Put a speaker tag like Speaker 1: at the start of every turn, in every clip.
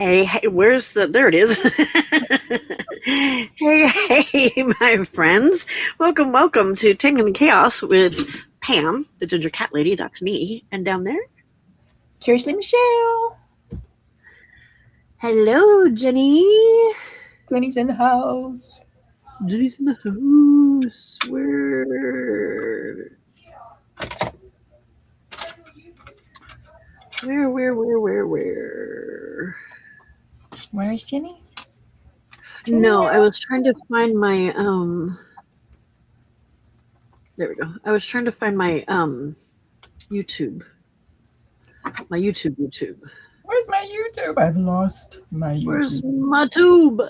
Speaker 1: Hey, where's the? There it is. Hey, my friends. Welcome to Taming the Chaos with Pam, the ginger cat lady. That's me. And down there,
Speaker 2: Curiously, Michelle.
Speaker 1: hello, Jenny.
Speaker 2: Jenny's in the house.
Speaker 1: Jenny's in the house. Where?
Speaker 2: Where is Jenny?
Speaker 1: No, I was trying to find my There we go. I was trying to find my YouTube. My YouTube.
Speaker 2: Where's my YouTube? I've lost my YouTube.
Speaker 1: Where's my tube?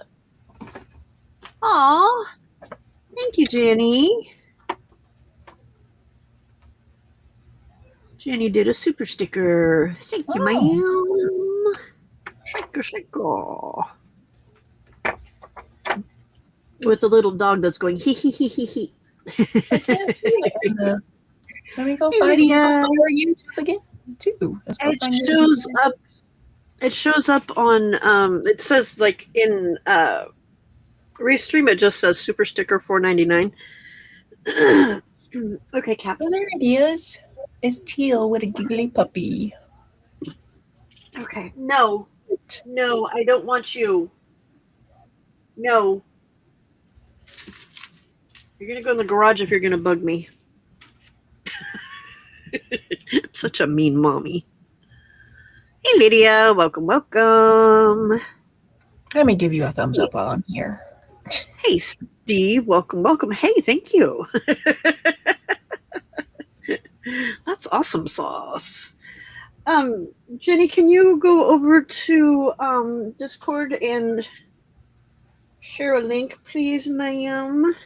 Speaker 1: Aw. Thank you, Jenny. Jenny did a super sticker. Thank you, ma'am. Shaker. With a little dog that's going hee hee hee hee hee.
Speaker 2: Let me go find your YouTube again, too.
Speaker 1: It shows up on it says like in Restream it just says super sticker $4.99. Okay, Cap.
Speaker 2: Oh, there it is. It's teal with a giggly puppy.
Speaker 1: Okay. No, I don't want you. No. You're gonna go in the garage if you're gonna bug me. Such a mean mommy. Hey, Lydia. Welcome.
Speaker 2: Let me give you a thumbs up while I'm here.
Speaker 1: Hey, Steve. Welcome. Hey, thank you. That's awesome sauce. Jenny, can you go over to Discord and share a link, please, ma'am?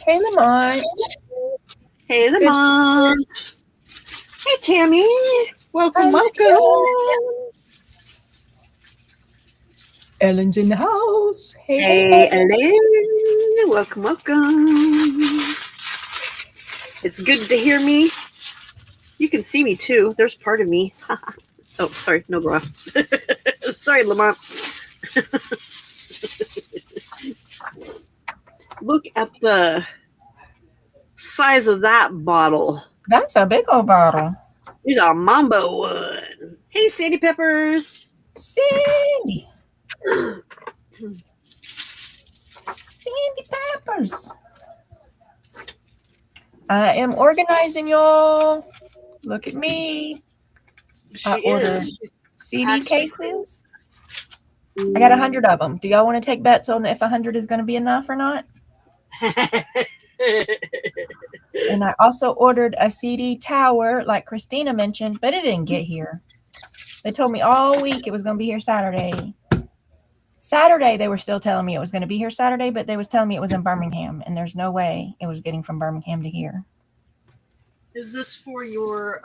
Speaker 2: Hey, Lamont.
Speaker 1: Hey, Lamont. Hey, Tammy. Welcome.
Speaker 2: Ellen's in the house.
Speaker 1: Hey, Ellen. Welcome. It's good to hear me. You can see me too. There's part of me. Oh, sorry, no bra. Sorry, Lamont. Look at the size of that bottle.
Speaker 2: That's a big old bottle.
Speaker 1: These are Mambo one. Hey, Sandy Peppers.
Speaker 2: Sandy Peppers. I am organizing, y'all. Look at me. I ordered CD cases. I got 100 of them. Do y'all want to take bets on if 100 is going to be enough or not? And I also ordered a CD tower, like Christina mentioned, but it didn't get here. They told me all week it was going to be here Saturday. Saturday, they were still telling me it was going to be here Saturday, but they was telling me it was in Birmingham, and there's no way it was getting from Birmingham to here.
Speaker 1: Is this for your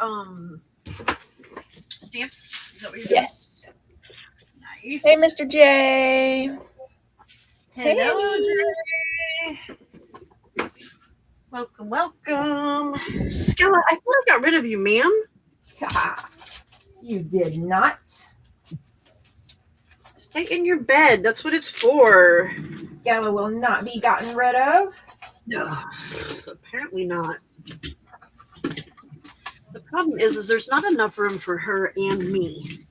Speaker 1: stamps? Is that what you're doing?
Speaker 2: Yes.
Speaker 1: Nice.
Speaker 2: Hey, Mr. J.
Speaker 1: Hello, Jay. Welcome. Skella, I thought I got rid of you, ma'am.
Speaker 2: You did not.
Speaker 1: Stay in your bed. That's what it's for.
Speaker 2: Gala will not be gotten rid of.
Speaker 1: No, apparently not. The problem is there's not enough room for her and me.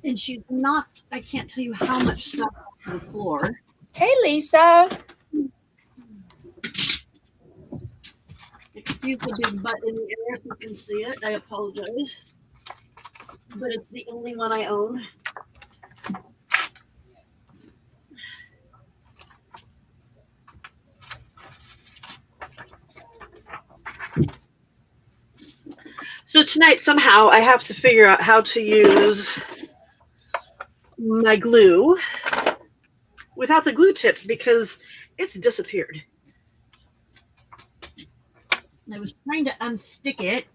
Speaker 1: And she's not, I can't tell you how much stuff on the floor.
Speaker 2: Hey, Lisa.
Speaker 1: Excuse the big butt in the air if you can see it. I apologize. But it's the only one I own. So tonight, somehow, I have to figure out how to use my glue without the glue tip because it's disappeared. I was trying to unstick it,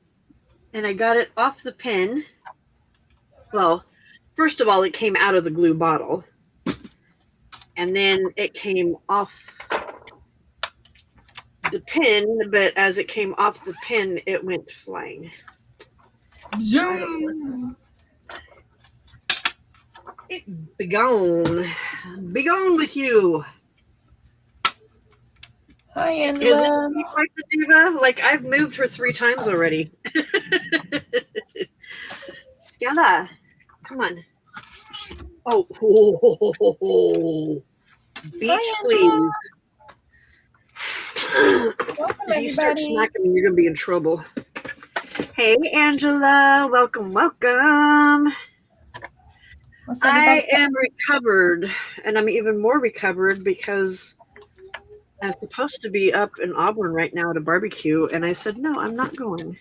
Speaker 1: and I got it off the pin. Well, first of all, it came out of the glue bottle, and then it came off the pin, but as it came off the pin, it went flying.
Speaker 2: Zoom.
Speaker 1: Be gone. Be gone with you.
Speaker 2: Hi,
Speaker 1: Isn't
Speaker 2: Angela.
Speaker 1: she quite the diva? Like, I've moved her 3 times already. Stella, come on. Oh, beach,
Speaker 2: Hi,
Speaker 1: please.
Speaker 2: Welcome,
Speaker 1: If you start
Speaker 2: everybody.
Speaker 1: smacking me, you're going to be in trouble. Hey, Angela. Welcome, welcome.
Speaker 2: What's everybody?
Speaker 1: I am recovered, and I'm even more recovered because I'm supposed to be up in Auburn right now at a barbecue, and I said, no, I'm not going.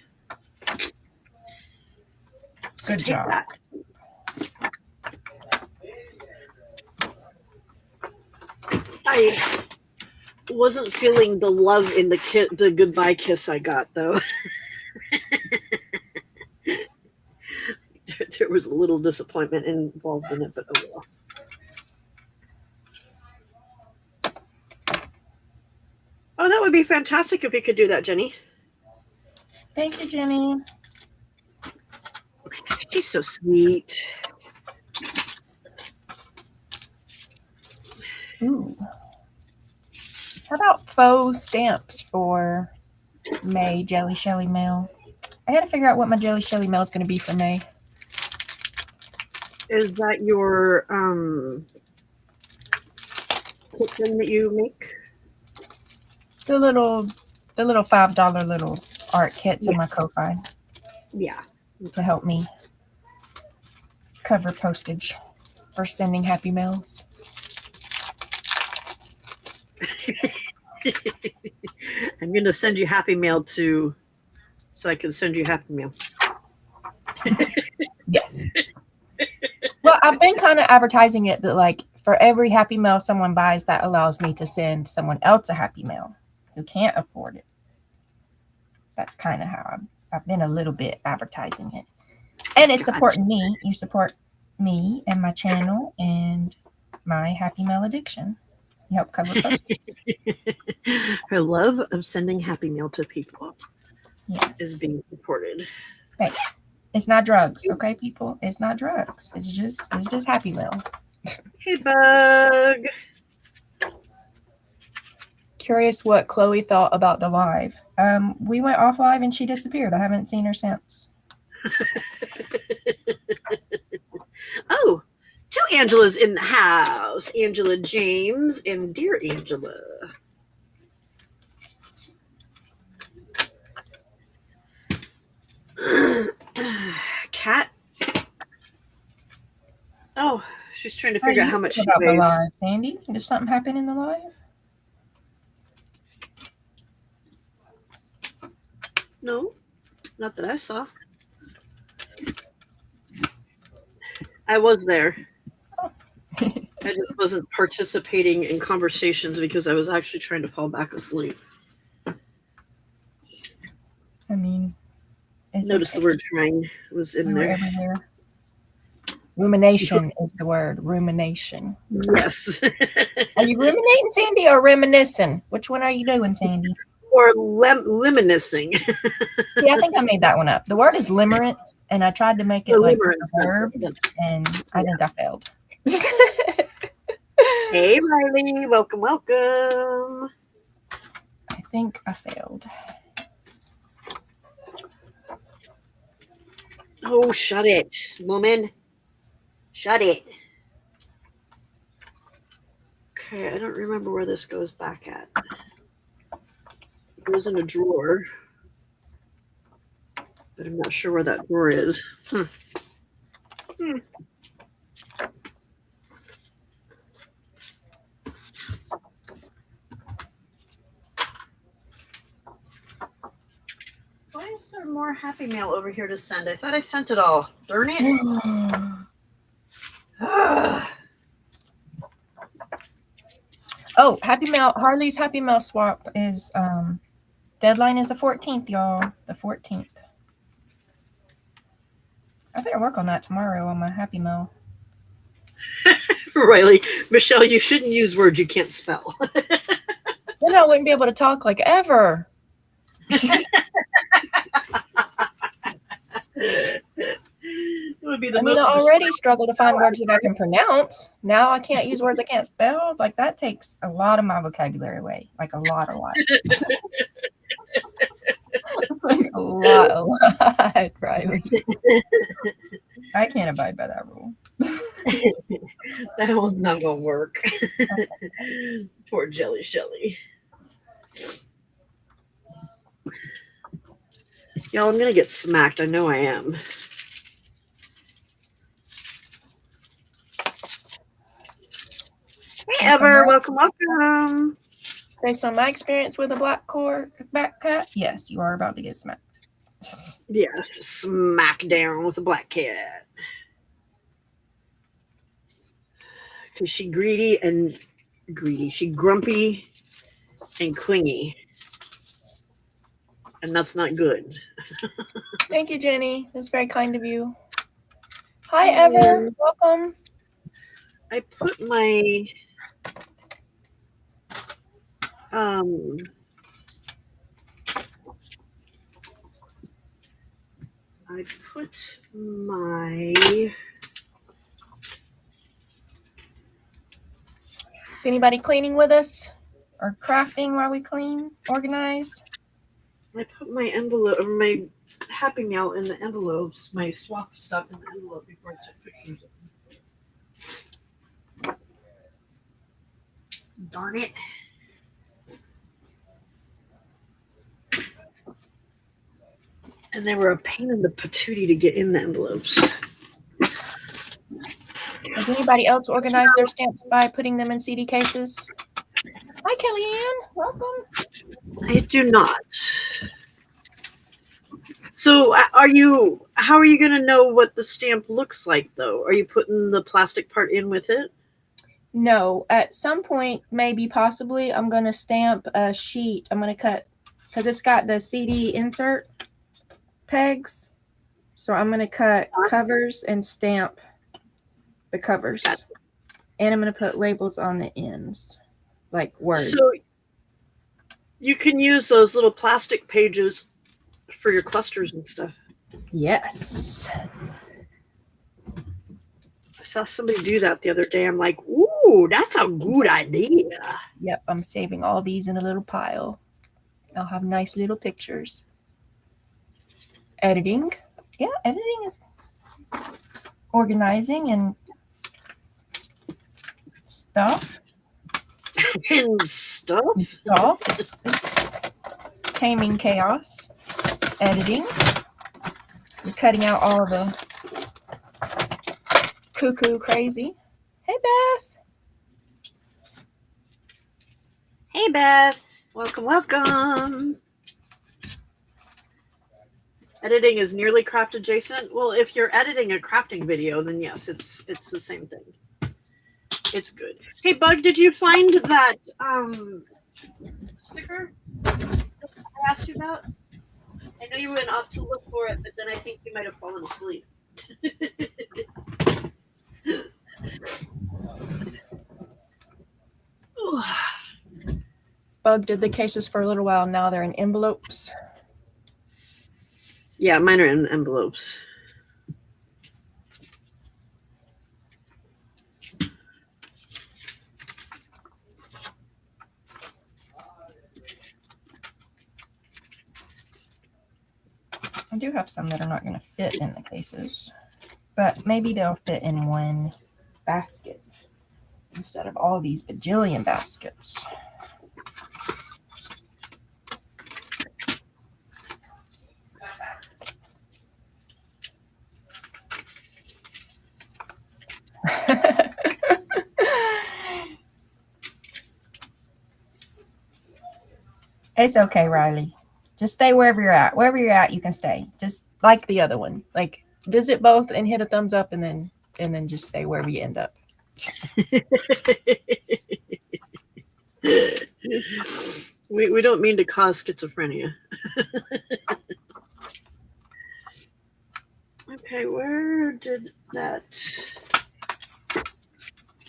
Speaker 1: So
Speaker 2: Good
Speaker 1: take
Speaker 2: job.
Speaker 1: that. I wasn't feeling the love in the goodbye kiss I got, though. There was a little disappointment involved in it, but oh well. Oh, that would be fantastic if we could do that, Jenny.
Speaker 2: Thank you, Jenny.
Speaker 1: She's so sweet.
Speaker 2: Ooh. How about faux stamps for May Jelly Shelly mail? I got to figure out what my Jelly Shelly mail is going to be for May.
Speaker 1: Is that your thing that you make?
Speaker 2: The little $5 little art kits in my Ko-Fi
Speaker 1: Yeah.
Speaker 2: to help me cover postage for sending happy mails.
Speaker 1: I'm going to send you happy mail so I can send you happy mail.
Speaker 2: Yes. Well, I've been kind of advertising it that, like, for every happy mail someone buys, that allows me to send someone else a happy mail who can't afford it. That's kind of how I've been a little bit advertising it. And it's supporting me. You support me and my channel and my happy mail addiction. You help cover postage.
Speaker 1: Her love of sending happy mail to people
Speaker 2: Yes.
Speaker 1: is being supported.
Speaker 2: Hey, it's not drugs, okay, people? It's not drugs. It's just happy mail.
Speaker 1: Hey, Bug.
Speaker 2: Curious what Chloe thought about the live. We went off live and she disappeared. I haven't seen her since.
Speaker 1: Oh, 2 Angelas in the house. Angela James and dear Angela. Cat. Oh, she's trying to figure out how much she
Speaker 2: about the
Speaker 1: weighs.
Speaker 2: live, Sandy? Did something happen in the live?
Speaker 1: No, not that I saw. I was there. I just wasn't participating in conversations because I was actually trying to fall back asleep.
Speaker 2: I mean,
Speaker 1: Notice the word trying was in there.
Speaker 2: Everywhere. Rumination is the word. Rumination.
Speaker 1: Yes.
Speaker 2: Are you ruminating, Sandy, or reminiscing? Which one are you doing, Sandy?
Speaker 1: Or liminacing.
Speaker 2: See, I think I made that one up. The word is limerence, and I tried to make it like a verb, and I think I failed.
Speaker 1: Hey, Riley. Welcome, welcome.
Speaker 2: I think I failed.
Speaker 1: Oh, shut it, woman. Shut it. Okay, I don't remember where this goes back at. It was in a drawer, but I'm not sure where that drawer is. Why is there more happy mail over here to send? I thought I sent it all. Darn it.
Speaker 2: Oh, happy mail. Harley's happy mail swap is deadline is the 14th, y'all. The 14th. I better work on that tomorrow on my happy mail.
Speaker 1: Riley, Michelle, you shouldn't use words you can't spell.
Speaker 2: Then I wouldn't be able to talk like ever.
Speaker 1: It would be the
Speaker 2: I mean, I
Speaker 1: most
Speaker 2: already struggle to find words that I can pronounce. Now I can't use words I can't spell. Like, that takes a lot of my vocabulary away. Like, a lot. Like, a lot, Riley. I can't abide by that rule.
Speaker 1: That one's not gonna work. Poor Jelly Shelly. Y'all, I'm gonna get smacked. I know I am. Hey, Ever. Welcome, welcome.
Speaker 2: Based on my experience with a black cat, yes, you are about to get smacked.
Speaker 1: Yeah, smack down with a black cat. Because she she grumpy and clingy. And that's not good.
Speaker 2: Thank you, Jenny. That's very kind of you. Hi, Ever. Welcome.
Speaker 1: I put my
Speaker 2: Is anybody cleaning with us or crafting while we clean, organize?
Speaker 1: I put my envelope or my Happy Meal in the envelopes, my swap stuff in the envelope before I took pictures of them. Darn it. And they were a pain in the patootie to get in the envelopes.
Speaker 2: Has anybody else organized their stamps by putting them in CD cases? Hi, Kellyanne. Welcome.
Speaker 1: I do not. So how are you going to know what the stamp looks like, though? Are you putting the plastic part in with it?
Speaker 2: No. At some point, maybe, possibly, I'm going to stamp a sheet. I'm going to cut, because it's got the CD insert pegs. So I'm going to cut covers and stamp the covers. And I'm going to put labels on the ends, like words. So
Speaker 1: you can use those little plastic pages for your clusters and stuff.
Speaker 2: Yes.
Speaker 1: I saw somebody do that the other day. I'm like, ooh, that's a good idea.
Speaker 2: Yep, I'm saving all these in a little pile. I'll have nice little pictures. Editing. Yeah, editing is organizing and stuff.
Speaker 1: It's
Speaker 2: Taming Chaos. Editing. We're cutting out all the cuckoo crazy. Hey, Beth.
Speaker 1: Hey, Beth. Welcome, welcome. Editing is nearly craft adjacent. Well, if you're editing a crafting video, then yes, it's the same thing. It's good. Hey, Bug, did you find that sticker that I asked you about? I know you went up to look for it, but then I think you might have fallen asleep.
Speaker 2: Bug did the cases for a little while. Now they're in envelopes.
Speaker 1: Yeah, mine are in envelopes.
Speaker 2: I do have some that are not going to fit in the cases, but maybe they'll fit in one basket instead of all these bajillion baskets. It's okay, Riley. Just stay wherever you're at. Wherever you're at, you can stay. Just like the other one. Like, visit both and hit a thumbs up, and then just stay wherever you end up.
Speaker 1: We don't mean to cause schizophrenia. Okay, where did that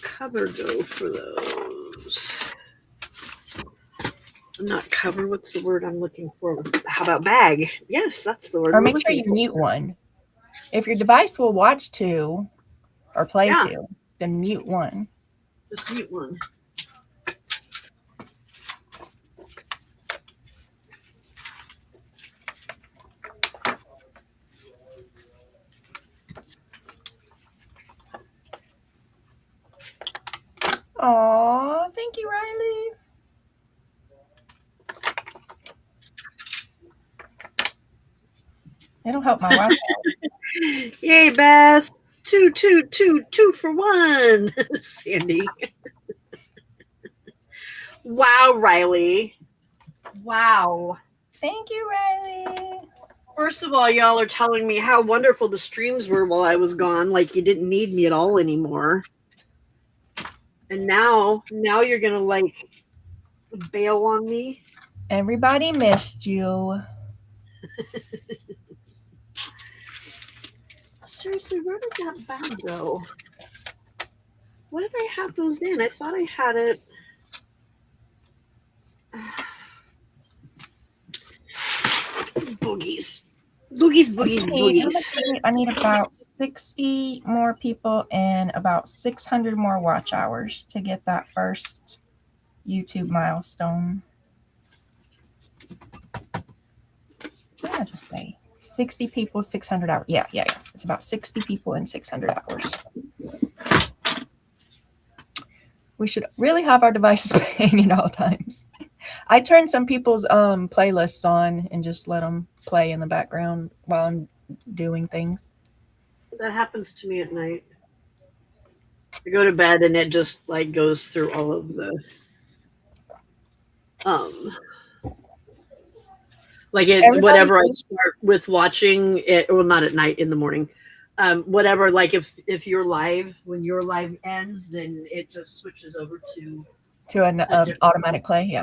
Speaker 1: cover go for those? Not cover. What's the word I'm looking for? How about bag? Yes, that's the word.
Speaker 2: Or
Speaker 1: we're
Speaker 2: make sure
Speaker 1: looking
Speaker 2: you
Speaker 1: for.
Speaker 2: mute one. If your device will watch two or play
Speaker 1: Yeah.
Speaker 2: two, then mute one.
Speaker 1: Just mute one.
Speaker 2: Aw, thank you, Riley. It'll help my watch out.
Speaker 1: Yay, Beth. Two for one. Sandy. Wow, Riley. Wow.
Speaker 2: Thank you, Riley.
Speaker 1: First of all, y'all are telling me how wonderful the streams were while I was gone, like you didn't need me at all anymore. And now you're gonna like bail on me.
Speaker 2: Everybody missed you.
Speaker 1: Seriously, where did that bag go? What did I have those in? I thought I had it. Boogies.
Speaker 2: I need about 60 more people and about 600 more watch hours to get that first YouTube milestone. What did I just say? 60 people, 600 hours. Yeah. It's about 60 people and 600 hours. We should really have our devices playing at all times. I turn some people's playlists on and just let them play in the background while I'm doing things.
Speaker 1: That happens to me at night. I go to bed and it just like goes through all of the like whatever I start with watching it, well, not at night, in the morning. Whatever, like if you're live, when your live ends, then it just switches over to
Speaker 2: an automatic play.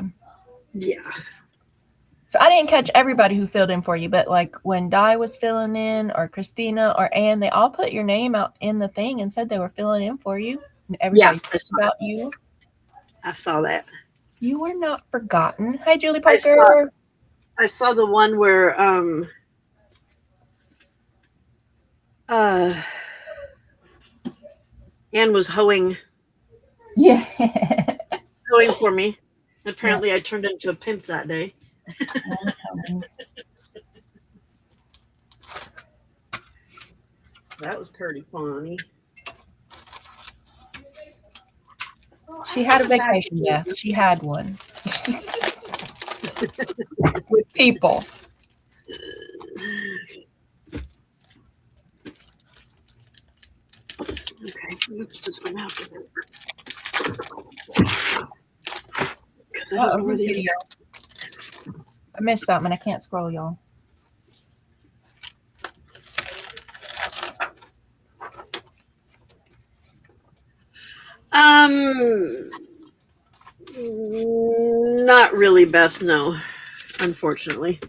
Speaker 1: Yeah.
Speaker 2: So I didn't catch everybody who filled in for you, but like when Di was filling in, or Christina, or Ann, they all put your name out in the thing and said they were filling in for you. And everybody talked about you.
Speaker 1: I saw that.
Speaker 2: You were not forgotten. Hi, Julie Parker.
Speaker 1: I saw the one where Ann was hoeing.
Speaker 2: Yeah.
Speaker 1: Hoeing for me. Apparently, I turned into a pimp that day. That was pretty funny.
Speaker 2: She had a vacation, yes. She had one. With people.
Speaker 1: Okay, oops, just went out there.
Speaker 2: I missed something. I can't scroll, y'all.
Speaker 1: Not really, Beth. No, unfortunately.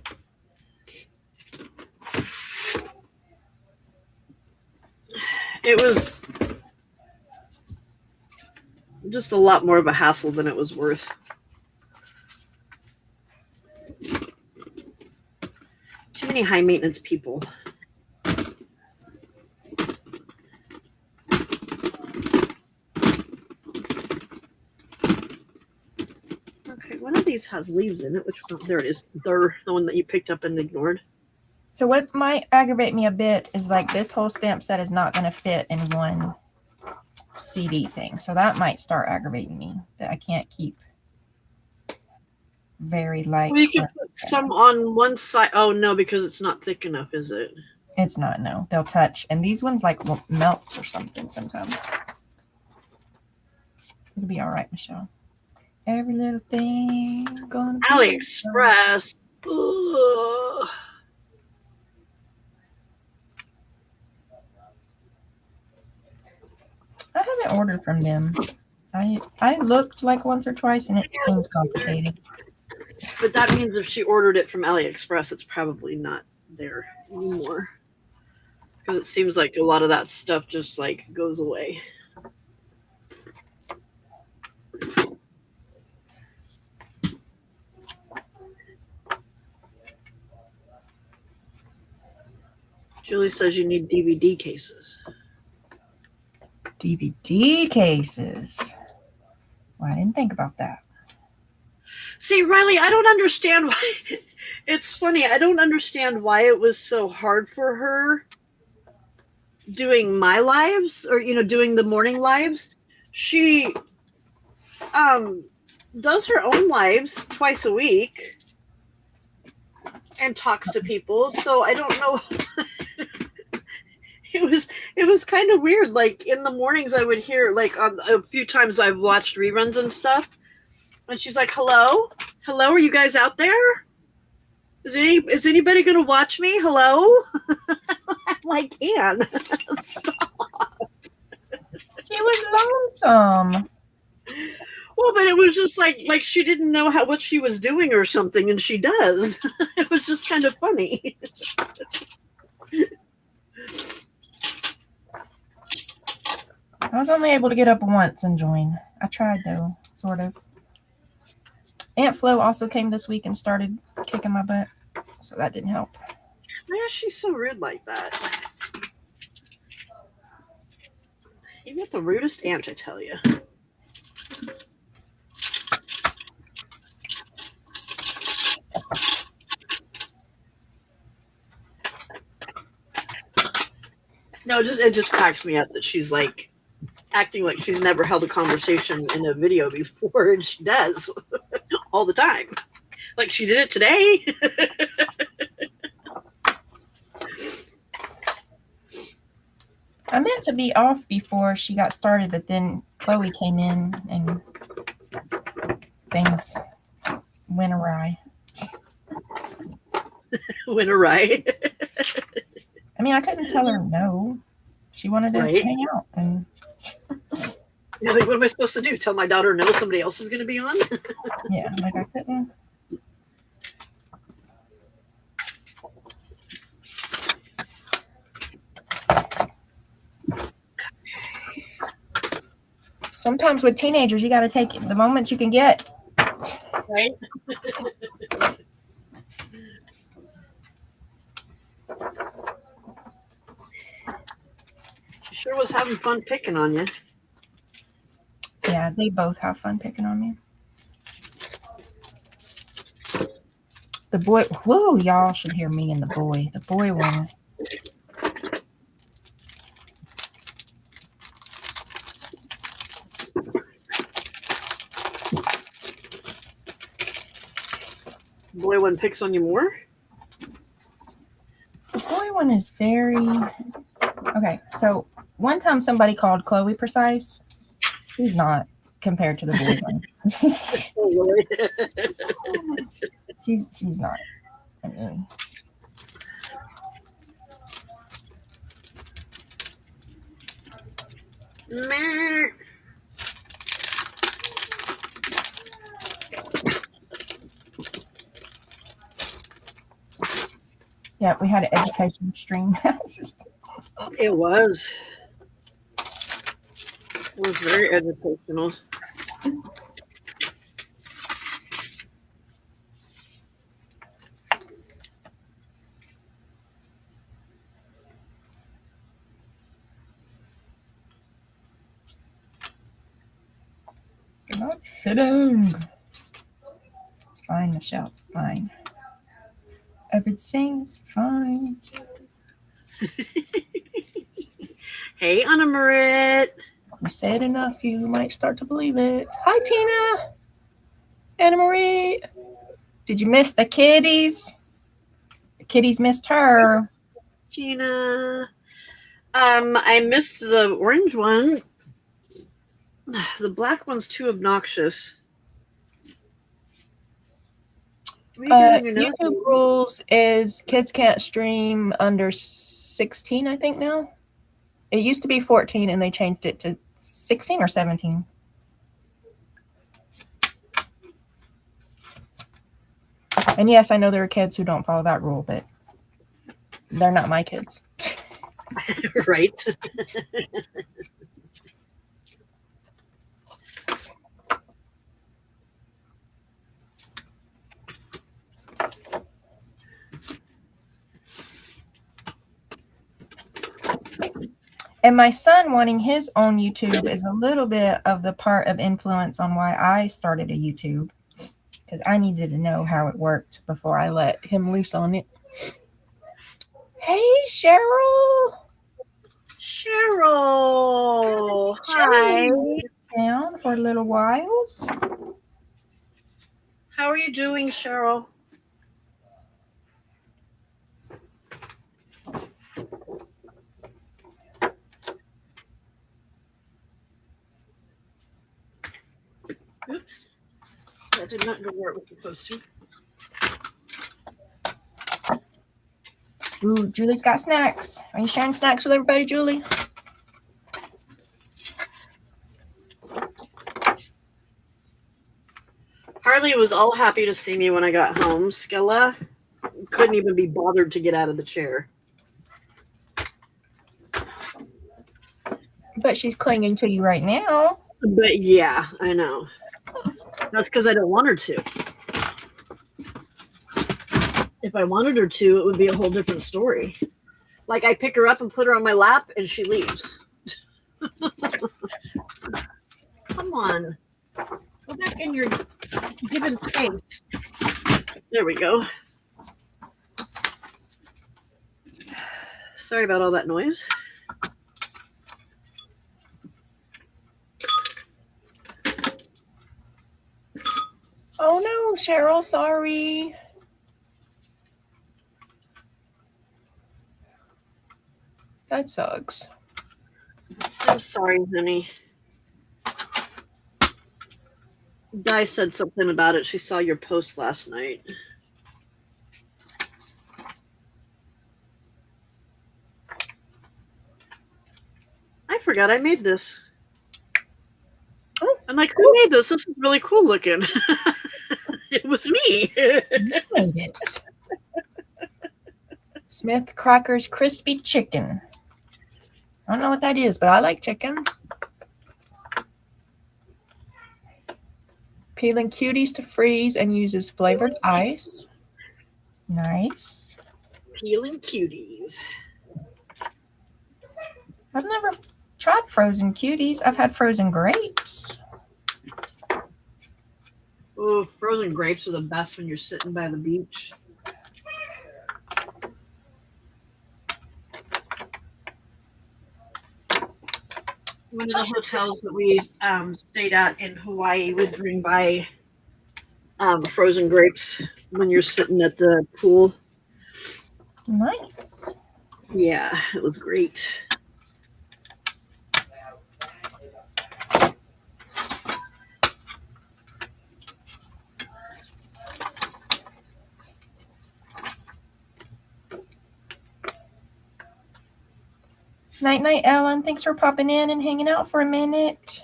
Speaker 1: It was just a lot more of a hassle than it was worth. Too many high maintenance people. Okay, one of these has leaves in it. Which one? There it is. The one that you picked up and ignored.
Speaker 2: So what might aggravate me a bit is like this whole stamp set is not going to fit in one CD thing. So that might start aggravating me, that I can't keep very light.
Speaker 1: Well, you can put some on one side. Oh, no, because it's not thick enough, is it?
Speaker 2: It's not, no. They'll touch. And these ones like will melt or something sometimes. It'll be all right, Michelle. Every little thing gonna be
Speaker 1: AliExpress. Ugh.
Speaker 2: I haven't ordered from them. I looked like once or twice and it seems complicated.
Speaker 1: But that means if she ordered it from AliExpress, it's probably not there anymore. Because it seems like a lot of that stuff just like goes away. Julie says you need DVD cases.
Speaker 2: DVD cases. Well, I didn't think about that.
Speaker 1: See, Riley, I don't understand why. It's funny. I don't understand why it was so hard for her doing my lives, or doing the morning lives. She does her own lives twice a week and talks to people. So I don't know. It was kind of weird. Like in the mornings, I would hear like a few times I've watched reruns and stuff, and she's like, "Hello, hello, are you guys out there? Is anybody gonna watch me? Hello?" I'm like, Anne.
Speaker 2: She was lonesome.
Speaker 1: Well, but it was just like she didn't know what she was doing or something, and she does. It was just kind of funny.
Speaker 2: I was only able to get up once and join. I tried though, sort of. Aunt Flo also came this week and started kicking my butt, so that didn't help.
Speaker 1: Why is she so rude like that? You got the rudest aunt, I tell you. No, it just cracks me up that she's like acting like she's never held a conversation in a video before, and she does all the time. Like she did it today.
Speaker 2: I meant to be off before she got started, but then Chloe came in and things went awry.
Speaker 1: Went awry.
Speaker 2: I mean, I couldn't tell her no. She wanted to hang out. And
Speaker 1: yeah, like, what am I supposed to do? Tell my daughter no, somebody else is going to be on?
Speaker 2: Yeah, like I couldn't. Sometimes with teenagers, you got to take the moments you can get.
Speaker 1: Right? She sure was having fun picking on you.
Speaker 2: Yeah, they both have fun picking on me. The boy, whoa, y'all should hear me and the boy. The boy one.
Speaker 1: Boy one picks on you more?
Speaker 2: The boy one is very... Okay, so one time somebody called Chloe precise. She's not compared to the boy one. She's not. I mean... Yeah, we had an education stream.
Speaker 1: It was. It was very educational.
Speaker 2: Not fitting. It's fine, Michelle. It's fine. Everything's fine.
Speaker 1: Hey, Anna Marit.
Speaker 2: You say it enough, you might start to believe it. Hi, Tina. Anna Marie. Did you miss the kitties? The kitties missed her.
Speaker 1: Gina. I missed the orange one. The black one's too obnoxious.
Speaker 2: YouTube rules is kids can't stream under 16, I think now. It used to be 14 and they changed it to 16 or 17. And yes, I know there are kids who don't follow that rule, but they're not my kids.
Speaker 1: Right.
Speaker 2: And my son wanting his own YouTube is a little bit of the part of influence on why I started a YouTube, because I needed to know how it worked before I let him loose on it. Hey, Cheryl.
Speaker 1: Cheryl. Hi.
Speaker 2: Town for a little whiles.
Speaker 1: How are you doing, Cheryl? Oops. That did not go where it was supposed to.
Speaker 2: Ooh, Julie's got snacks. Are you sharing snacks with everybody, Julie?
Speaker 1: Harley was all happy to see me when I got home. Skella couldn't even be bothered to get out of the chair.
Speaker 2: But she's clinging to you right now.
Speaker 1: But yeah, I know. That's because I don't want her to. If I wanted her to, it would be a whole different story. Like I pick her up and put her on my lap and she leaves. Come on. Go back in your given space. There we go. Sorry about all that noise.
Speaker 2: Oh no, Cheryl, sorry. That sucks.
Speaker 1: I'm sorry, honey. Di said something about it. She saw your post last night. I forgot I made this.
Speaker 2: Oh,
Speaker 1: I'm like, who made this? This is really cool looking. It was me.
Speaker 2: you made it. Smith Crackers Crispy Chicken. I don't know what that is, but I like chicken. Peeling cuties to freeze and uses flavored ice. Nice.
Speaker 1: Peeling cuties.
Speaker 2: I've never tried frozen cuties. I've had frozen grapes.
Speaker 1: Oh, frozen grapes are the best when you're sitting by the beach. One of the hotels that we stayed at in Hawaii would bring by frozen grapes when you're sitting at the pool.
Speaker 2: Nice.
Speaker 1: Yeah, it was great.
Speaker 2: Night, night, Ellen. Thanks for popping in and hanging out for a minute.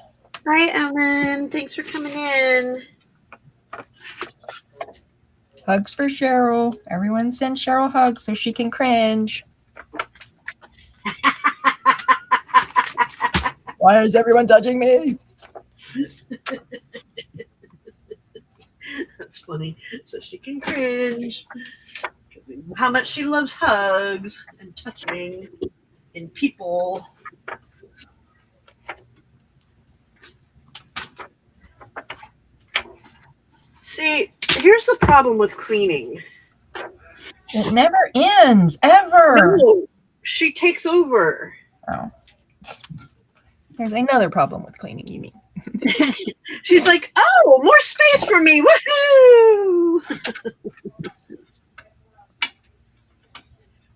Speaker 1: Hi, Ellen. Thanks for coming in.
Speaker 2: Hugs for Cheryl. Everyone send Cheryl hugs so she can cringe. Why is everyone touching me?
Speaker 1: That's funny. So she can cringe. How much she loves hugs and touching and people. See, here's the problem with cleaning.
Speaker 2: It never ends, ever.
Speaker 1: No, she takes over.
Speaker 2: Oh. There's another problem with cleaning, you mean?
Speaker 1: She's like, oh, more space for me. Woohoo!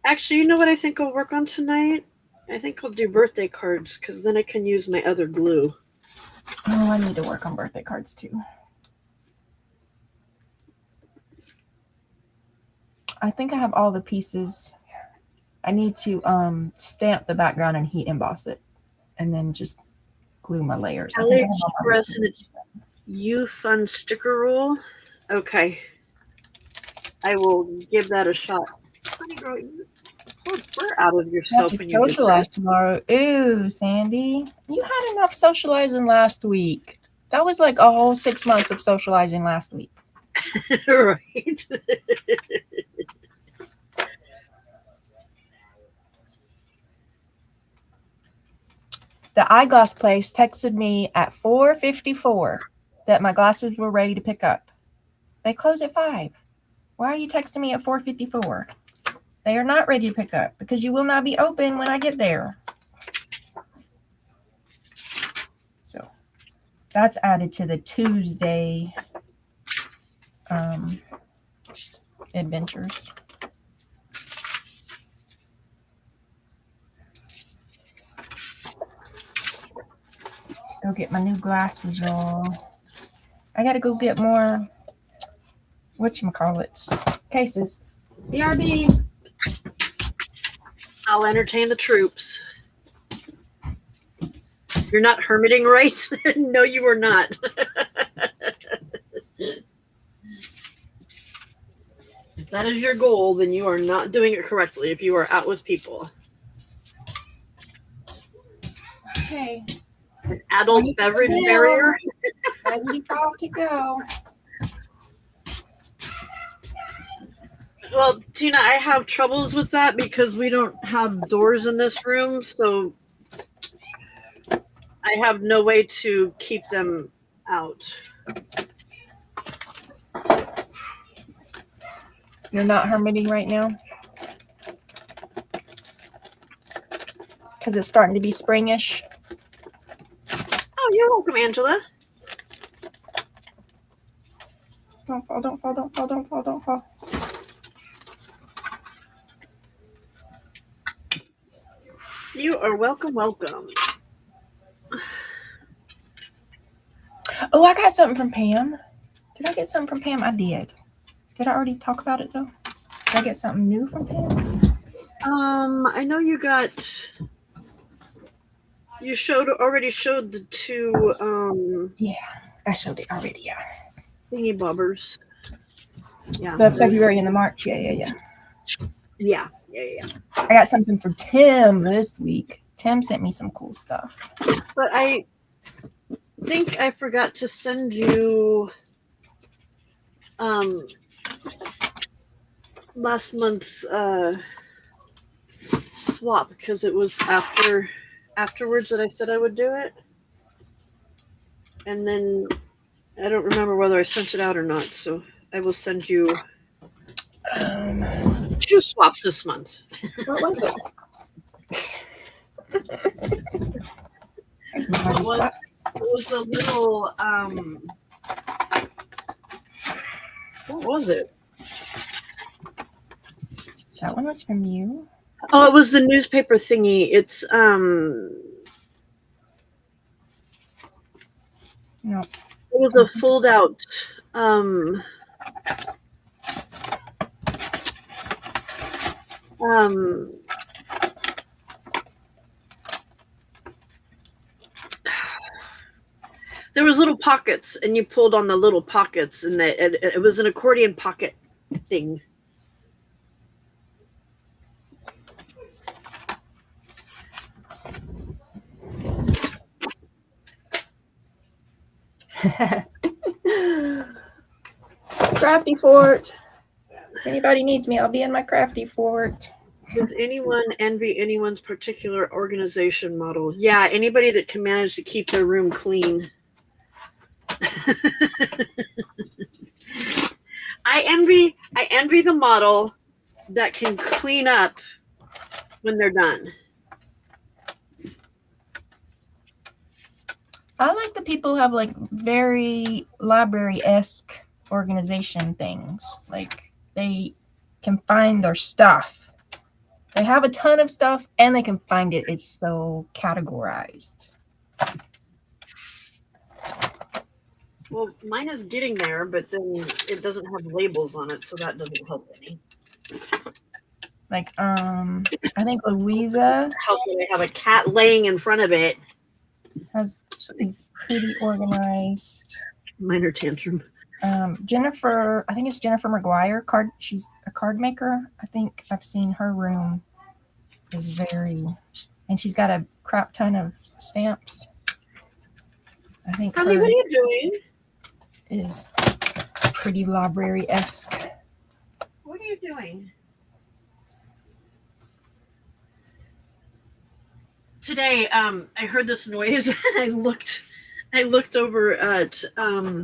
Speaker 1: Actually, you know what I think I'll work on tonight? I think I'll do birthday cards because then I can use my other glue.
Speaker 2: Oh, I need to work on birthday cards too. I think I have all the pieces. I need to stamp the background and heat emboss it, and then just glue my layers.
Speaker 1: AliExpress and it's You Fun sticker roll. Okay, I will give that a shot. Funny girl, you pulled fur out of yourself.
Speaker 2: You have to socialize tomorrow. Ooh, Sandy, you had enough socializing last week. That was like a whole 6 months of socializing last week.
Speaker 1: Right.
Speaker 2: The eyeglass place texted me at 4:54 that my glasses were ready to pick up. They close at 5. Why are you texting me at 4:54? They are not ready to pick up because you will not be open when I get there. So that's added to the Tuesday adventures. Go get my new glasses, y'all. I gotta go get more whatchamacallits cases. BRB.
Speaker 1: I'll entertain the troops. You're not hermiting right? No, you are not. If that is your goal, then you are not doing it correctly if you are out with people.
Speaker 2: Okay.
Speaker 1: An adult beverage barrier.
Speaker 2: 75 to go.
Speaker 1: Well, Tina, I have troubles with that because we don't have doors in this room, so I have no way to keep them out.
Speaker 2: You're not hermiting right now? Because it's starting to be springish.
Speaker 1: Oh, you're welcome, Angela.
Speaker 2: Don't fall, don't fall, don't fall, don't fall, don't fall.
Speaker 1: You are welcome, welcome.
Speaker 2: Oh, I got something from Pam. Did I get something from Pam? I did. Did I already talk about it, though? Did I get something new from Pam?
Speaker 1: I know you got... You already showed the two,
Speaker 2: Yeah, I showed it already, yeah.
Speaker 1: thingy bobbers. Yeah.
Speaker 2: The February and the March, yeah.
Speaker 1: Yeah.
Speaker 2: I got something for Tim this week. Tim sent me some cool stuff.
Speaker 1: But I think I forgot to send you last month's swap because it was afterwards that I said I would do it. And then I don't remember whether I sent it out or not, so I will send you 2 swaps this month.
Speaker 2: What was it? There's my hearty swaps.
Speaker 1: It was a little what was it?
Speaker 2: That one was from you.
Speaker 1: Oh, it was the newspaper thingy. It's
Speaker 2: No.
Speaker 1: it was a fold out there was little pockets and you pulled on the little pockets and it was an accordion pocket thing.
Speaker 2: Crafty fort. If anybody needs me, I'll be in my crafty fort.
Speaker 1: Does anyone envy anyone's particular organization model? Yeah, anybody that can manage to keep their room clean. I envy the model that can clean up when they're done.
Speaker 2: I like the people who have like very library-esque organization things. Like they can find their stuff. They have a ton of stuff and they can find it. It's so categorized.
Speaker 1: Well, mine is getting there, but then it doesn't have labels on it, so that doesn't help any.
Speaker 2: Like, I think Louisa
Speaker 1: How could I have a cat laying in front of it?
Speaker 2: is pretty organized.
Speaker 1: Minor tantrum.
Speaker 2: Jennifer, I think it's Jennifer McGuire. She's a card maker. I think I've seen her room is very, and she's got a crap ton of stamps. I think
Speaker 1: Tommy, what are you doing?
Speaker 2: Is pretty library-esque.
Speaker 1: What are you doing? today I heard this noise and I looked over at uh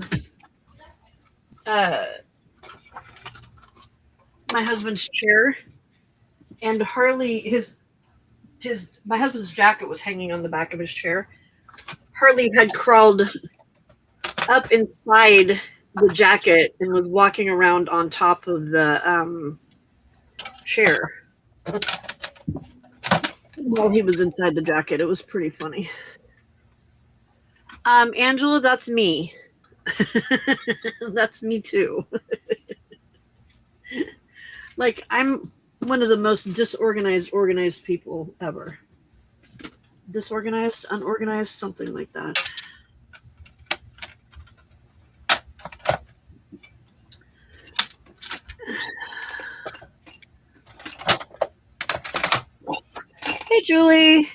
Speaker 1: my husband's chair, and Harley his my husband's jacket was hanging on the back of his chair. Harley had crawled up inside the jacket and was walking around on top of the chair while he was inside the jacket. It was pretty funny. Angela, that's me. That's me too. Like, I'm one of the most organized people ever. Disorganized, unorganized, something like that. Hey, Julie.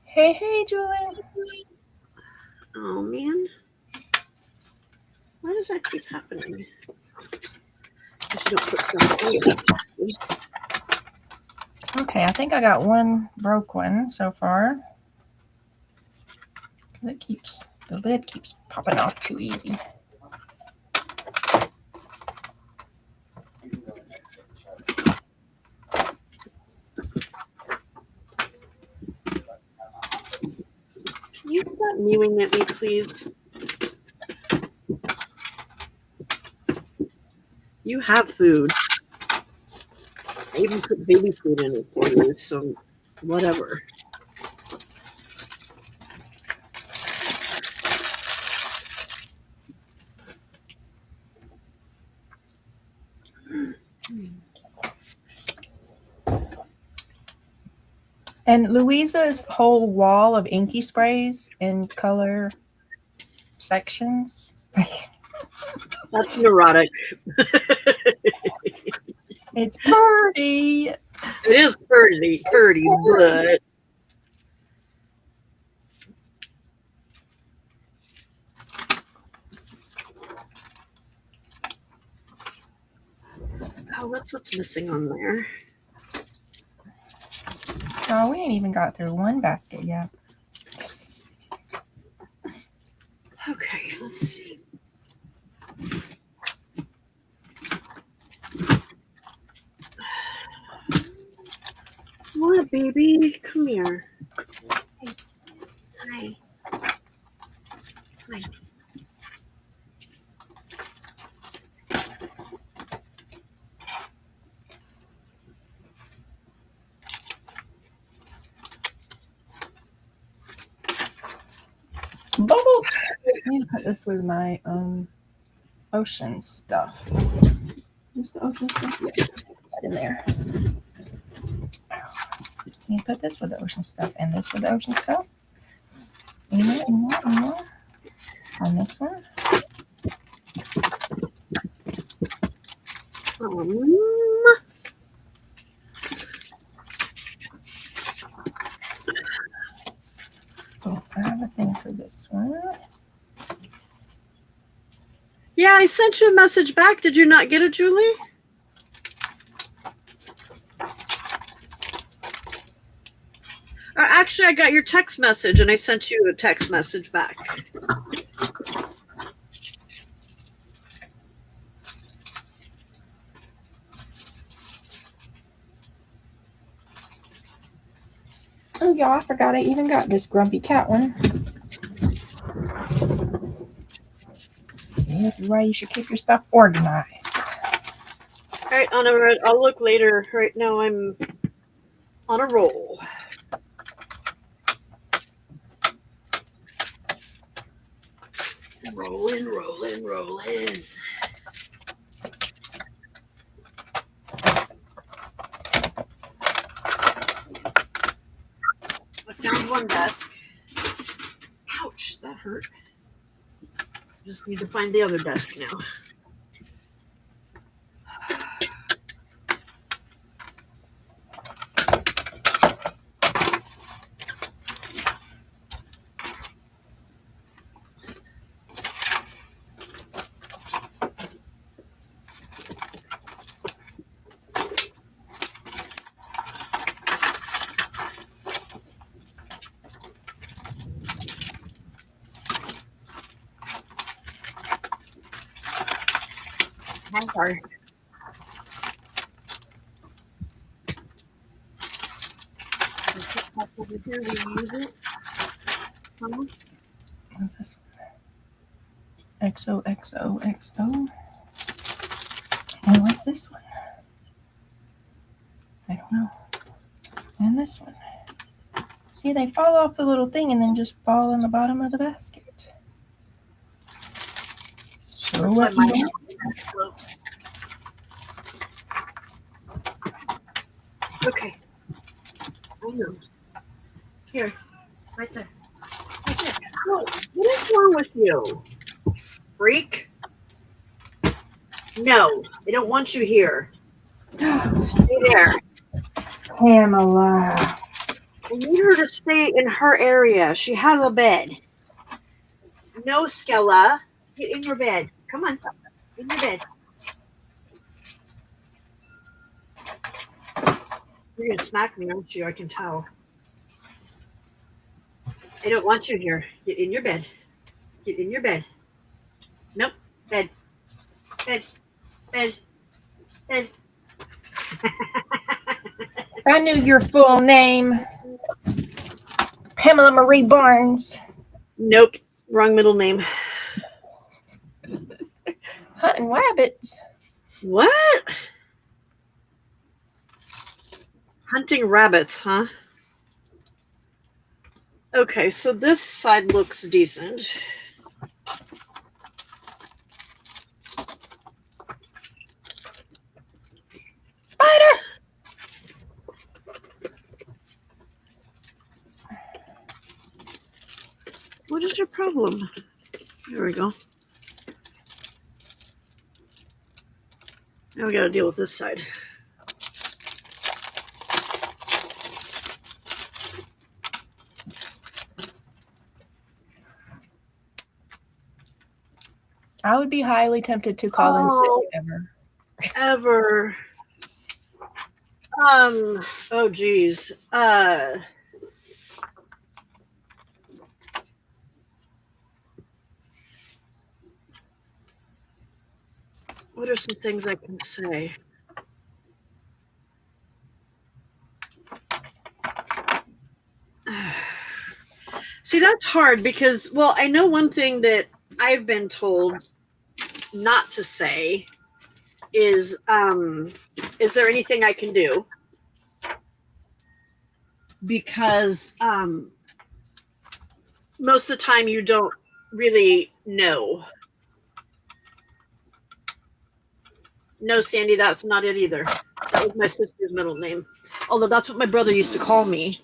Speaker 2: Hey, Julie.
Speaker 1: Oh, man. Why does that keep happening? I should don't put stuff away.
Speaker 2: Okay, I think I got one broke one so far. The lid keeps popping off too easy.
Speaker 1: Can you stop mewing at me, please? You have food. I even put baby food in it for you, so whatever.
Speaker 2: And Louisa's whole wall of inky sprays in color sections.
Speaker 1: That's neurotic.
Speaker 2: It's pretty.
Speaker 1: It is pretty, but oh, that's what's missing on there.
Speaker 2: Oh, we ain't even got through one basket yet.
Speaker 1: Okay, let's see. What, baby? Come here. Hi. Hi.
Speaker 2: Bubbles. I need to put this with my ocean stuff. Where's the ocean stuff? Yeah, right in there. Can you put this with the ocean stuff and this with the ocean stuff? On this one. Oh, I have a thing for this one.
Speaker 1: Yeah, I sent you a message back. Did you not get it, Julie? Or actually, I got your text message and I sent you a text message back.
Speaker 2: Oh, yeah, I forgot I even got this grumpy cat one. See, this is why you should keep your stuff organized.
Speaker 1: All right, Anna, I'll look later. Right now, I'm on a roll. Rolling. I found one desk. Ouch, that hurt. Just need to find the other desk now. Sorry. Over here, we use it.
Speaker 2: What's this one? XOXOXO. And what's this one? I don't know. And this one. See, they fall off the little thing and then just fall in the bottom of the basket. So what?
Speaker 1: Okay. I know. Here. Right there. Right there. Oh, what is wrong with you? Freak? No, they don't want you here. Stay there.
Speaker 2: Pamela.
Speaker 1: I need her to stay in her area. She has a bed. No, Skella. Get in your bed. Come on. In your bed. You're going to smack me, aren't you? I can tell. I don't want you here. Get in your bed. Get in your bed. Nope. Bed. Bed. Bed. Bed.
Speaker 2: I knew your full name. Pamela Marie Barnes.
Speaker 1: Nope. Wrong middle name.
Speaker 2: Hunting rabbits.
Speaker 1: What? Hunting rabbits, huh? Okay, so this side looks decent.
Speaker 2: Spider!
Speaker 1: What is your problem? There we go. Now we gotta deal with this side.
Speaker 2: I would be highly tempted to call in sick
Speaker 1: Ever. Oh geez. What are some things I can say? See, that's hard because, well, I know one thing that I've been told not to say is there anything I can do? Because most of the time you don't really know. No, Sandy, that's not it either. That was my sister's middle name. Although that's what my brother used to call me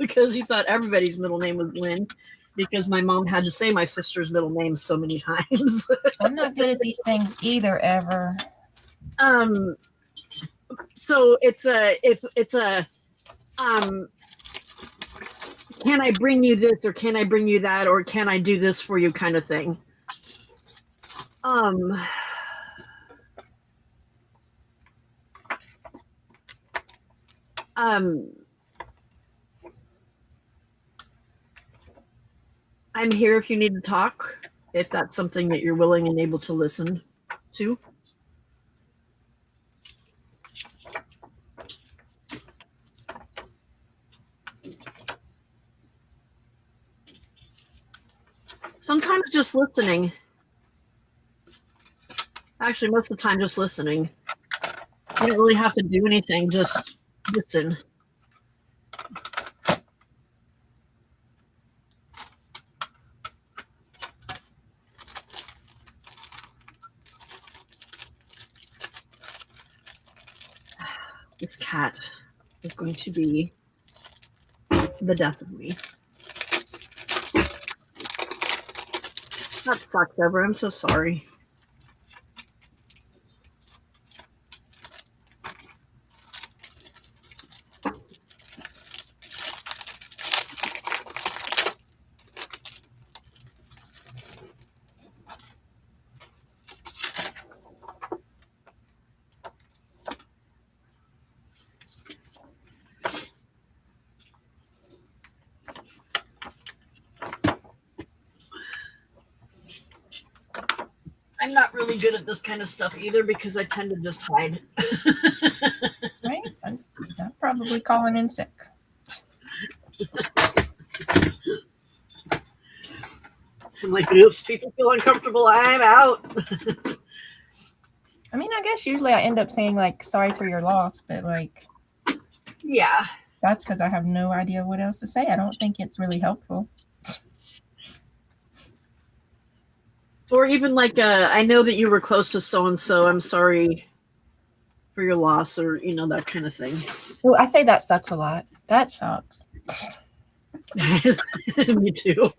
Speaker 1: because he thought everybody's middle name was Lynn because my mom had to say my sister's middle name so many times.
Speaker 2: I'm not good at these things either, ever.
Speaker 1: So it's a can I bring you this or can I bring you that or can I do this for you kind of thing. I'm here if you need to talk, if that's something that you're willing and able to listen to. Sometimes just listening. Actually, most of the time just listening. You don't really have to do anything, just listen. This cat is going to be the death of me. That sucks, Ever. I'm so sorry. I'm not really good at this kind of stuff either because I tend to just hide.
Speaker 2: Right? I'm probably calling in sick.
Speaker 1: I'm like, oops, people feel uncomfortable. I'm out.
Speaker 2: I mean, I guess usually I end up saying like sorry for your loss, but like
Speaker 1: Yeah.
Speaker 2: that's because I have no idea what else to say. I don't think it's really helpful.
Speaker 1: Or even like, I know that you were close to so and so. I'm sorry for your loss, or that kind of thing.
Speaker 2: Well, I say that sucks a lot. That sucks.
Speaker 1: Me too.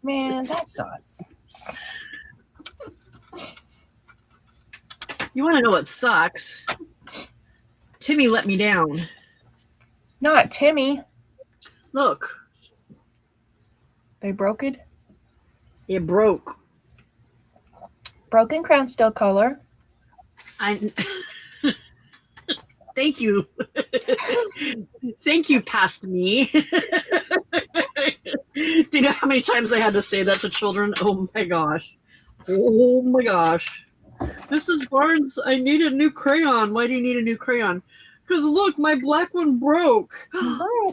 Speaker 2: Man, that sucks.
Speaker 1: You want to know what sucks? Timmy let me down.
Speaker 2: Not Timmy.
Speaker 1: Look,
Speaker 2: They broke it.
Speaker 1: it broke.
Speaker 2: Broken crown still color.
Speaker 1: I thank you. Thank you, past me. Do you know how many times I had to say that to children? Oh my gosh. Oh my gosh. Mrs. Barnes, I need a new crayon. Why do you need a new crayon? Because look, my black one broke.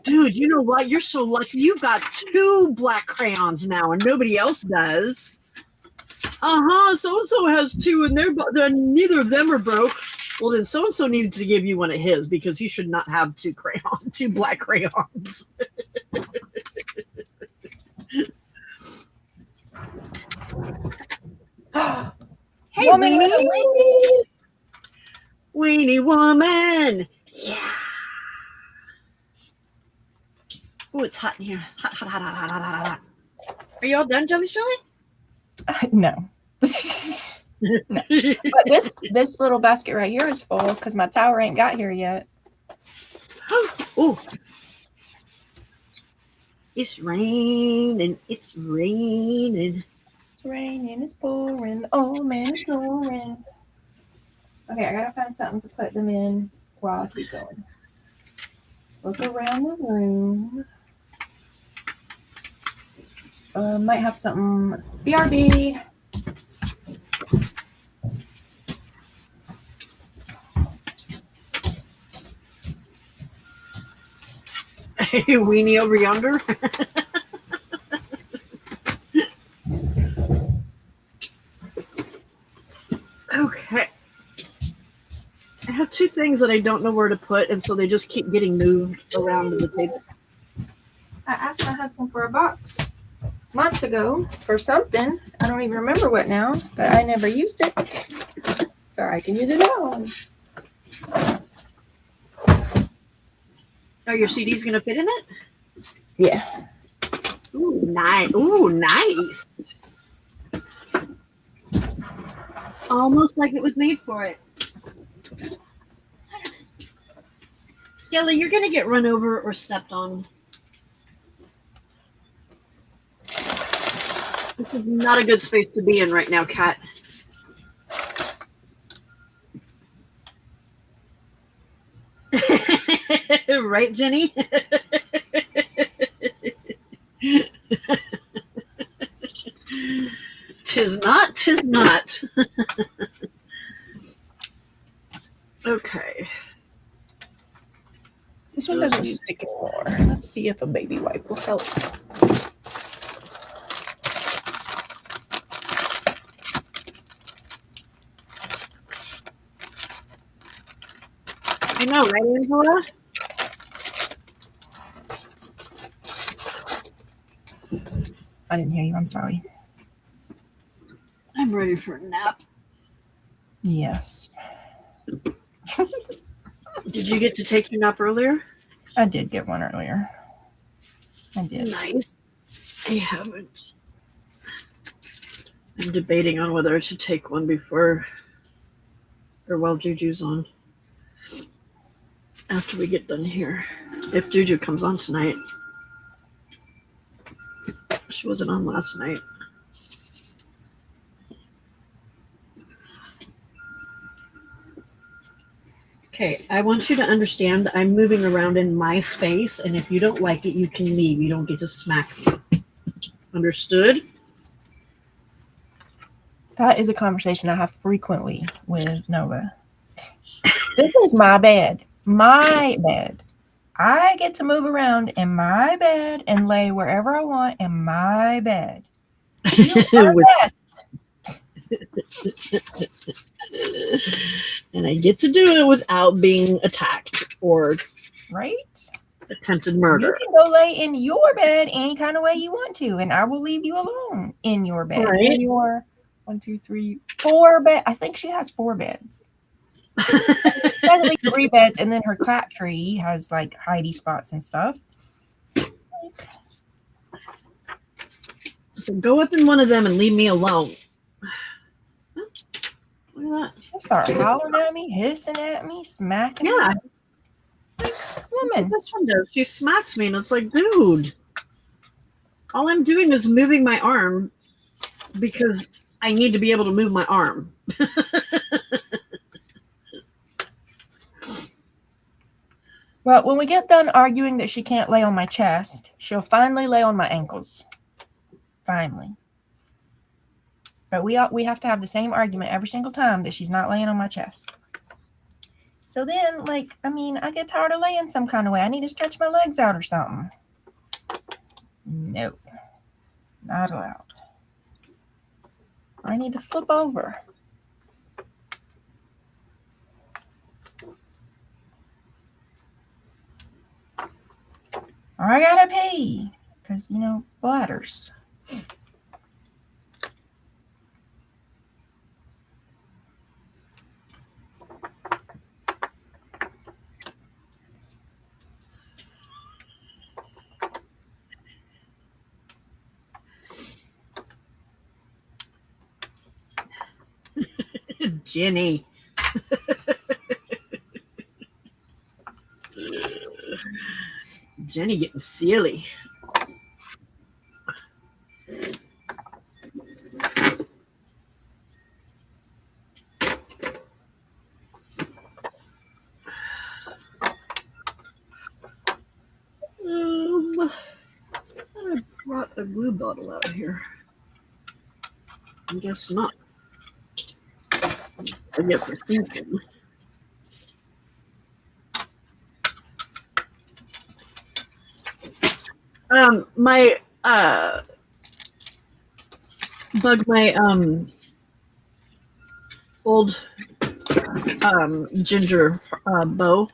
Speaker 1: Dude, you know what? You're so lucky. You got 2 black crayons now, and nobody else does. So-and-so has 2, and neither of them are broke. Well, then so-and-so needed to give you one of his because he should not have 2 black crayons. Hey,
Speaker 2: Woman
Speaker 1: Weenie.
Speaker 2: with a
Speaker 1: Weenie woman. Yeah. Oh, it's hot in here. Hot, hot, hot, hot, hot, hot, hot, hot. Are you all done, Jelly Shelly?
Speaker 2: No. No. But this little basket right here is full because my tower ain't got here yet.
Speaker 1: Oh. It's raining. It's raining.
Speaker 2: It's raining, it's pouring. Oh man, it's snoring. Okay, I gotta find something to put them in while I keep going. Look around the room. Might have something. BRB.
Speaker 1: Hey, Weenie over yonder. Okay. I have 2 things that I don't know where to put, and so they just keep getting moved around the table.
Speaker 2: I asked my husband for a box months ago for something. I don't even remember what now, but I never used it. So I can use it now.
Speaker 1: Are your CDs going to fit in it?
Speaker 2: Yeah.
Speaker 1: Ooh, nice. Ooh, nice. Almost like it was made for it. Skelly, you're going to get run over or stepped on. This is not a good space to be in right now, Kat. Right, Jenny? Tis not, tis not. Okay.
Speaker 2: This one doesn't stick anymore. Let's see if a baby wipe will help.
Speaker 1: I know, right, Angela?
Speaker 2: I didn't hear you. I'm sorry.
Speaker 1: I'm ready for a nap.
Speaker 2: Yes.
Speaker 1: Did you get to take your nap earlier?
Speaker 2: I did get one earlier. I did.
Speaker 1: Nice. I haven't. I'm debating on whether I should take one before or while Juju's on. After we get done here. If Juju comes on tonight. She wasn't on last night. Okay, I want you to understand I'm moving around in my space, and if you don't like it, you can leave. You don't get to smack me. Understood?
Speaker 2: That is a conversation I have frequently with Nova. This is my bed. My bed. I get to move around in my bed and lay wherever I want in my bed. You are best.
Speaker 1: And I get to do it without being attacked or
Speaker 2: Right?
Speaker 1: attempted murder.
Speaker 2: You can go lay in your bed any kind of way you want to, and I will leave you alone in your bed.
Speaker 1: Right.
Speaker 2: In your 1, 2, 3, 4 bed. I think she has 4 beds. She has at least 3 beds, and then her cat tree has like hidey spots and stuff.
Speaker 1: So go up in one of them and leave me alone. Look at that.
Speaker 2: She'll start howling at me, hissing at me, smacking
Speaker 1: Yeah.
Speaker 2: me. Woman.
Speaker 1: This one does. She smacks me, and it's like, dude, all I'm doing is moving my arm because I need to be able to move my arm.
Speaker 2: Well, when we get done arguing that she can't lay on my chest, she'll finally lay on my ankles. Finally. But we have to have the same argument every single time that she's not laying on my chest. So then, I get tired of laying some kind of way. I need to stretch my legs out or something. No. Not allowed. I need to flip over. I gotta pee. Because, bladders.
Speaker 1: Jenny. Jenny getting silly. I brought a glue bottle out of here. I guess not. Forget for thinking. My old ginger Bo,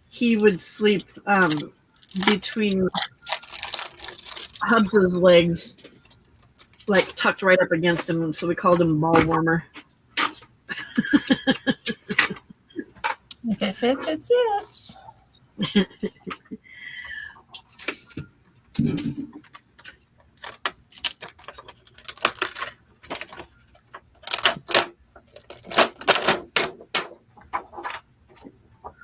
Speaker 1: he would sleep between Hubs's legs, like tucked right up against him, so we called him ball warmer.
Speaker 2: If it fits, it fits.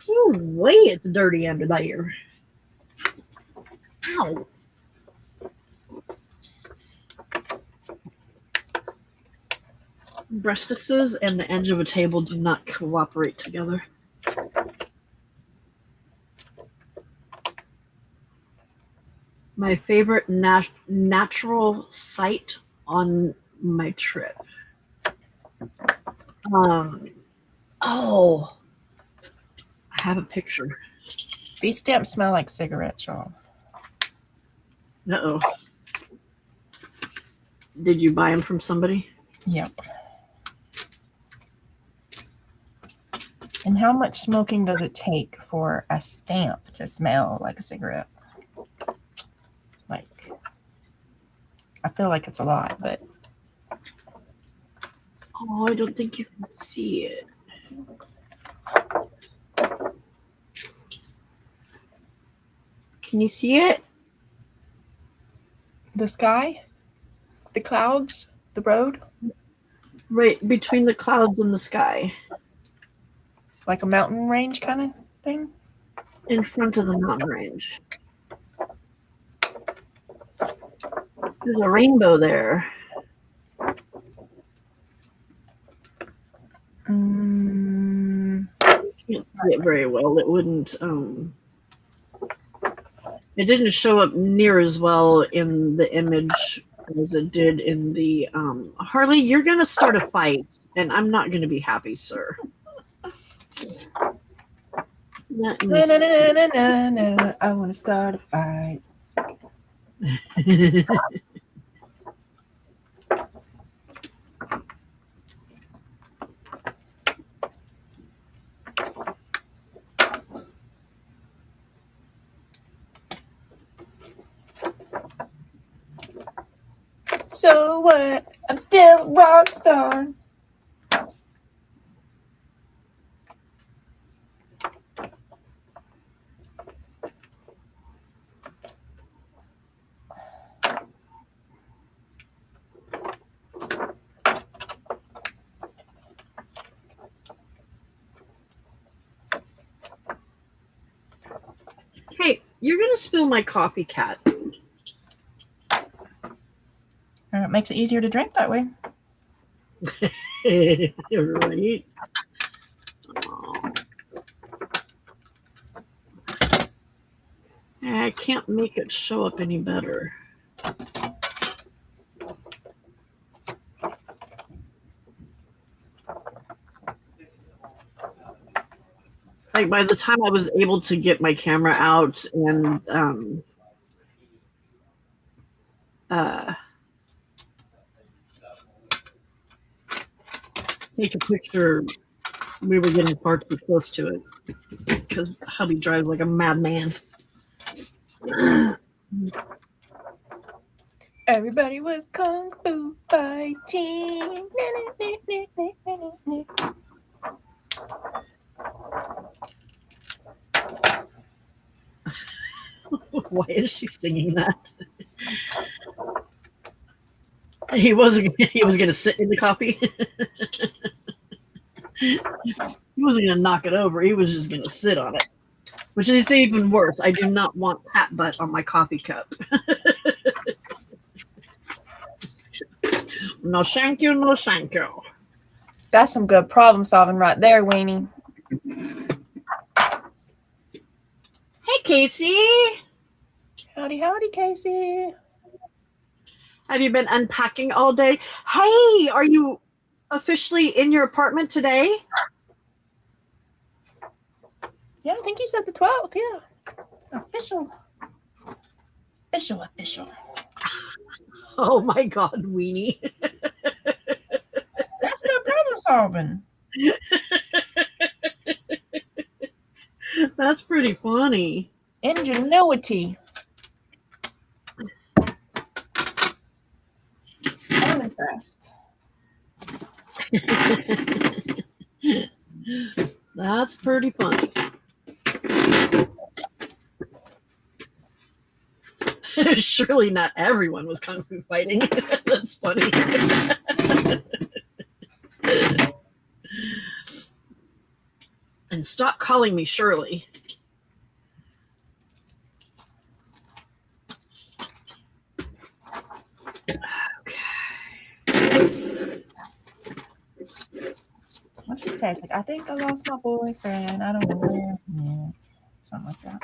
Speaker 1: Oh, way it's dirty under there. Ow. Breastises and the edge of a table do not cooperate together. My favorite natural sight on my trip. I have a picture.
Speaker 2: These stamps smell like cigarettes, y'all.
Speaker 1: Uh-oh. Did you buy them from somebody?
Speaker 2: Yep. And how much smoking does it take for a stamp to smell like a cigarette? I feel like it's a lot, but...
Speaker 1: Oh, I don't think you can see it. Can you see it?
Speaker 2: The sky? The clouds? The road?
Speaker 1: Right between the clouds and the sky.
Speaker 2: Like a mountain range kind of thing?
Speaker 1: In front of the mountain range. There's a rainbow there. Can't see it very well. It wouldn't. It didn't show up near as well in the image as it did in the Harley, you're gonna start a fight, and I'm not gonna be happy, sir. Let me see.
Speaker 2: I want to start a fight. So what? I'm still a rock star.
Speaker 1: Hey, you're gonna spill my coffee, cat.
Speaker 2: It makes it easier to drink that way.
Speaker 1: Right? Oh. I can't make it show up any better. Like by the time I was able to get my camera out and take a picture, we were getting far too close to it because hubby drives like a madman.
Speaker 2: Everybody was kung fu fighting.
Speaker 1: Why is she singing that? He was gonna sit in the coffee. He wasn't gonna knock it over. He was just gonna sit on it, which is even worse. I do not want pat butt on my coffee cup. No, thank you. No, thank you.
Speaker 2: That's some good problem solving right there, Weenie.
Speaker 1: Hey, Casey.
Speaker 2: Howdy, howdy, Casey.
Speaker 1: Have you been unpacking all day? Hey, are you officially in your apartment today?
Speaker 2: Yeah, I think you said the 12th. Yeah. Official. Official.
Speaker 1: Oh my God, Weenie.
Speaker 2: That's good problem solving.
Speaker 1: That's pretty funny.
Speaker 2: Ingenuity. I'm impressed.
Speaker 1: That's pretty funny. Surely not everyone was kung fu fighting. That's funny. And stop calling me Shirley.
Speaker 2: What she say? It's like, I think I lost my boyfriend. I don't know where. Yeah, something like that.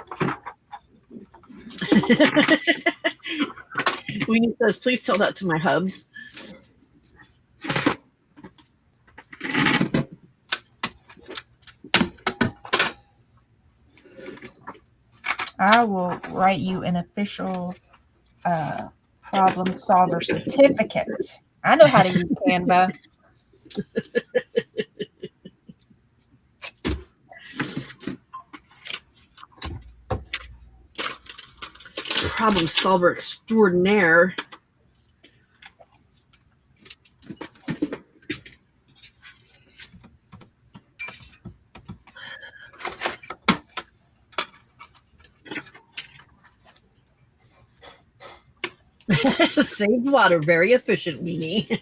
Speaker 1: Weenie says, please tell that to my hubs.
Speaker 2: I will write you an official problem solver certificate. I know how to use Canva.
Speaker 1: Problem solver extraordinaire. Saved water, very efficient, Weenie.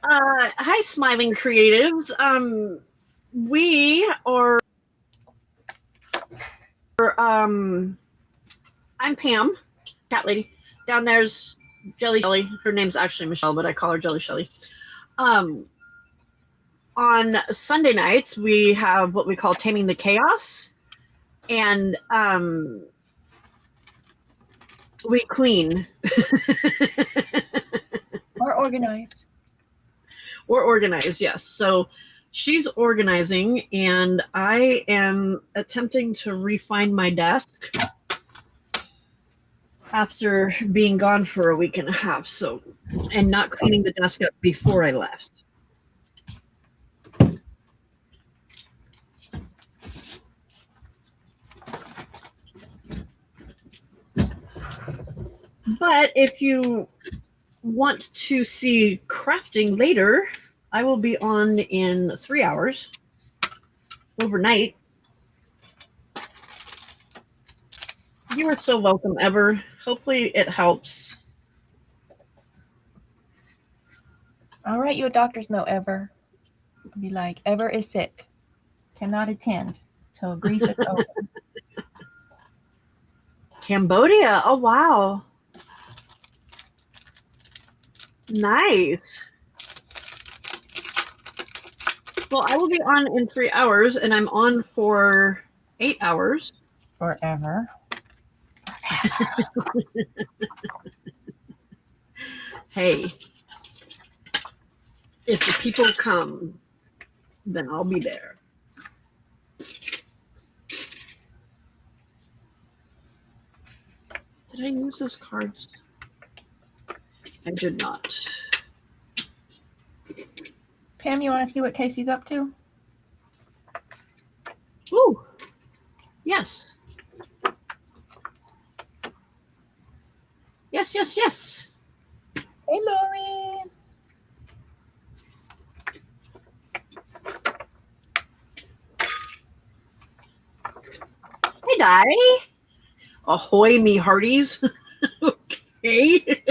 Speaker 1: Hi, smiling creatives. We are. I'm Pam, cat lady. Down there's Jelly Shelly. Her name's actually Michelle, but I call her Jelly Shelly. On Sunday nights, we have what we call Taming the Chaos. And We clean.
Speaker 2: Or organize.
Speaker 1: Or organize, yes. So she's organizing, and I am attempting to refine my desk after being gone for a week and a half. So, and not cleaning the desk up before I left. But if you want to see crafting later, I will be on in 3 hours overnight. You are so welcome, Ever. Hopefully it helps.
Speaker 2: I'll write you a doctor's note, Ever. I'll be like, Ever is sick. Cannot attend till grief is over.
Speaker 1: Cambodia. Oh, wow. Nice. Well, I will be on in 3 hours, and I'm on for 8 hours.
Speaker 2: Forever.
Speaker 1: Hey, if the people come, then I'll be there. Did I use those cards? I did not.
Speaker 2: Pam, you want to see what Casey's up to?
Speaker 1: Ooh, yes. Yes, yes, yes.
Speaker 2: Hey, Lori.
Speaker 1: Hey, Di. Ahoy, me hearties. Okay.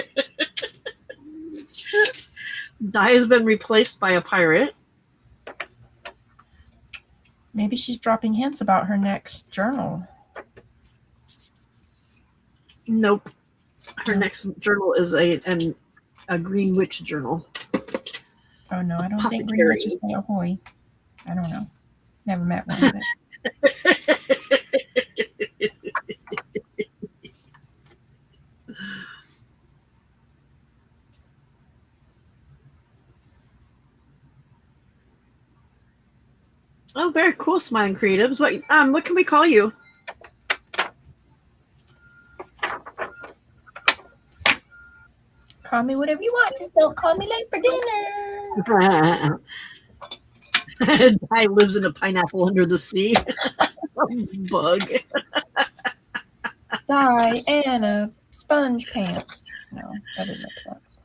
Speaker 1: Di has been replaced by a pirate.
Speaker 2: Maybe she's dropping hints about her next journal.
Speaker 1: Nope. Her next journal is a Green Witch journal.
Speaker 2: Oh, no, I don't think Green Witches say ahoy. I don't know. Never met one of it.
Speaker 1: Oh, very cool, Smiling Creatives. What can we call you?
Speaker 2: Call me whatever you want. Just don't call me late for dinner.
Speaker 1: Di lives in a pineapple under the sea. Bug.
Speaker 2: Diana Sponge Pants. No, that doesn't make sense.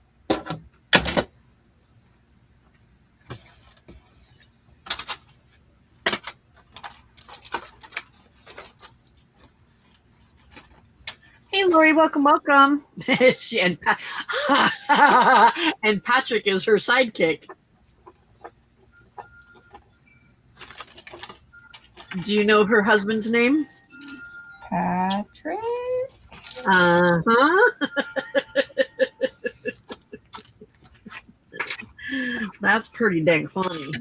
Speaker 1: Hey, Lori, welcome. And Patrick is her sidekick. Do you know her husband's name?
Speaker 2: Patrick?
Speaker 1: Uh-huh. That's pretty dang funny.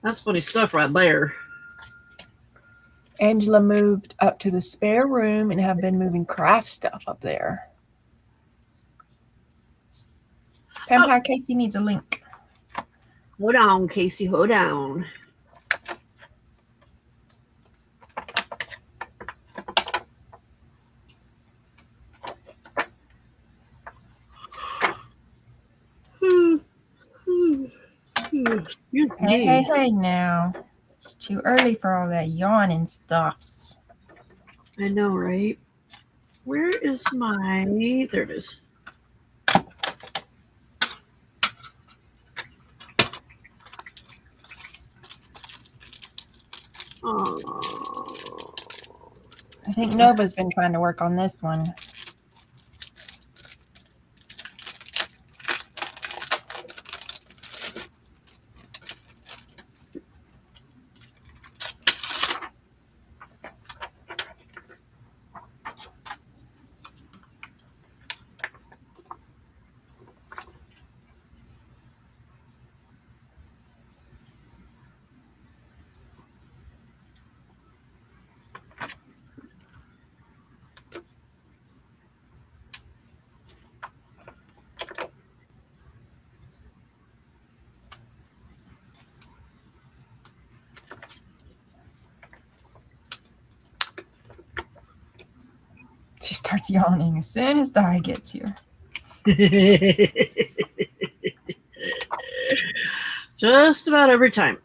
Speaker 1: That's funny stuff right there.
Speaker 2: Angela moved up to the spare room and have been moving craft stuff up there. Vampire Casey needs a link.
Speaker 1: Hold on, Casey. Hold on.
Speaker 2: Hey now. It's too early for all that yawning stuffs.
Speaker 1: I know, right? Where is my... There it is. Oh.
Speaker 2: I think Nova's been trying to work on this one. starts yawning as soon as Di gets here.
Speaker 1: Just about every time.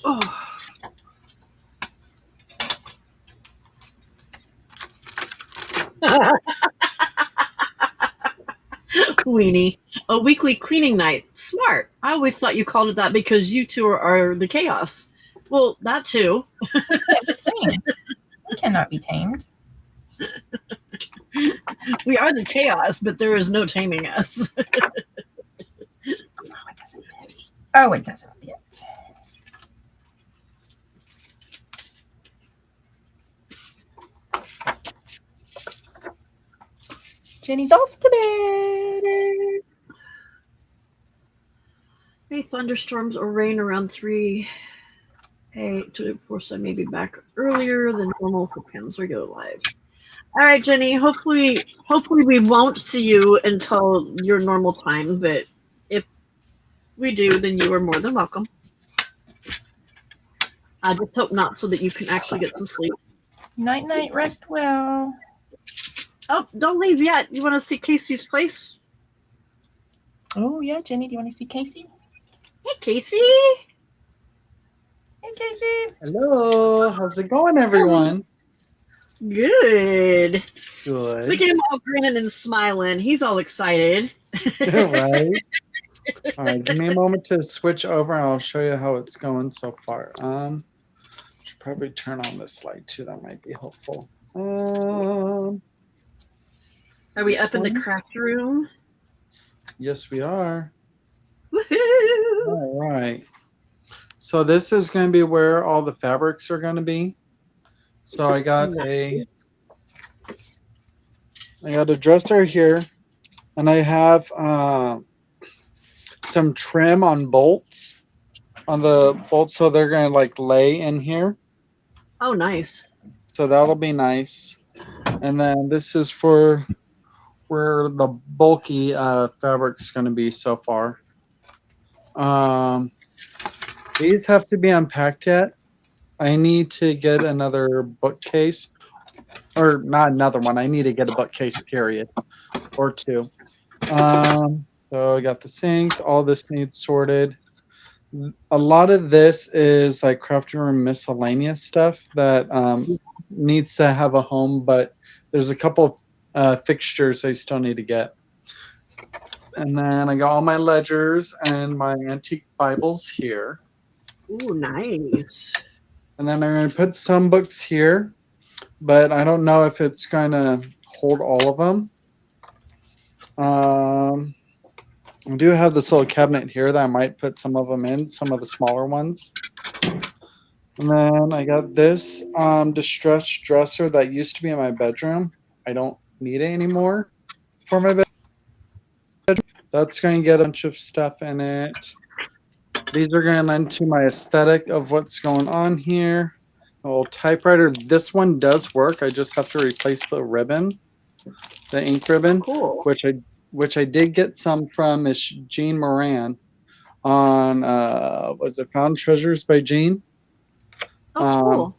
Speaker 1: Oh. Weenie. A weekly cleaning night. Smart. I always thought you called it that because you two are the chaos. Well, that too.
Speaker 2: Tamed. We cannot be tamed.
Speaker 1: We are the chaos, but there is no taming us.
Speaker 2: Oh, it doesn't fit. Oh, it doesn't fit. Jenny's off to bed.
Speaker 1: May thunderstorms or rain around 3. Hey, of course, I may be back earlier than normal for Pam's regular live. All right, Jenny. Hopefully we won't see you until your normal time. But if we do, then you are more than welcome. I just hope not, so that you can actually get some sleep.
Speaker 2: Night, night. Rest well.
Speaker 1: Oh, don't leave yet. You want to see Casey's place?
Speaker 2: Oh, yeah, Jenny. Do you want to see Casey?
Speaker 1: Hey, Casey.
Speaker 2: Hey, Casey.
Speaker 3: Hello, how's it going, everyone?
Speaker 1: Good.
Speaker 3: Good.
Speaker 1: Look at him all grinning and smiling. He's all excited.
Speaker 3: Right? All right, give me a moment to switch over. I'll show you how it's going so far. Should probably turn on this light too. That might be helpful.
Speaker 1: Are we up in the craft room?
Speaker 3: Yes, we are.
Speaker 1: Woohoo!
Speaker 3: All right. So this is going to be where all the fabrics are going to be. So I got a dresser here, and I have some trim on bolts on the bolts, so they're going to like lay in here.
Speaker 1: Oh, nice.
Speaker 3: So that'll be nice. And then this is for where the bulky fabric's going to be so far. These have to be unpacked yet. I need to get another bookcase, or not another one. I need to get a bookcase, period, or two. So I got the sink. All this needs sorted. A lot of this is like crafting room miscellaneous stuff that needs to have a home, but there's a couple fixtures I still need to get. And then I got all my ledgers and my antique Bibles here.
Speaker 1: Ooh, nice.
Speaker 3: And then I'm going to put some books here, but I don't know if it's going to hold all of them. I do have this little cabinet here that I might put some of them in, some of the smaller ones. And then I got this distressed dresser that used to be in my bedroom. I don't need it anymore for my bedroom. That's going to get a bunch of stuff in it. These are going to lend to my aesthetic of what's going on here. A little typewriter. This one does work. I just have to replace the ribbon, the ink ribbon,
Speaker 1: Cool.
Speaker 3: which I did get some from Miss Jean Moran on was it Found Treasures by Jean?
Speaker 1: Oh, cool.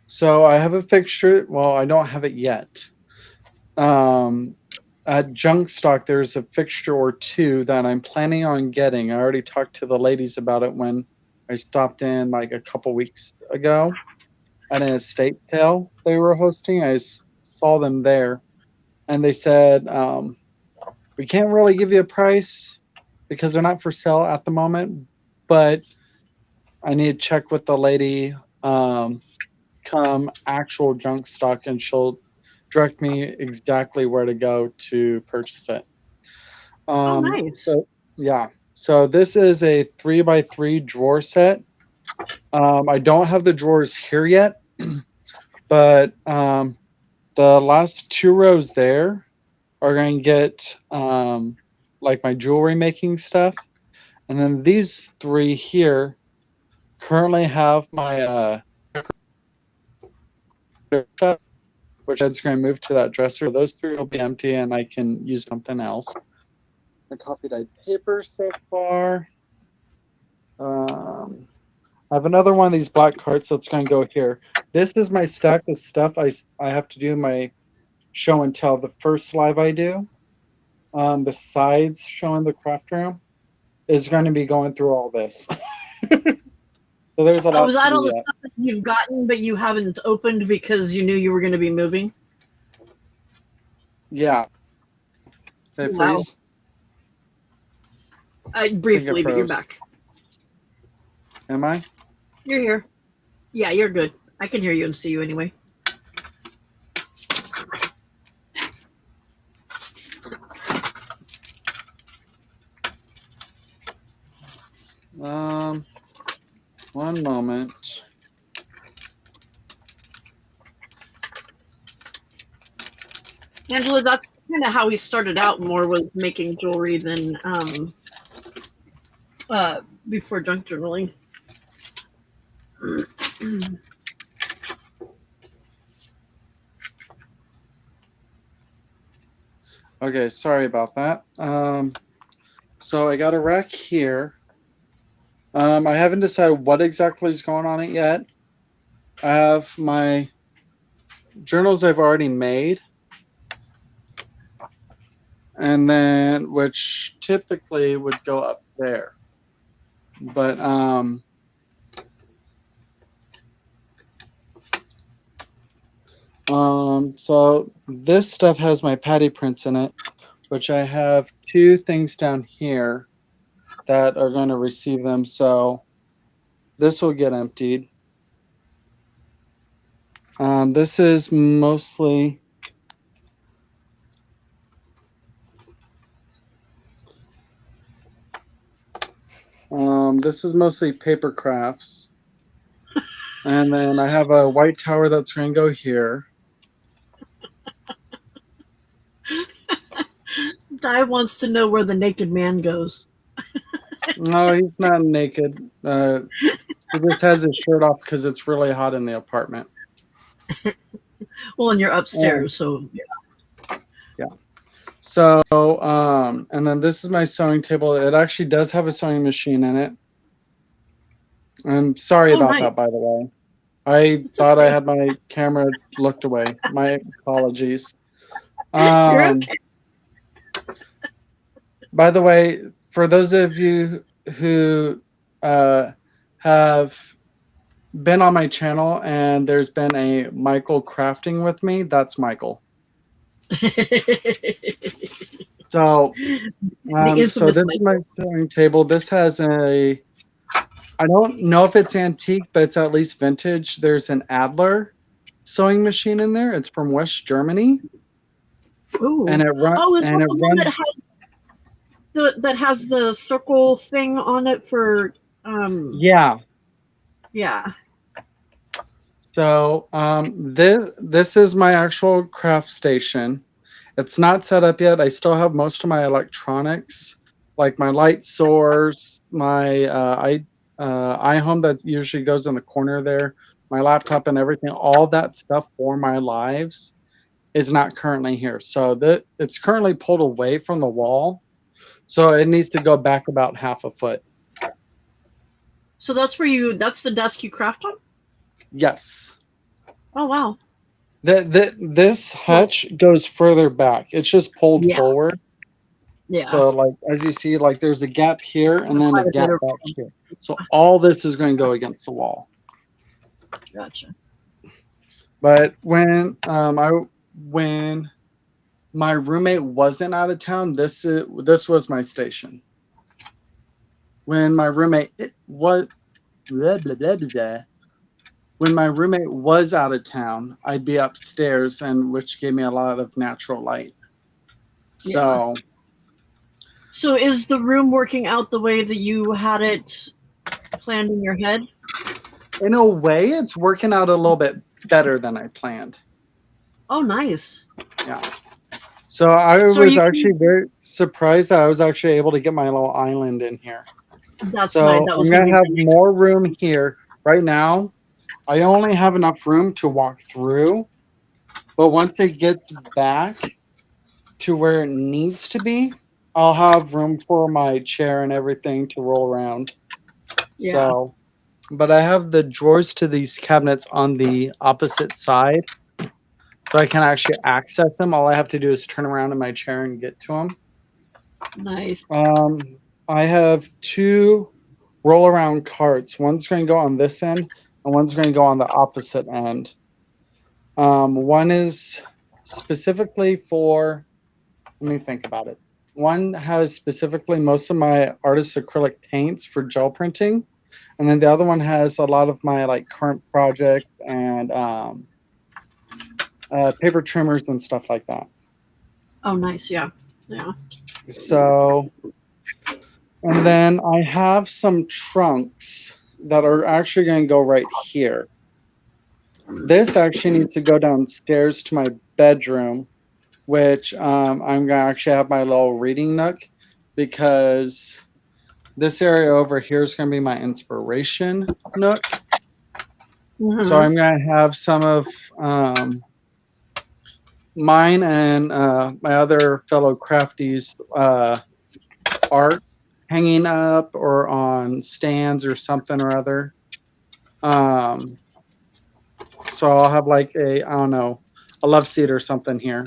Speaker 3: So I have a fixture. Well, I don't have it yet. At Junk Stock, there's a fixture or two that I'm planning on getting. I already talked to the ladies about it when I stopped in like a couple weeks ago at an estate sale they were hosting. I saw them there, and they said, we can't really give you a price, because they're not for sale at the moment. But I need to check with the lady come actual junk stock, and she'll direct me exactly where to go to purchase it.
Speaker 1: Oh, nice.
Speaker 3: So yeah, so this is a 3x3 drawer set. I don't have the drawers here yet, but the last 2 rows there are going to get like my jewelry making stuff, and then these 3 here currently have my stuff, which I'm just going to move to that dresser. Those 3 will be empty, and I can use something else. The coffee dyed paper so far. I have another one of these black cards that's going to go here. This is my stack of stuff I have to do my show and tell. The first live I do, besides showing the craft room, is going to be going through all this. So there's a lot.
Speaker 1: Was that all the stuff that you've gotten but you haven't opened because you knew you were going to be moving?
Speaker 3: Yeah. Did I freeze?
Speaker 1: Briefly, but you're back.
Speaker 3: Am I?
Speaker 1: You're here. Yeah, you're good. I can hear you and see you anyway.
Speaker 3: One moment.
Speaker 1: Angela, that's kind of how we started out more with making jewelry than before junk journaling.
Speaker 3: Okay, sorry about that. So I got a rack here. I haven't decided what exactly is going on it yet. I have my journals I've already made, and then which typically would go up there. But so this stuff has my patty prints in it, which I have 2 things down here that are going to receive them. So this will get emptied. This is mostly paper crafts. And then I have a white tower that's going to go here.
Speaker 1: Di wants to know where the naked man goes.
Speaker 3: No, he's not naked. He just has his shirt off because it's really hot in the apartment.
Speaker 1: Well, and you're upstairs, so
Speaker 3: yeah. So, and then this is my sewing table. It actually does have a sewing machine in it. I'm sorry about that, by the way. I thought I had my camera looked away. My apologies.
Speaker 1: You're okay.
Speaker 3: By the way, for those of you who have been on my channel and there's been a Michael crafting with me, that's Michael. So, so this is my sewing table. This has a, I don't know if it's antique, but it's at least vintage. There's an Adler sewing machine in there. It's from West Germany.
Speaker 1: Ooh.
Speaker 3: And it runs.
Speaker 1: Oh, is that the one that has the circle thing on it for?
Speaker 3: Yeah.
Speaker 1: Yeah.
Speaker 3: So this is my actual craft station. It's not set up yet. I still have most of my electronics, like my light source, my iHome that usually goes in the corner there, my laptop and everything. All that stuff for my lives is not currently here. So it's currently pulled away from the wall. So it needs to go back about half a foot.
Speaker 1: So that's the desk you craft on?
Speaker 3: Yes.
Speaker 1: Oh, wow.
Speaker 3: This hutch goes further back. It's just pulled forward.
Speaker 1: Yeah.
Speaker 3: So like, as you see, like there's a gap here and then a gap back here. So all this is going to go against the wall.
Speaker 1: Gotcha.
Speaker 3: But when my roommate wasn't out of town, this was my station. when my roommate was blah, blah, blah, blah, blah. When my roommate was out of town, I'd be upstairs, and which gave me a lot of natural light.
Speaker 1: Yeah.
Speaker 3: So
Speaker 1: So is the room working out the way that you had it planned in your head?
Speaker 3: in a way, it's working out a little bit better than I planned.
Speaker 1: Oh, nice.
Speaker 3: Yeah. So I
Speaker 1: So are
Speaker 3: was
Speaker 1: you?
Speaker 3: actually very surprised that I was actually able to get my little island in here.
Speaker 1: That's nice.
Speaker 3: So
Speaker 1: That
Speaker 3: I'm
Speaker 1: was going
Speaker 3: gonna
Speaker 1: to
Speaker 3: have
Speaker 1: be my next.
Speaker 3: more room here. Right now, I only have enough room to walk through, but once it gets back to where it needs to be, I'll have room for my chair and everything to roll around.
Speaker 1: Yeah.
Speaker 3: So, but I have the drawers to these cabinets on the opposite side, so I can actually access them. All I have to do is turn around in my chair and get to them.
Speaker 1: Nice.
Speaker 3: I have two roll around carts. One's going to go on this end, and one's going to go on the opposite end. One is specifically for, let me think about it. One has specifically most of my artist acrylic paints for gel printing, and then the other one has a lot of my like current projects and paper trimmers and stuff like that.
Speaker 1: Oh, nice. Yeah. Yeah.
Speaker 3: So, and then I have some trunks that are actually going to go right here. This actually needs to go downstairs to my bedroom, which I'm going to actually have my little reading nook, because this area over here is going to be my inspiration nook.
Speaker 1: Mhm.
Speaker 3: So I'm going to have some of mine and my other fellow crafties art hanging up or on stands or something or other. So I'll have like I don't know, a love seat or something here.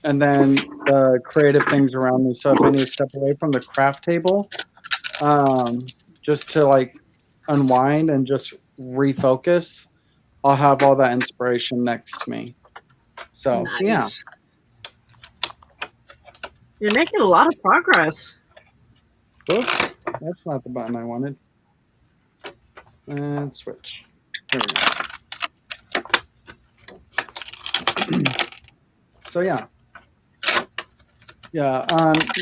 Speaker 3: And then the creative things around me. So if I need to step away from the craft table, just to like unwind and just refocus, I'll have all that inspiration next to me. So yeah.
Speaker 1: Nice. You're making a lot of progress.
Speaker 3: Oops, that's not the button I wanted. And switch. There we go. So yeah. Yeah,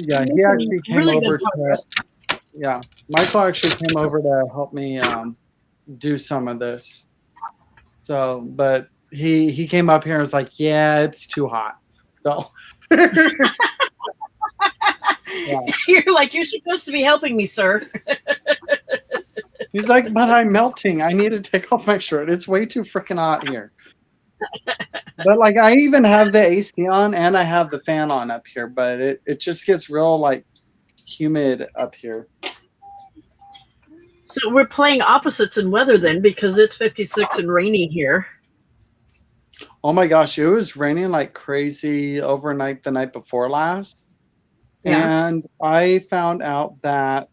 Speaker 3: yeah, he actually came
Speaker 1: Really
Speaker 3: over
Speaker 1: good
Speaker 3: to,
Speaker 1: progress.
Speaker 3: yeah, Michael actually came over to help me do some of this. So, but he came up here and was like, yeah, it's too hot. So yeah.
Speaker 1: You're like, you're supposed to be helping me, sir.
Speaker 3: He's like, but I'm melting. I need to take off my shirt. It's way too freaking hot here. But like I even have the AC on and I have the fan on up here, but it just gets real like humid up here.
Speaker 1: So we're playing opposites in weather then, because it's 56 and rainy here.
Speaker 3: Oh my gosh, it was raining like crazy overnight the night before last.
Speaker 1: Yeah.
Speaker 3: And I found out that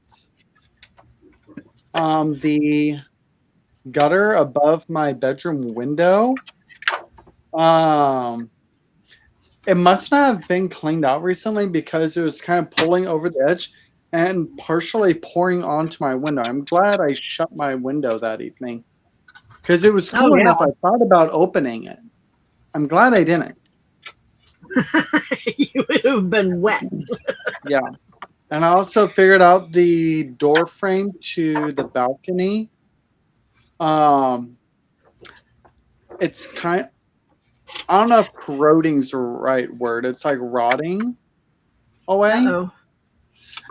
Speaker 3: the gutter above my bedroom window, it must not have been cleaned out recently, because it was kind of pulling over the edge and partially pouring onto my window. I'm glad I shut my window that evening, because it was cool enough. I thought about opening it. I'm glad I didn't.
Speaker 1: You would have been wet.
Speaker 3: Yeah. And I also figured out the door frame to the balcony. It's kind, I don't know if corroding's the right word. It's like rotting away.
Speaker 1: Uh-oh.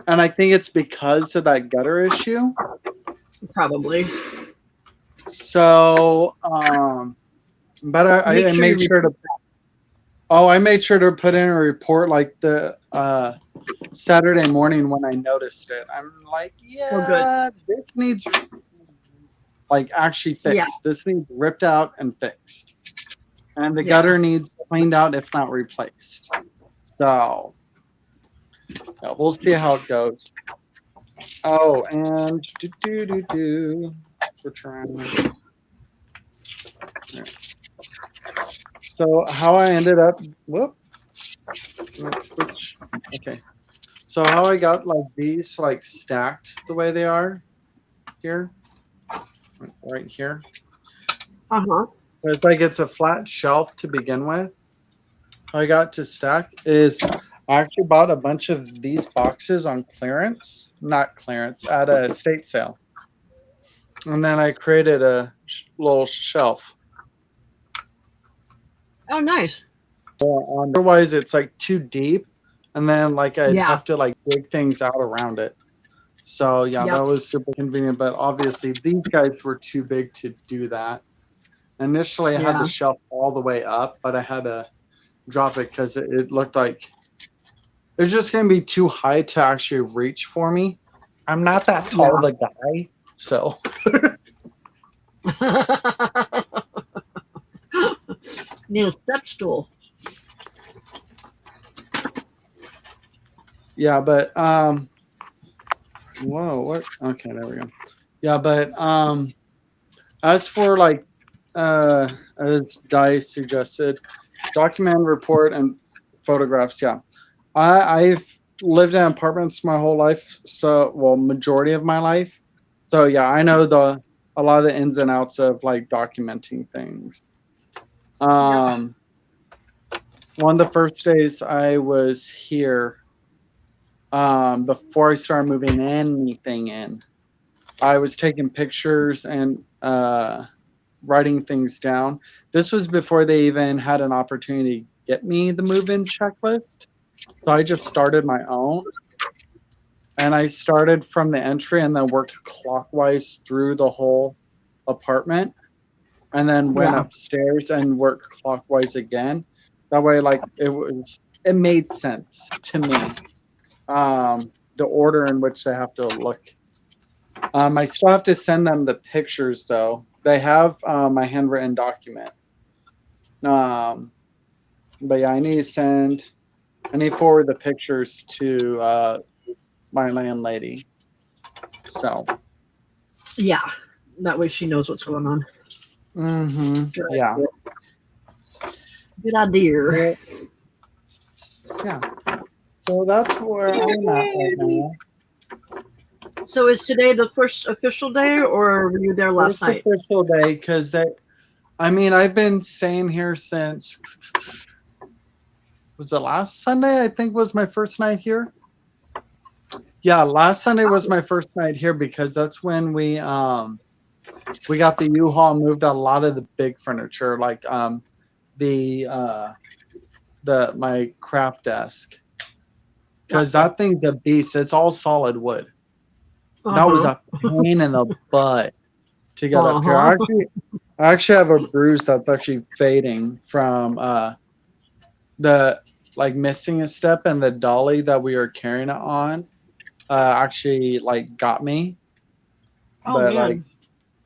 Speaker 3: And I think it's because of that gutter issue.
Speaker 1: Probably.
Speaker 3: So, but I made sure to. Oh, I made sure to put in a report like the Saturday morning when I noticed it. I'm like, yeah, this needs like actually fixed.
Speaker 1: Yeah.
Speaker 3: This needs ripped out and fixed, and the gutter needs cleaned out, if not replaced. So yeah, we'll see how it goes. Oh, and we're trying. So how I ended up, whoop, let's switch. Okay. So how I got like these like stacked the way they are here, right here.
Speaker 1: Uh-huh.
Speaker 3: It's like it's a flat shelf to begin with. How I got to stack is I actually bought a bunch of these boxes on clearance, not clearance, at a estate sale. And then I created a little shelf.
Speaker 1: Oh, nice.
Speaker 3: Otherwise, it's like too deep, and then like I'd
Speaker 1: Yeah.
Speaker 3: have to like dig things out around it. So yeah,
Speaker 1: Yep.
Speaker 3: that was super convenient. But obviously, these guys were too big to do that. Initially, I had
Speaker 1: Yeah.
Speaker 3: the shelf all the way up, but I had to drop it because it looked like it was just going to be too high to actually reach for me. I'm not that tall of a guy, so
Speaker 1: Need a step stool.
Speaker 3: yeah. But whoa, what? Okay, there we go. Yeah, but as for like as Dice suggested, document, report, and photographs. Yeah, I've lived in apartments my whole life, so well, majority of my life. So yeah, I know a lot of the ins and outs of like documenting things. One of the first days I was here, before I started moving anything in, I was taking pictures and writing things down. This was before they even had an opportunity to get me the move-in checklist. So I just started my own. And I started from the entry and then worked clockwise through the whole apartment. And then went upstairs and worked clockwise again. That way, like it made sense to me. The order in which they have to look. I still have to send them the pictures though. They have my handwritten document. But yeah, I need to forward the pictures to my landlady. So
Speaker 1: Yeah. That way she knows what's going on.
Speaker 3: Yeah.
Speaker 1: Good idea.
Speaker 3: Yeah. So that's where I'm at right now.
Speaker 1: So is today the first official day, or were you there last night?
Speaker 3: Official day because I've been staying here since, was it last Sunday? I think was my first night here. Yeah, last Sunday was my first night here because that's when we got the U-Haul, moved a lot of the big furniture, like my craft desk, because that thing's a beast. It's all solid wood. That was a pain in the butt to get up here. I actually have a bruise that's actually fading from the like missing a step, and the dolly that we were carrying it on actually like got me. But
Speaker 1: man.
Speaker 3: like,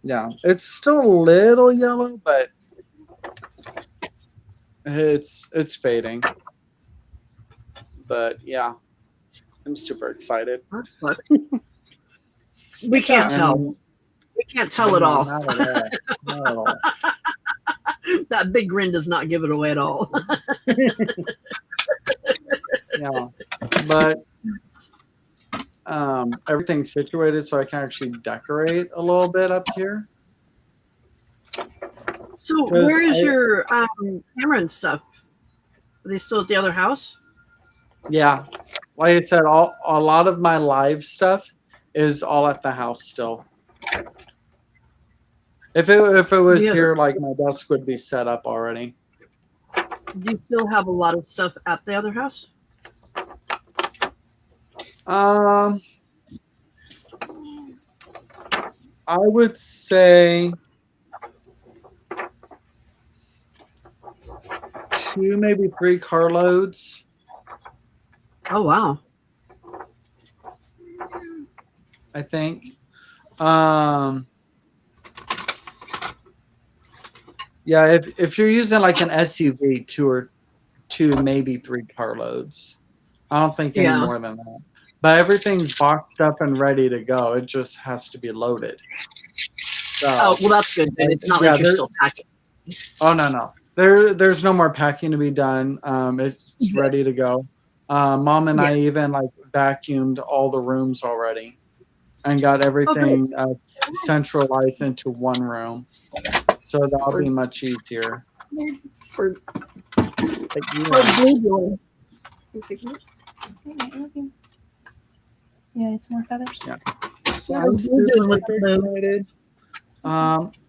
Speaker 3: yeah, it's still a little yellow, but it's fading. But yeah, I'm super excited.
Speaker 1: That's fun. We can't tell. We can't tell at all.
Speaker 3: Not at all.
Speaker 1: That big grin does not give it away at all.
Speaker 3: Yeah, but everything's situated so I can actually decorate a little bit up here.
Speaker 1: So where is your camera and stuff? Are they still at the other house?
Speaker 3: Yeah, like I said, a lot of my live stuff is all at the house still. If it was here, like my desk would be set up already.
Speaker 1: Do you still have a lot of stuff at the other house?
Speaker 3: I would say 2, maybe 3 carloads.
Speaker 1: Oh wow!
Speaker 3: I think. Yeah, if you're using like an SUV, 2 maybe 3 carloads. I don't think any more than that. But everything's boxed up and ready to go. It just has to be loaded. So,
Speaker 1: oh well, that's good. It's not like you're still packing.
Speaker 3: Oh no. There's no more packing to be done. It's ready to go. Mom and
Speaker 1: Yeah.
Speaker 3: I even like vacuumed all the rooms already and got everything centralized into one room. So that'll be much easier.
Speaker 1: For
Speaker 3: But
Speaker 1: Blue Boy.
Speaker 2: Yeah, it's more feathers.
Speaker 3: Yeah. So
Speaker 1: What
Speaker 3: I'm
Speaker 1: was Blue doing with
Speaker 3: super
Speaker 1: the blue?
Speaker 3: excited.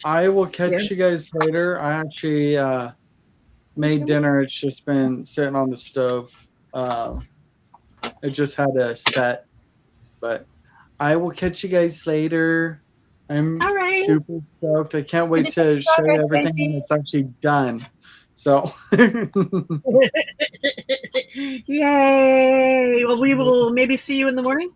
Speaker 3: I will catch
Speaker 1: Yeah.
Speaker 3: you guys later. I actually made dinner. It's just been sitting on the stove. It just had a set, but I will catch you guys later. I'm
Speaker 1: All right.
Speaker 3: super stoked. I can't wait
Speaker 2: Good to see
Speaker 3: to
Speaker 2: you
Speaker 3: show you
Speaker 2: progress,
Speaker 3: everything
Speaker 2: Gracie.
Speaker 3: when it's actually done. So
Speaker 1: Yay! Well, we will maybe see you in the morning.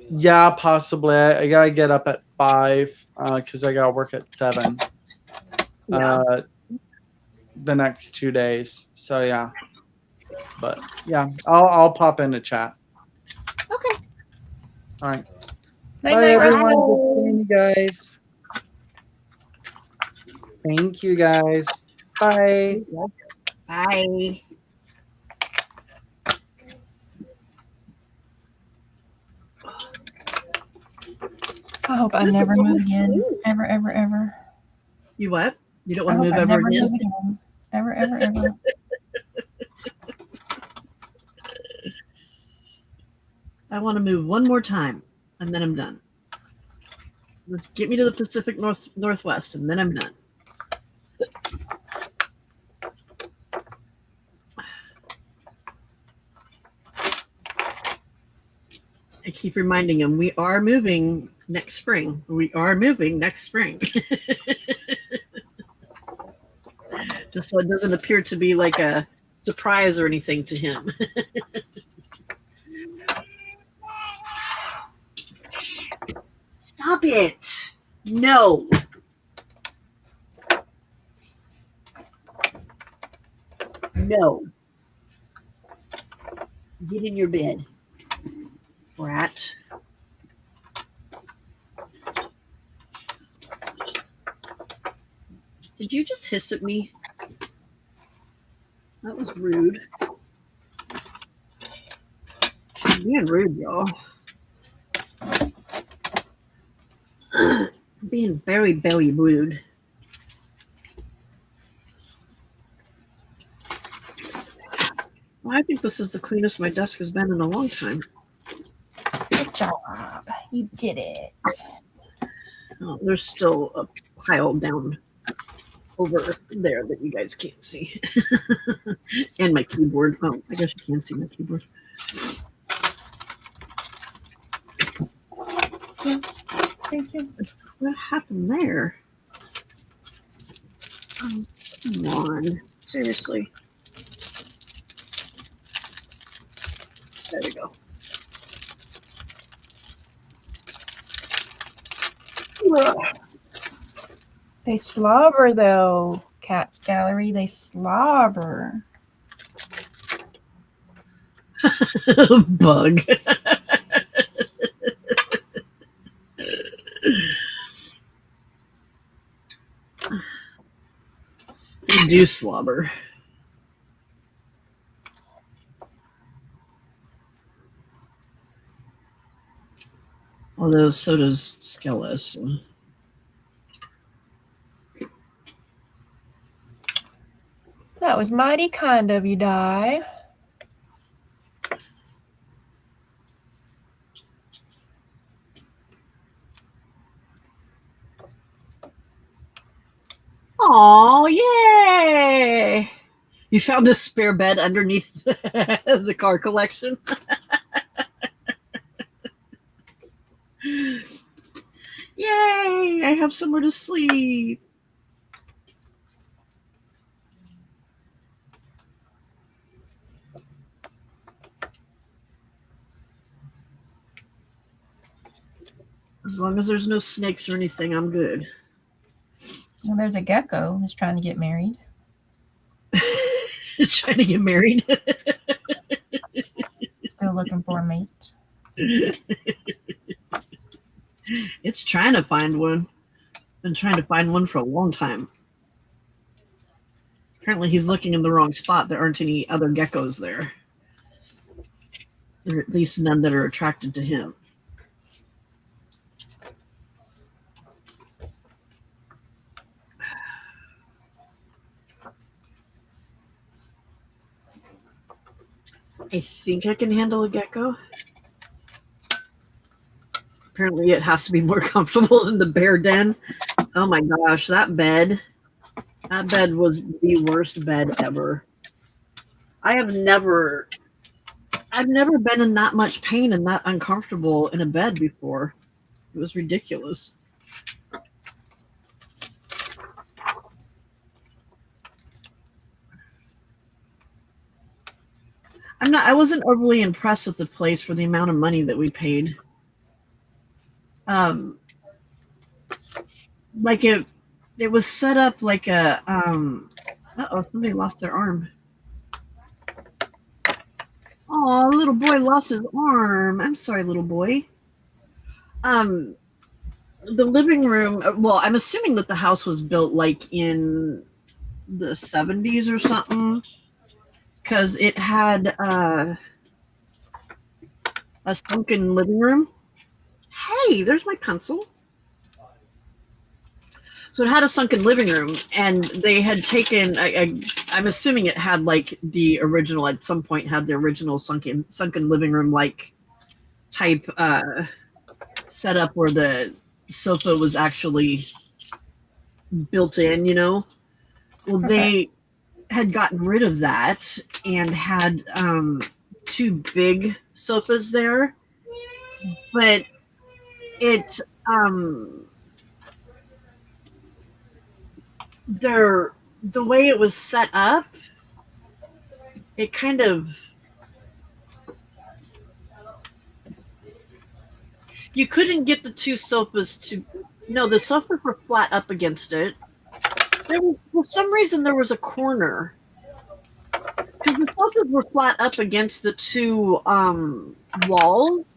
Speaker 3: yeah, possibly. I gotta get up at 5 because I gotta work at 7
Speaker 1: Yeah.
Speaker 3: the next 2 days. So yeah. But yeah, I'll pop in the chat.
Speaker 1: Okay.
Speaker 3: All right.
Speaker 2: Night,
Speaker 3: Bye
Speaker 2: night,
Speaker 3: everyone.
Speaker 2: Roscoe.
Speaker 3: Good seeing you guys. Thank you guys. Bye.
Speaker 1: Bye.
Speaker 2: I hope I never move again. Ever, ever, ever.
Speaker 1: You what? You don't
Speaker 2: I
Speaker 1: want to
Speaker 2: hope
Speaker 1: move
Speaker 2: I
Speaker 1: ever
Speaker 2: never
Speaker 1: again?
Speaker 2: move again. Ever, ever, ever.
Speaker 1: I want to move one more time, and then I'm done. Let's get me to the Pacific Northwest, and then I'm done. I keep reminding him we are moving next spring. We are moving next spring. Just so it doesn't appear to be like a surprise or anything to him. Stop it. No. No. Get in your bed, rat. Did you just hiss at me? That was rude. She's being rude, y'all. Being very, very rude. Well, I think this is the cleanest my desk has been in a long time.
Speaker 2: Good job. You did it.
Speaker 1: Oh, there's still a pile down over there that you guys can't see. And my keyboard. Oh, I guess you can't see my keyboard.
Speaker 2: Thank you.
Speaker 1: What happened there? Oh, come on. Seriously. There we go.
Speaker 2: They slobber, though. Cats Gallery, they slobber.
Speaker 1: Bug. You do slobber. Although so does Skelis.
Speaker 2: That was mighty kind of you, Di.
Speaker 1: Oh, yay! You found a spare bed underneath the car collection. Yay! I have somewhere to sleep. As long as there's no snakes or anything, I'm good.
Speaker 2: Well, there's a gecko who's trying to get married.
Speaker 1: Trying to get married.
Speaker 2: Still looking for a mate.
Speaker 1: It's trying to find one. Been trying to find one for a long time. Apparently he's looking in the wrong spot. There aren't any other geckos there. Or at least none that are attracted to him. I think I can handle a gecko. Apparently it has to be more comfortable than the bear den. Oh my gosh, that bed. That bed was the worst bed ever. I've never been in that much pain and that uncomfortable in a bed before. It was ridiculous. I wasn't overly impressed with the place for the amount of money that we paid. Like it was set up like a uh-oh, somebody lost their arm. Oh, little boy lost his arm. I'm sorry, little boy. The living room, well, I'm assuming that the house was built like in the 70s or something, because it had a sunken living room. Hey, there's my pencil. So it had a sunken living room, and they had taken. I'm assuming it had like the original. At some point, had the original sunken living room like type setup where the sofa was actually built in. You know, well they had gotten rid of that and had two big sofas there, but it the way it was set up, it kind of, you couldn't get the two sofas to, no, the sofas were flat up against it. For some reason there was a corner, because the sofas were flat up against the two walls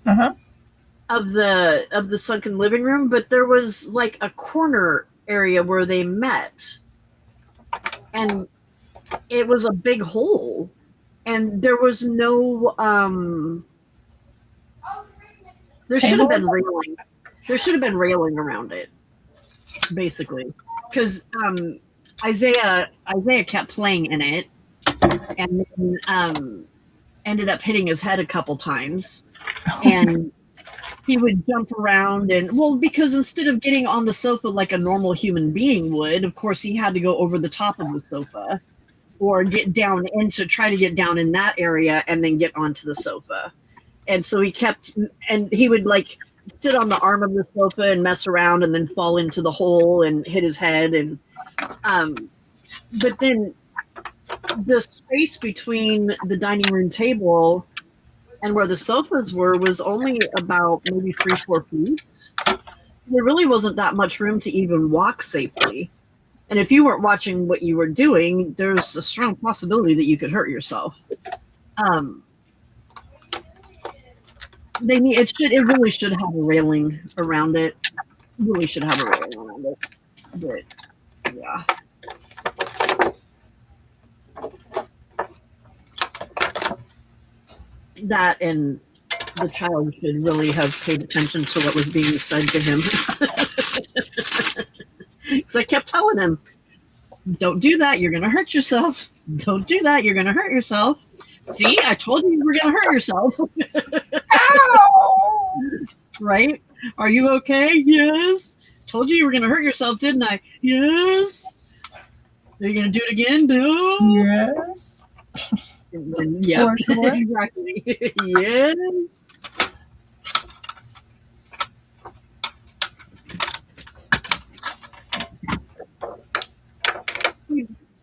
Speaker 1: of the sunken living room, but there was like a corner area where they met, and it was a big hole, and there was no there should have been railing. There should have been railing around it, basically, because Isaiah kept playing in it, and then ended up hitting his head a couple times, and he would jump around, and well, because instead of getting on the sofa like a normal human being would, of course he had to go over the top of the sofa or try to get down in that area and then get onto the sofa. And so he would like sit on the arm of the sofa and mess around and then fall into the hole and hit his head. And but then the space between the dining room table and where the sofas were was only about maybe 3-4 feet. There really wasn't that much room to even walk safely. And if you weren't watching what you were doing, there's a strong possibility that you could hurt yourself. It really should have a railing around it. Really should have a railing around it. But yeah. That, and the child should really have paid attention to what was being said to him. Because I kept telling him, don't do that, you're going to hurt yourself. Don't do that, you're going to hurt yourself. See, I told you were going to hurt yourself. Ow! Right? Are you okay? Yes. Told you were going to hurt yourself, didn't I? Yes. Are you going to do it again? No.
Speaker 2: Yes.
Speaker 1: Yeah, sure. Exactly. Yes.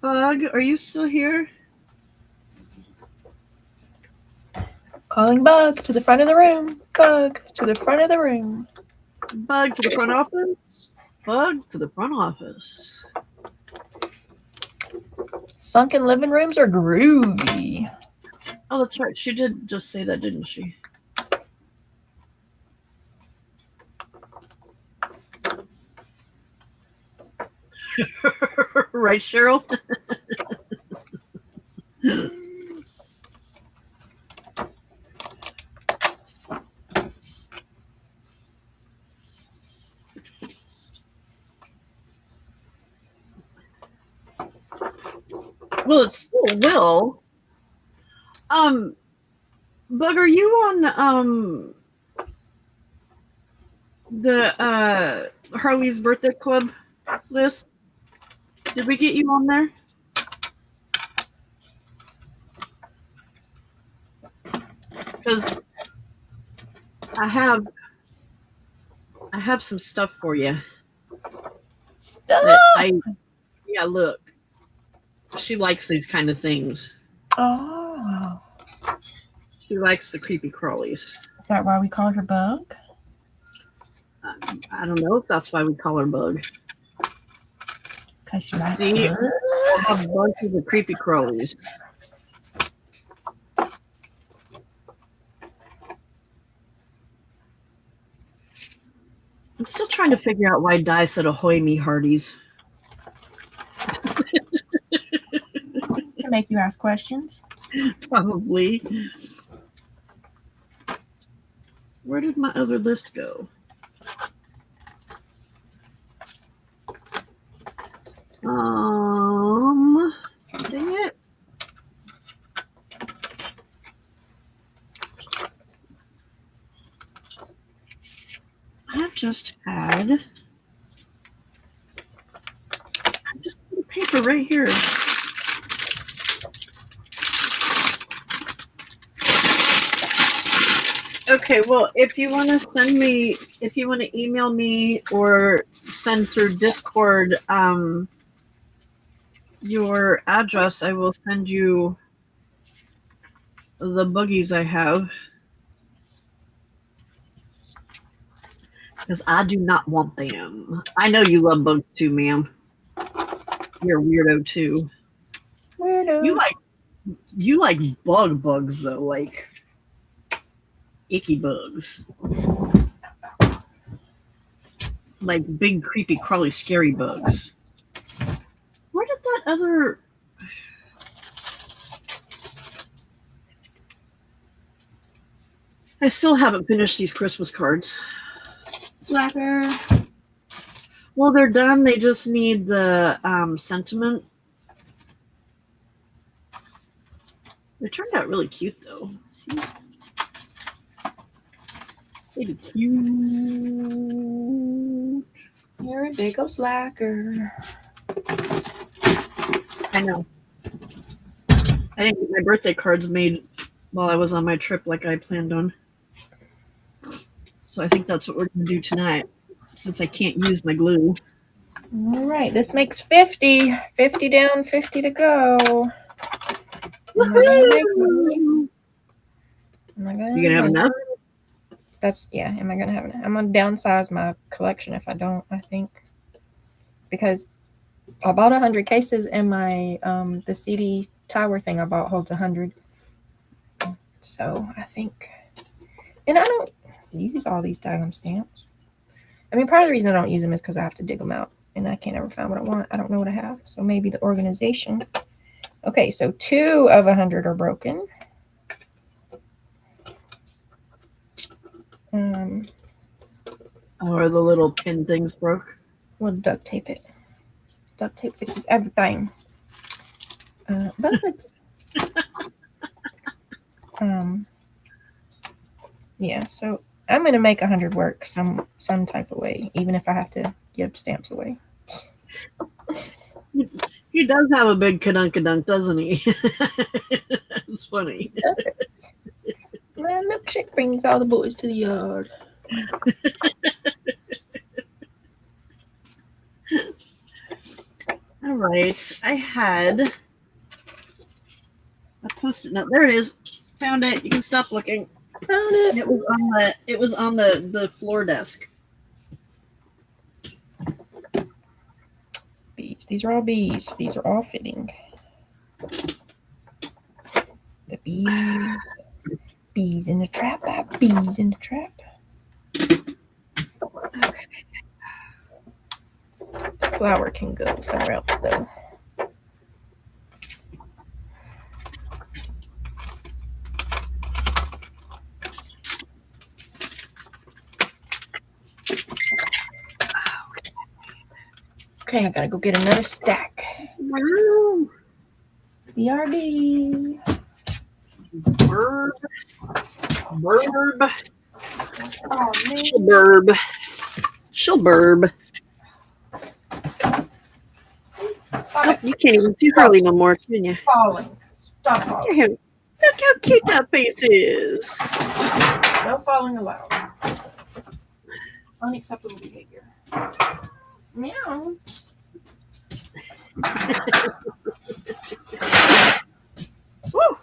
Speaker 1: Bug, are you still here?
Speaker 2: Calling Bug to the front of the room. Bug to the front of the room.
Speaker 1: Bug to the front office. Bug to the front office.
Speaker 2: Sunken living rooms are groovy.
Speaker 1: Oh, that's right. She did just say that, didn't she? Right, Cheryl? Well, it still will. Bug, are you on the Harley's birthday club list? Did we get you on there? Because I have some stuff for you.
Speaker 2: Stop.
Speaker 1: Yeah, look. She likes these kind of things.
Speaker 2: Oh.
Speaker 1: She likes the creepy crawlies.
Speaker 2: Is that why we call her Bug?
Speaker 1: I don't know if that's why we call her Bug.
Speaker 2: Because she likes
Speaker 1: See,
Speaker 2: bugs.
Speaker 1: I have a bunch of the creepy crawlies. I'm still trying to figure out why Di said ahoy me hearties.
Speaker 2: To make you ask questions.
Speaker 1: Probably. Where did my other list go? Dang it. I've just had. I just put the paper right here. Okay, well, if you want to email me or send through Discord your address, I will send you the boogies I have. Because I do not want them. I know you love bugs too, ma'am. You're a weirdo too.
Speaker 2: Weirdos.
Speaker 1: You like bugs though, like icky bugs. Like big, creepy, crawly, scary bugs. Where did that other... I still haven't finished these Christmas cards.
Speaker 2: Slacker.
Speaker 1: Well, they're done. They just need the sentiment. They turned out really cute, though. See? They'd be cute.
Speaker 2: You're a big old slacker.
Speaker 1: I know. I didn't get my birthday cards made while I was on my trip like I planned on. So I think that's what we're going to do tonight, since I can't use my glue.
Speaker 2: All right, this makes 50. 50 down, 50 to go.
Speaker 1: You gonna have enough?
Speaker 2: Am I gonna have enough? I'm gonna downsize my collection if I don't, I think. Because I bought 100 cases and my the CD tower thing I bought holds 100. So I think, and I don't use all these daggum stamps. I mean, part of the reason I don't use them is because I have to dig them out and I can't ever find what I want. I don't know what I have. So maybe the organization. Okay, so 2 of 100 are broken.
Speaker 1: Or the little pin things broke.
Speaker 2: We'll duct tape it. Duct tape fixes everything. But yeah, so I'm gonna make 100 work some type of way, even if I have to give stamps away.
Speaker 1: He does have a big kadunk, doesn't he? It's funny.
Speaker 2: My milkshake brings all the boys to the yard.
Speaker 1: All right, I posted note. There it is. Found it. You can stop looking.
Speaker 2: Found it.
Speaker 1: It was on the floor desk.
Speaker 2: Bees. These are all bees. These are all fitting. The bees. Bees in the trap. Bees in the trap.
Speaker 1: Okay.
Speaker 2: flower can go somewhere else though. Okay, I gotta go get another stack.
Speaker 1: Wow.
Speaker 2: BRB.
Speaker 1: Burb. Burb.
Speaker 2: Oh, man.
Speaker 1: Burb. She'll burb.
Speaker 2: Stop
Speaker 1: Nope, you can't even see Harley no more, can you?
Speaker 2: falling. Stop falling.
Speaker 1: Look how cute that face is.
Speaker 2: No falling allowed. Unacceptable behavior. Meow.
Speaker 1: Woo.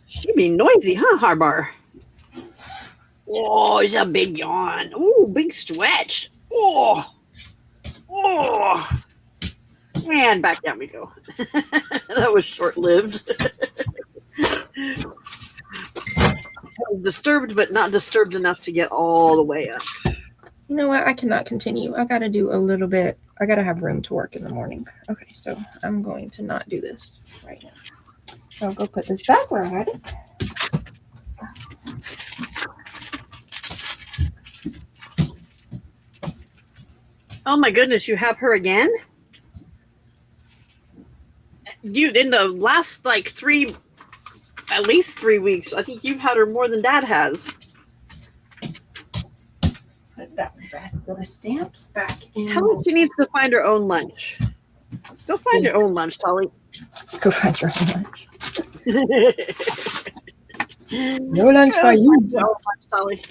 Speaker 1: She be noisy, huh, Harbar? Oh, it's a big yawn. Oh, big stretch. Oh. Oh. And back down we go. That was short-lived. Disturbed, but not disturbed enough to get all the way up.
Speaker 2: You know what? I cannot continue. I gotta do a little bit. I gotta have room to work in the morning. Okay, so I'm going to not do this right now. I'll go put this back where I had it.
Speaker 1: Oh my goodness, you have her again? Dude, in the last at least 3 weeks, I think you've had her more than Dad has.
Speaker 2: Put that back. Go to stamps back in.
Speaker 1: How much she needs to find her own lunch? Go find your own lunch, Tolly.
Speaker 2: Go find your own lunch. No lunch for you.
Speaker 1: Find your own lunch, Tolly.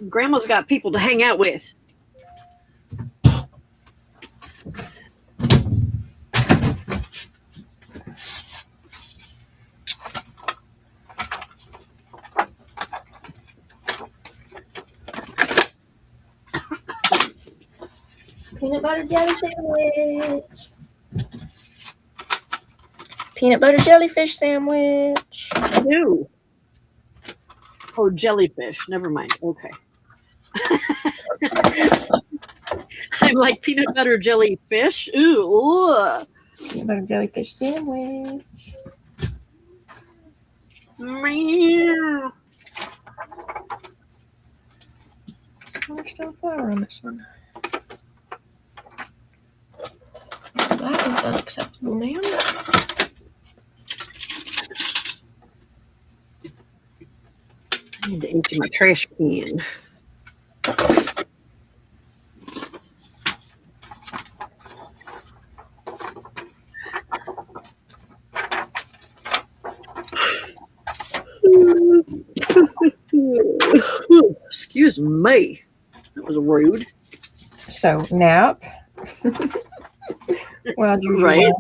Speaker 1: Grandma's got people to hang out with.
Speaker 2: Peanut butter jelly sandwich. Peanut butter jellyfish sandwich.
Speaker 1: Ew. Oh, jellyfish. Never mind. Okay. I'm like peanut butter jellyfish. Ooh. Ugh.
Speaker 2: Peanut butter jellyfish sandwich.
Speaker 1: Meow.
Speaker 2: There's still flour on this one. That is unacceptable, ma'am.
Speaker 1: I need to empty my trash can. Excuse me. That was rude.
Speaker 2: So, nap. Well, you
Speaker 1: Right.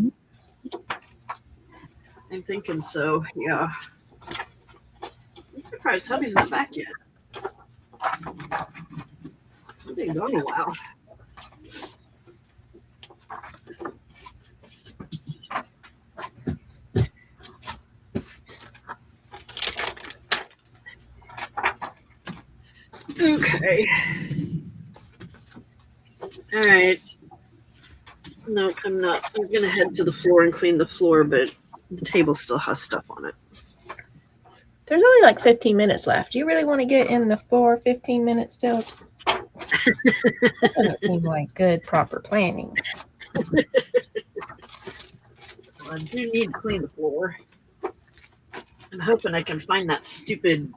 Speaker 1: I'm thinking so, yeah. I'm surprised hubby's not back yet. He's been gone a while. Okay. All right. No, I'm not. I'm going to head to the floor and clean the floor, but the table still has stuff on it.
Speaker 2: There's only like 15 minutes left. Do you really want to get in the floor 15 minutes still? That doesn't seem like good, proper planning.
Speaker 1: Well, I do need to clean the floor. I'm hoping I can find that stupid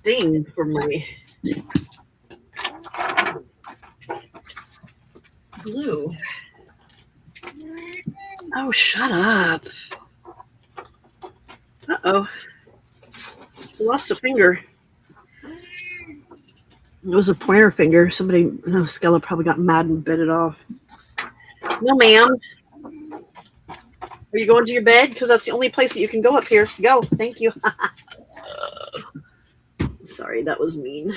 Speaker 1: thing for my glue. Oh, shut up. Uh-oh. I lost a finger. It was a pointer finger. Somebody, Skella probably got mad and bit it off. No, ma'am. Are you going to your bed? Because that's the only place that you can go up here. Go. Thank you. Sorry, that was mean.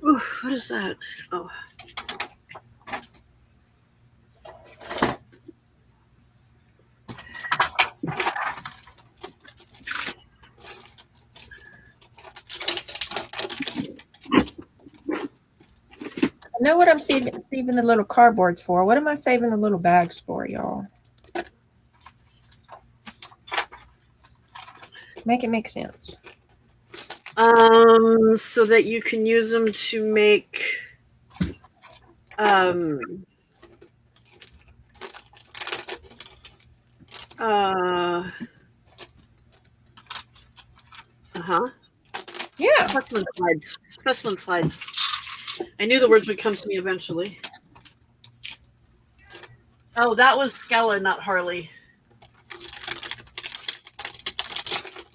Speaker 1: Oof, what is that? Oh.
Speaker 2: I know what I'm saving the little cardboards for. What am I saving the little bags for, y'all? Make it make sense.
Speaker 1: So that you can use them to make
Speaker 2: Yeah.
Speaker 1: Specimen slides. I knew the words would come to me eventually. Oh, that was Skella, not Harley.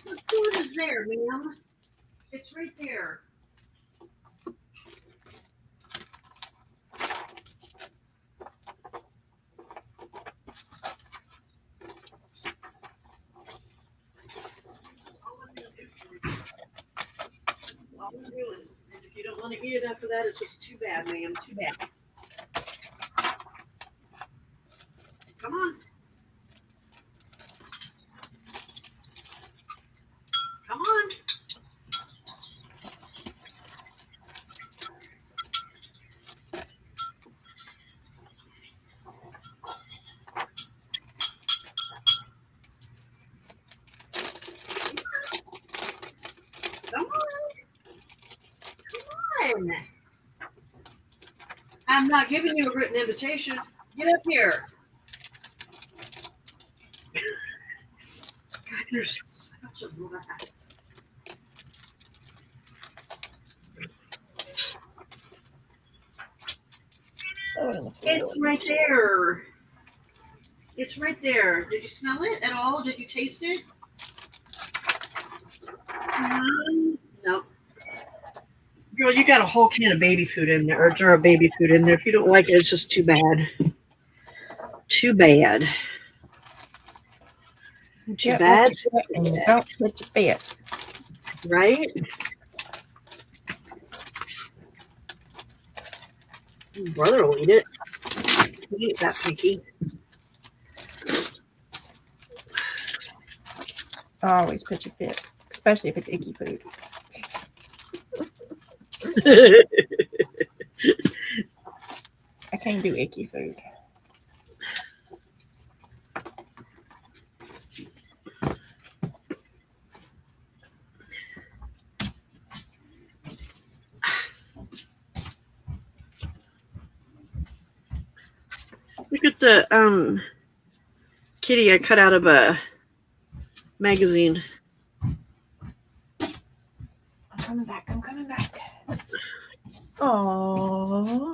Speaker 1: The food is there, ma'am. It's right there. All I'm doing. And if you don't want to eat it after that, it's just too bad, ma'am. Too bad. Come on. Come on. Come on. Come on. I'm not giving you a written invitation. Get up here. God, you're such a rat. It's right there. It's right there. Did you smell it at all? Did you taste it? No. Girl, you got a whole can of baby food in there, or a jar of baby food in there. If you don't like it, it's just too bad. Too bad. Too bad.
Speaker 2: And you don't put your bed.
Speaker 1: Right? Your brother will eat it. He ain't that picky.
Speaker 2: Always put your fit, especially if it's icky food. I can't do icky food.
Speaker 1: Look at the kitty I cut out of a magazine.
Speaker 2: I'm coming back. Oh.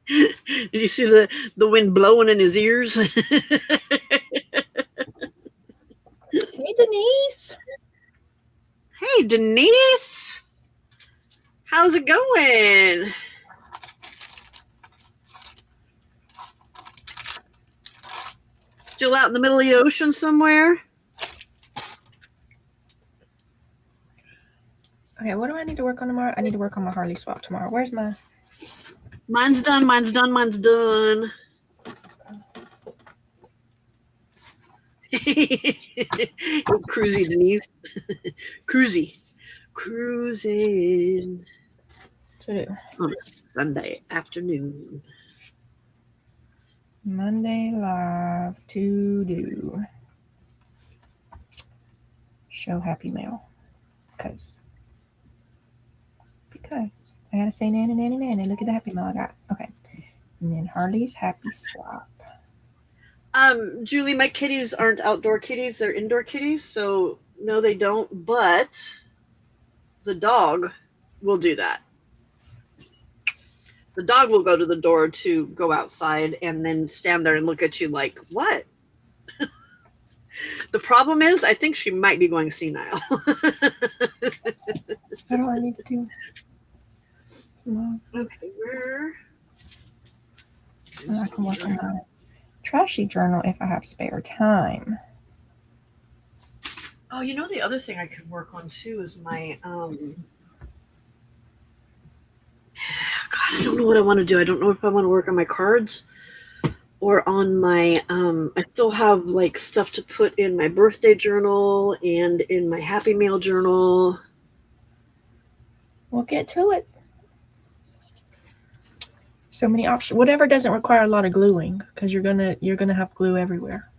Speaker 1: Did you see the wind blowing in his ears?
Speaker 2: Hey, Denise.
Speaker 1: Hey, Denise. How's it going? Still out in the middle of the ocean somewhere?
Speaker 2: Okay, what do I need to work on tomorrow? I need to work on my Harley swap tomorrow. Where's my...
Speaker 1: Mine's done. Cruisy, Denise. Cruising.
Speaker 2: To do?
Speaker 1: On a Sunday afternoon.
Speaker 2: Monday live to do. Show happy mail. Because I gotta say nanny. Look at the happy mail I got. Okay. And then Harley's happy swap.
Speaker 1: Julie, my kitties aren't outdoor kitties, they're indoor kitties, so no, they don't, but the dog will do that. The dog will go to the door to go outside and then stand there and look at you like, what? The problem is, I think she might be going senile.
Speaker 2: What do I need to do?
Speaker 1: Okay, where?
Speaker 2: I can work on my trashy journal if I have spare time.
Speaker 1: Oh, you know the other thing I could work on too is my God, I don't know what I want to do. I don't know if I want to work on my cards or on my I still have like stuff to put in my birthday journal and in my happy mail journal.
Speaker 2: We'll get to it. So many options. Whatever doesn't require a lot of gluing, because you're gonna have glue everywhere.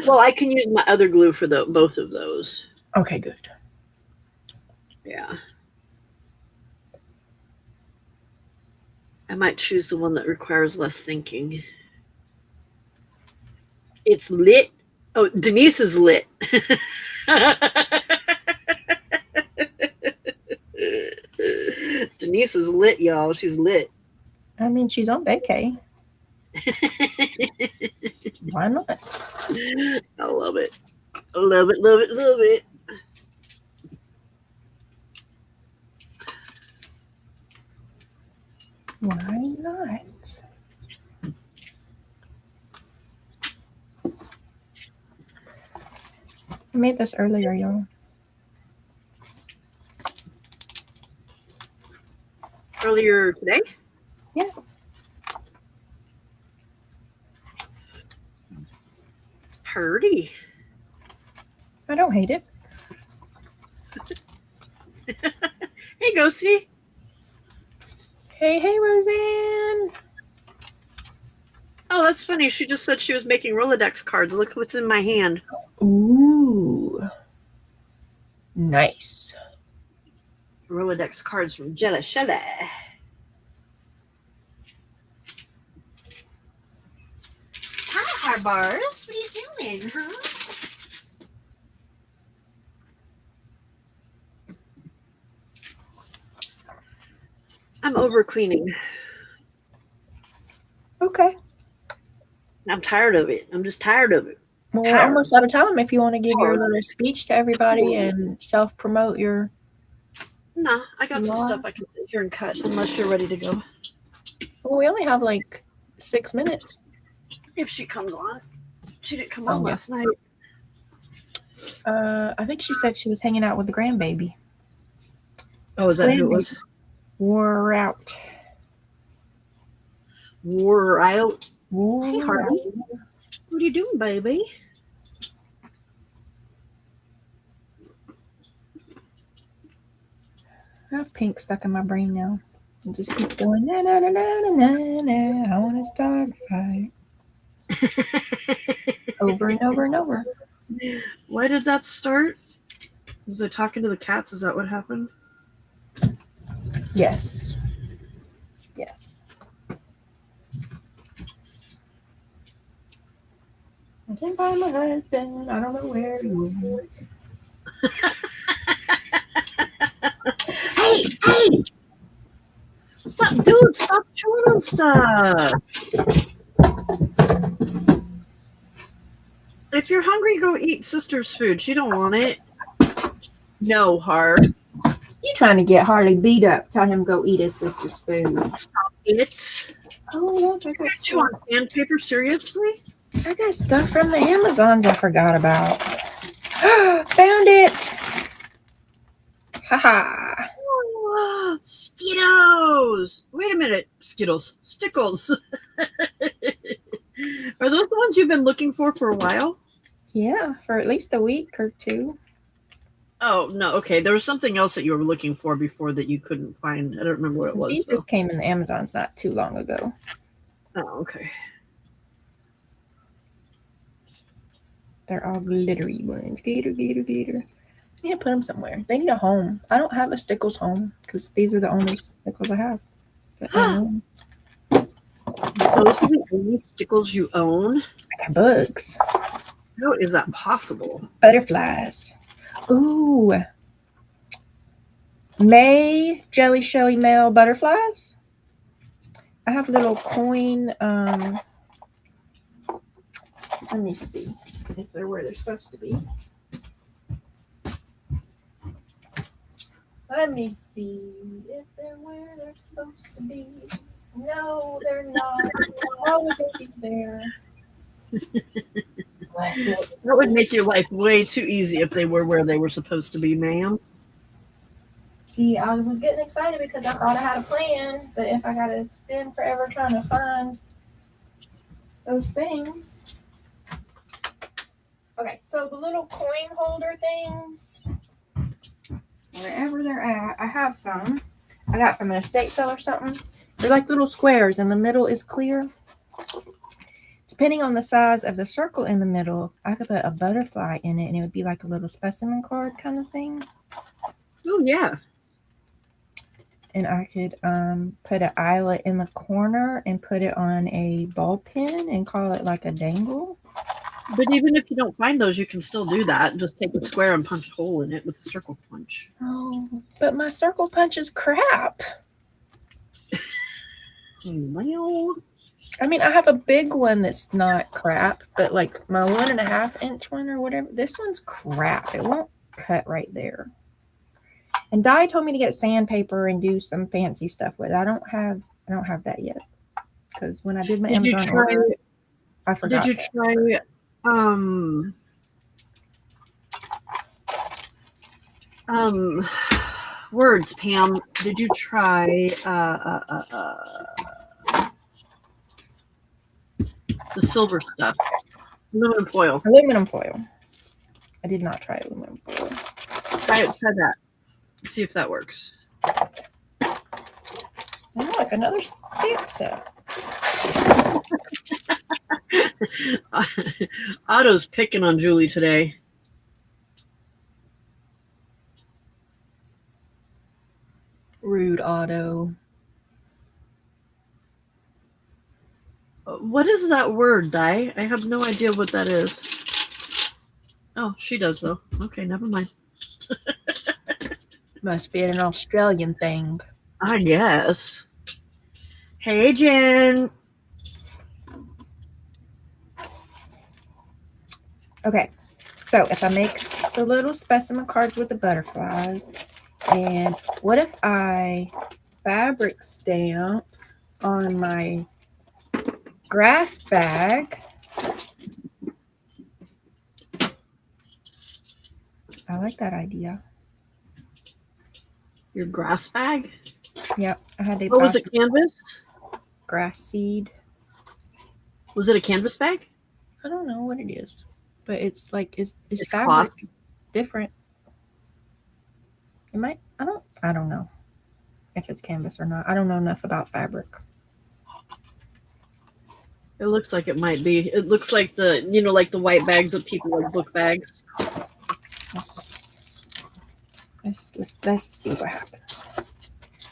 Speaker 1: Well, I can use my other glue for both of those.
Speaker 2: Okay, good.
Speaker 1: Yeah. I might choose the one that requires less thinking. It's lit. Oh, Denise is lit. Denise is lit, y'all. She's lit.
Speaker 2: I mean, she's on vacay. Why not?
Speaker 1: I love it. Love it, love it, love it.
Speaker 2: Why not? I made this earlier, y'all.
Speaker 1: Earlier today?
Speaker 2: Yeah.
Speaker 1: It's pretty.
Speaker 2: I don't hate it.
Speaker 1: Hey, Ghosty.
Speaker 2: Hey, Roseanne.
Speaker 1: Oh, that's funny. She just said she was making Rolodex cards. Look what's in my hand.
Speaker 2: Ooh. Nice.
Speaker 1: Rolodex cards from Jella Shella. Hi, Harbars. What are you doing, huh? I'm over cleaning.
Speaker 2: Okay.
Speaker 1: I'm tired of it. I'm just tired of it.
Speaker 2: Well, we're almost out of time if you want to give your little speech to everybody and self-promote your...
Speaker 1: No, I got some stuff I can sit here and cut unless you're ready to go.
Speaker 2: Well, we only have like 6 minutes.
Speaker 1: If she comes on. She didn't come on last night.
Speaker 2: I think she said she was hanging out with the grandbaby.
Speaker 1: Oh, is that who it was?
Speaker 2: Wore out.
Speaker 1: Wore out.
Speaker 2: Wore
Speaker 1: Hey, Harvey. What are you doing, baby?
Speaker 2: I have pink stuck in my brain now. And just keep going, na na na na na na na. I want to start a fight. Over and over and over.
Speaker 1: Why did that start? Was I talking to the cats? Is that what happened?
Speaker 2: Yes. Yes. I can't find my husband. I don't know where he went.
Speaker 1: Hey! Stop, dude! Stop chewing on stuff. If you're hungry, go eat sister's food. She don't want it. No, Har.
Speaker 2: You trying to get Harley beat up? Tell him go eat his sister's food.
Speaker 1: Stop it.
Speaker 2: Oh, look, I got
Speaker 1: Chew on sandpaper? Seriously?
Speaker 2: I got stuff from the Amazons I forgot about. Found it! Haha.
Speaker 1: Skittles! Wait a minute. Skittles. Stickles. Are those the ones you've been looking for a while?
Speaker 2: Yeah, for at least a week or two.
Speaker 1: Oh, no. Okay. There was something else that you were looking for before that you couldn't find. I don't remember what it was.
Speaker 2: These just came in the Amazons not too long ago.
Speaker 1: Oh, okay.
Speaker 2: They're all glittery ones. Glitter, glitter, glitter. I need to put them somewhere. They need a home. I don't have a Stickles home because these are the only Stickles I have.
Speaker 1: Those are the only Stickles you own?
Speaker 2: I got bugs.
Speaker 1: How is that possible?
Speaker 2: Butterflies. Ooh. May Jelly Shelly Mail butterflies. I have little coin. Let me see if they're where they're supposed to be. Let me see if they're where they're supposed to be. No, they're not. Why would they be there? Bless it.
Speaker 1: That would make your life way too easy if they were where they were supposed to be, ma'am.
Speaker 2: See, I was getting excited because I thought I had a plan, but if I got to spend forever trying to find those things. Okay, so the little coin holder things, wherever they're at. I have some. I got from an estate sale or something. They're like little squares, and the middle is clear. Depending on the size of the circle in the middle, I could put a butterfly in it, and it would be like a little specimen card kind of thing.
Speaker 1: Oh yeah.
Speaker 2: And I could put an eyelet in the corner and put it on a ball pin and call it like a dangle.
Speaker 1: But even if you don't find those, you can still do that. Just take the square and punch a hole in it with a circle punch.
Speaker 2: Oh, but my circle punch is crap.
Speaker 1: Well,
Speaker 2: I mean, I have a big one that's not crap, but like my 1.5 inch one or whatever, this one's crap. It won't cut right there. And Di told me to get sandpaper and do some fancy stuff with it. I don't have that yet. Because when I did my Amazon order, I forgot.
Speaker 1: Did you try words, Pam? Did you try the silver stuff? Aluminum foil.
Speaker 2: Aluminum foil. I did not try aluminum foil.
Speaker 1: Try that. See if that works.
Speaker 2: Oh, like another stamp set.
Speaker 1: Otto's picking on Julie today.
Speaker 2: Rude Otto.
Speaker 1: What is that word, Di? I have no idea what that is. Oh, she does though. Okay, never mind.
Speaker 2: Must be an Australian thing.
Speaker 1: I guess. Hey, Jen.
Speaker 2: Okay, so if I make the little specimen cards with the butterflies, and what if I fabric stamp on my grass bag? I like that idea.
Speaker 1: Your grass bag?
Speaker 2: Yep, I had to.
Speaker 1: What was it, canvas?
Speaker 2: Grass seed.
Speaker 1: Was it a canvas bag?
Speaker 2: I don't know what it is, but it's like it's
Speaker 1: Cloth.
Speaker 2: fabric different. It might. I don't know if it's canvas or not. I don't know enough about fabric.
Speaker 1: It looks like it might be. It looks like like the white bags that people like book bags.
Speaker 2: Let's see what happens.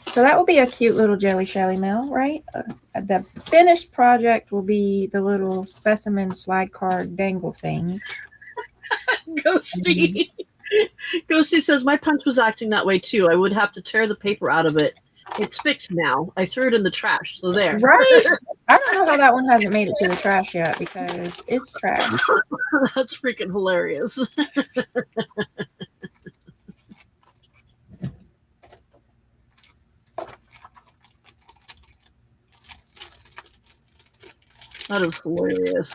Speaker 2: So that will be a cute little jelly shelly mail, right? The finished project will be the little specimen slide card dangle thing.
Speaker 1: Ghosty. Ghosty says, my punch was acting that way too. I would have to tear the paper out of it. It's fixed now. I threw it in the trash. So there.
Speaker 2: Right? I don't know how that one hasn't made it to the trash yet because it's trash.
Speaker 1: That's freaking hilarious. That is hilarious.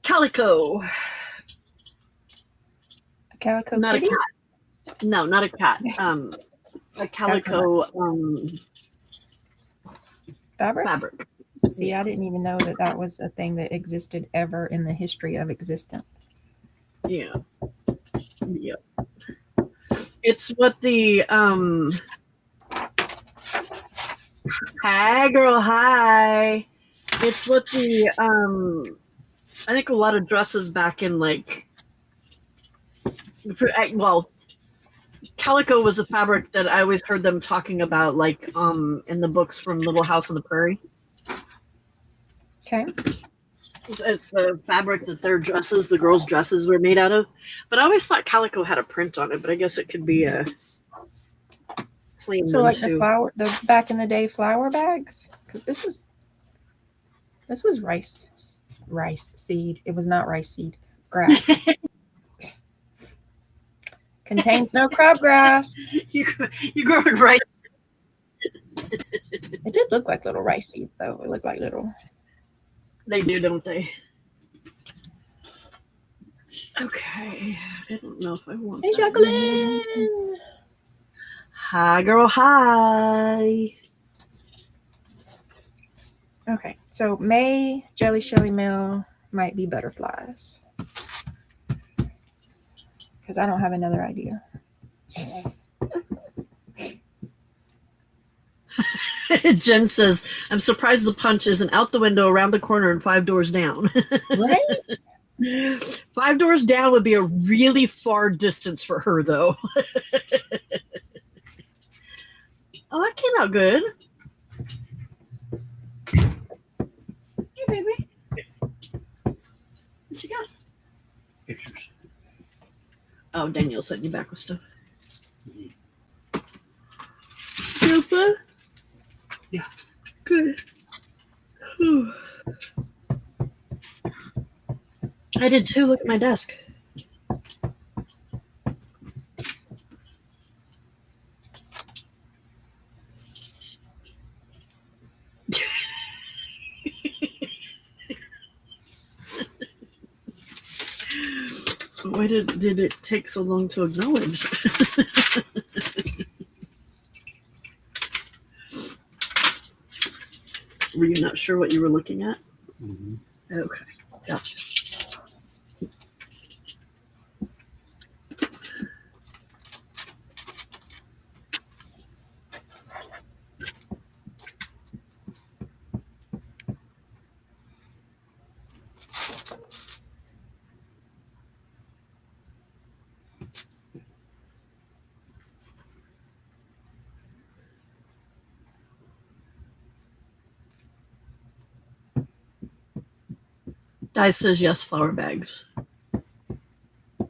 Speaker 1: Calico.
Speaker 2: A calico
Speaker 1: Not
Speaker 2: kitty?
Speaker 1: a cat. No, not a cat. A calico fabric.
Speaker 2: See, I didn't even know that was a thing that existed ever in the history of existence.
Speaker 1: Yeah. Yep. It's what the hi girl, hi. It's what the I think a lot of dresses back in calico was a fabric that I always heard them talking about in the books from Little House on the Prairie.
Speaker 2: Okay.
Speaker 1: It's the fabric that their dresses, the girls' dresses, were made out of. But I always thought calico had a print on it, but I guess it could be a plain
Speaker 2: So
Speaker 1: one
Speaker 2: like
Speaker 1: too.
Speaker 2: the back in the day flour bags? Because this was rice seed. It was not rice seed. Grass. Contains no crabgrass.
Speaker 1: you grow it right.
Speaker 2: It did look like little rice seeds, though. It looked like little.
Speaker 1: They do, don't they? Okay. I don't know if I want
Speaker 2: Hey,
Speaker 1: that.
Speaker 2: Jacqueline.
Speaker 1: Hi, girl. Hi.
Speaker 2: Okay, so May jelly shelly mail might be butterflies because I don't have another idea.
Speaker 1: Jen says, I'm surprised the punch isn't out the window, around the corner, and 5 doors down.
Speaker 2: Right?
Speaker 1: 5 doors down would be a really far distance for her, though. Oh, that came out good. Hey, baby. What you got?
Speaker 4: Pictures.
Speaker 1: Oh, Danielle sent you back with stuff. Feel fun?
Speaker 4: Yeah.
Speaker 1: Good. Whew. I did too. Look at my desk. Why did it take so long to acknowledge? Were you not sure what you were looking at?
Speaker 4: Mm-hmm.
Speaker 1: Okay, gotcha. Di says yes, flower bags.
Speaker 2: I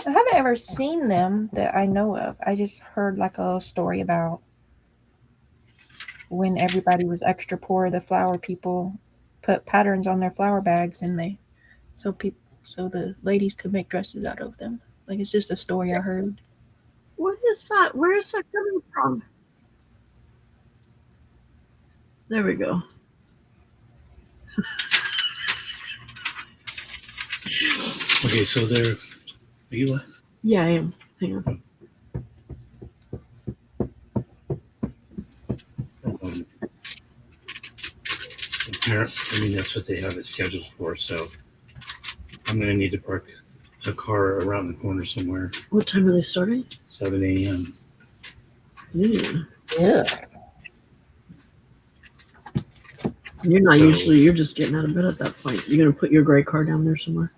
Speaker 2: haven't ever seen them that I know of. I just heard like a little story about when everybody was extra poor, the flower people put patterns on their flower bags and they so the ladies could make dresses out of them. Like it's just a story I heard.
Speaker 1: What is that? Where is that coming from? There we go.
Speaker 4: Okay, so there. Are you live?
Speaker 1: Yeah, I am. Hang on.
Speaker 4: I mean, that's what they have it scheduled for. So I'm going to need to park a car around the corner somewhere.
Speaker 1: What time are they starting?
Speaker 4: 7 a.m.
Speaker 1: Yeah. You're not usually. You're just getting out of bed at that point. You're gonna put your gray car down there somewhere,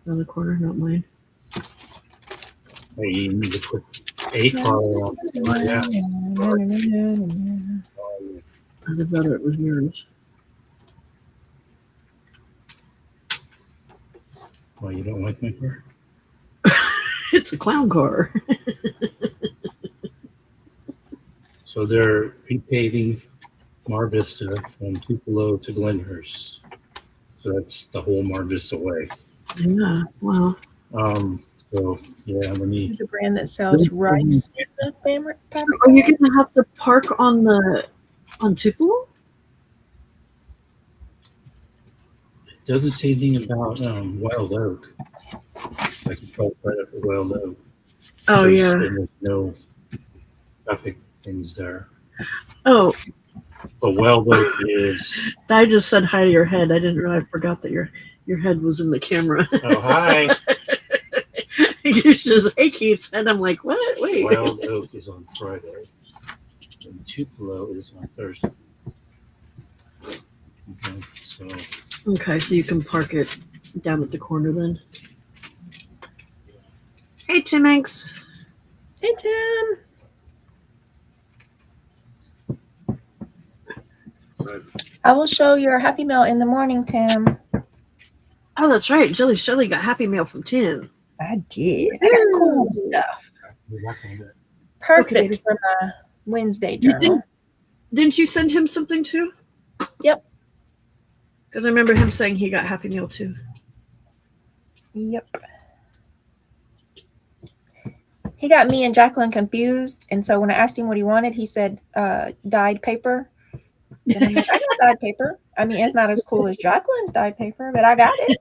Speaker 1: around the corner, not mine.
Speaker 4: You need to put a car around the corner. Yeah.
Speaker 1: I'd rather it was yours.
Speaker 4: Well, you don't like my car?
Speaker 1: It's a clown car.
Speaker 4: So they're repaving Mar Vista from Tupelo to Glenhurst. So that's the whole Mar Vista way.
Speaker 1: Yeah. Wow.
Speaker 4: So yeah, let me.
Speaker 2: There's a brand that sells rice in the fabric.
Speaker 1: Are you gonna have to park on Tupelo?
Speaker 4: It doesn't say anything about Wild Oak. I can park right up at Wild Oak.
Speaker 1: Oh yeah.
Speaker 4: There's no traffic things there.
Speaker 1: Oh,
Speaker 4: But Wild Oak is.
Speaker 1: I just said hi to your head. I didn't realize. I forgot that your head was in the camera.
Speaker 4: Oh hi.
Speaker 1: You says, "Hey Keith," and I'm like, "What? Wait."
Speaker 4: Wild Oak is on Friday, and Tupelo is on Thursday.
Speaker 1: Okay, so you can park it down at the corner then. Hey, Tim Hanks.
Speaker 2: Hey Tim. I will show your Happy Meal in the morning, Tim.
Speaker 1: Oh, that's right. Jelly Shelly got Happy Mail from Tim.
Speaker 2: I did. I got cool stuff. Perfect for my Wednesday journal.
Speaker 1: Didn't you send him something too?
Speaker 2: Yep.
Speaker 1: Because I remember him saying he got Happy Meal too.
Speaker 2: Yep. He got me and Jacqueline confused, and so when I asked him what he wanted, he said dyed paper. And I'm like, I got dyed paper. I mean, it's not as cool as Jacqueline's dyed paper, but I got it.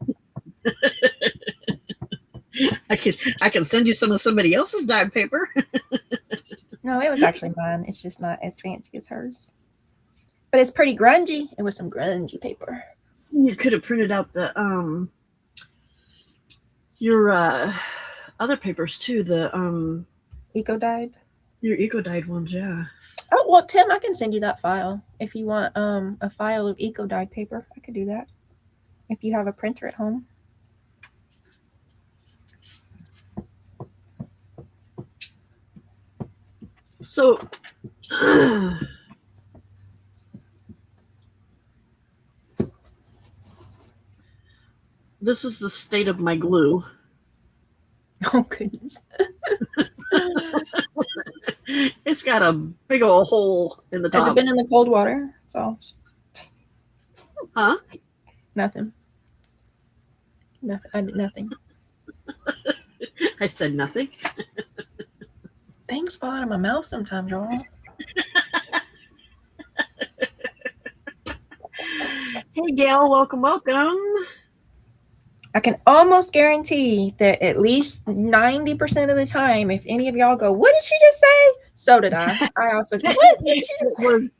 Speaker 1: I can send you some of somebody else's dyed paper.
Speaker 2: No, it was actually mine. It's just not as fancy as hers. But it's pretty grungy. It was some grungy paper.
Speaker 1: You could have printed out the your other papers too. The
Speaker 2: Eco dyed.
Speaker 1: your eco dyed ones, yeah.
Speaker 2: Oh well, Tim, I can send you that file if you want a file of eco dyed paper. I could do that if you have a printer at home.
Speaker 1: So this is the state of my glue.
Speaker 2: Oh goodness.
Speaker 1: It's got a big old hole in the
Speaker 2: Has
Speaker 1: top.
Speaker 2: it been in the cold water? It's all.
Speaker 1: Huh?
Speaker 2: Nothing. Nothing. I did nothing.
Speaker 1: I said nothing.
Speaker 2: Things fall out of my mouth sometimes, y'all.
Speaker 1: Hey Gail, welcome.
Speaker 2: I can almost guarantee that at least 90% of the time, if any of y'all go, "What did she just say?" So did I. I also did. What did she just say?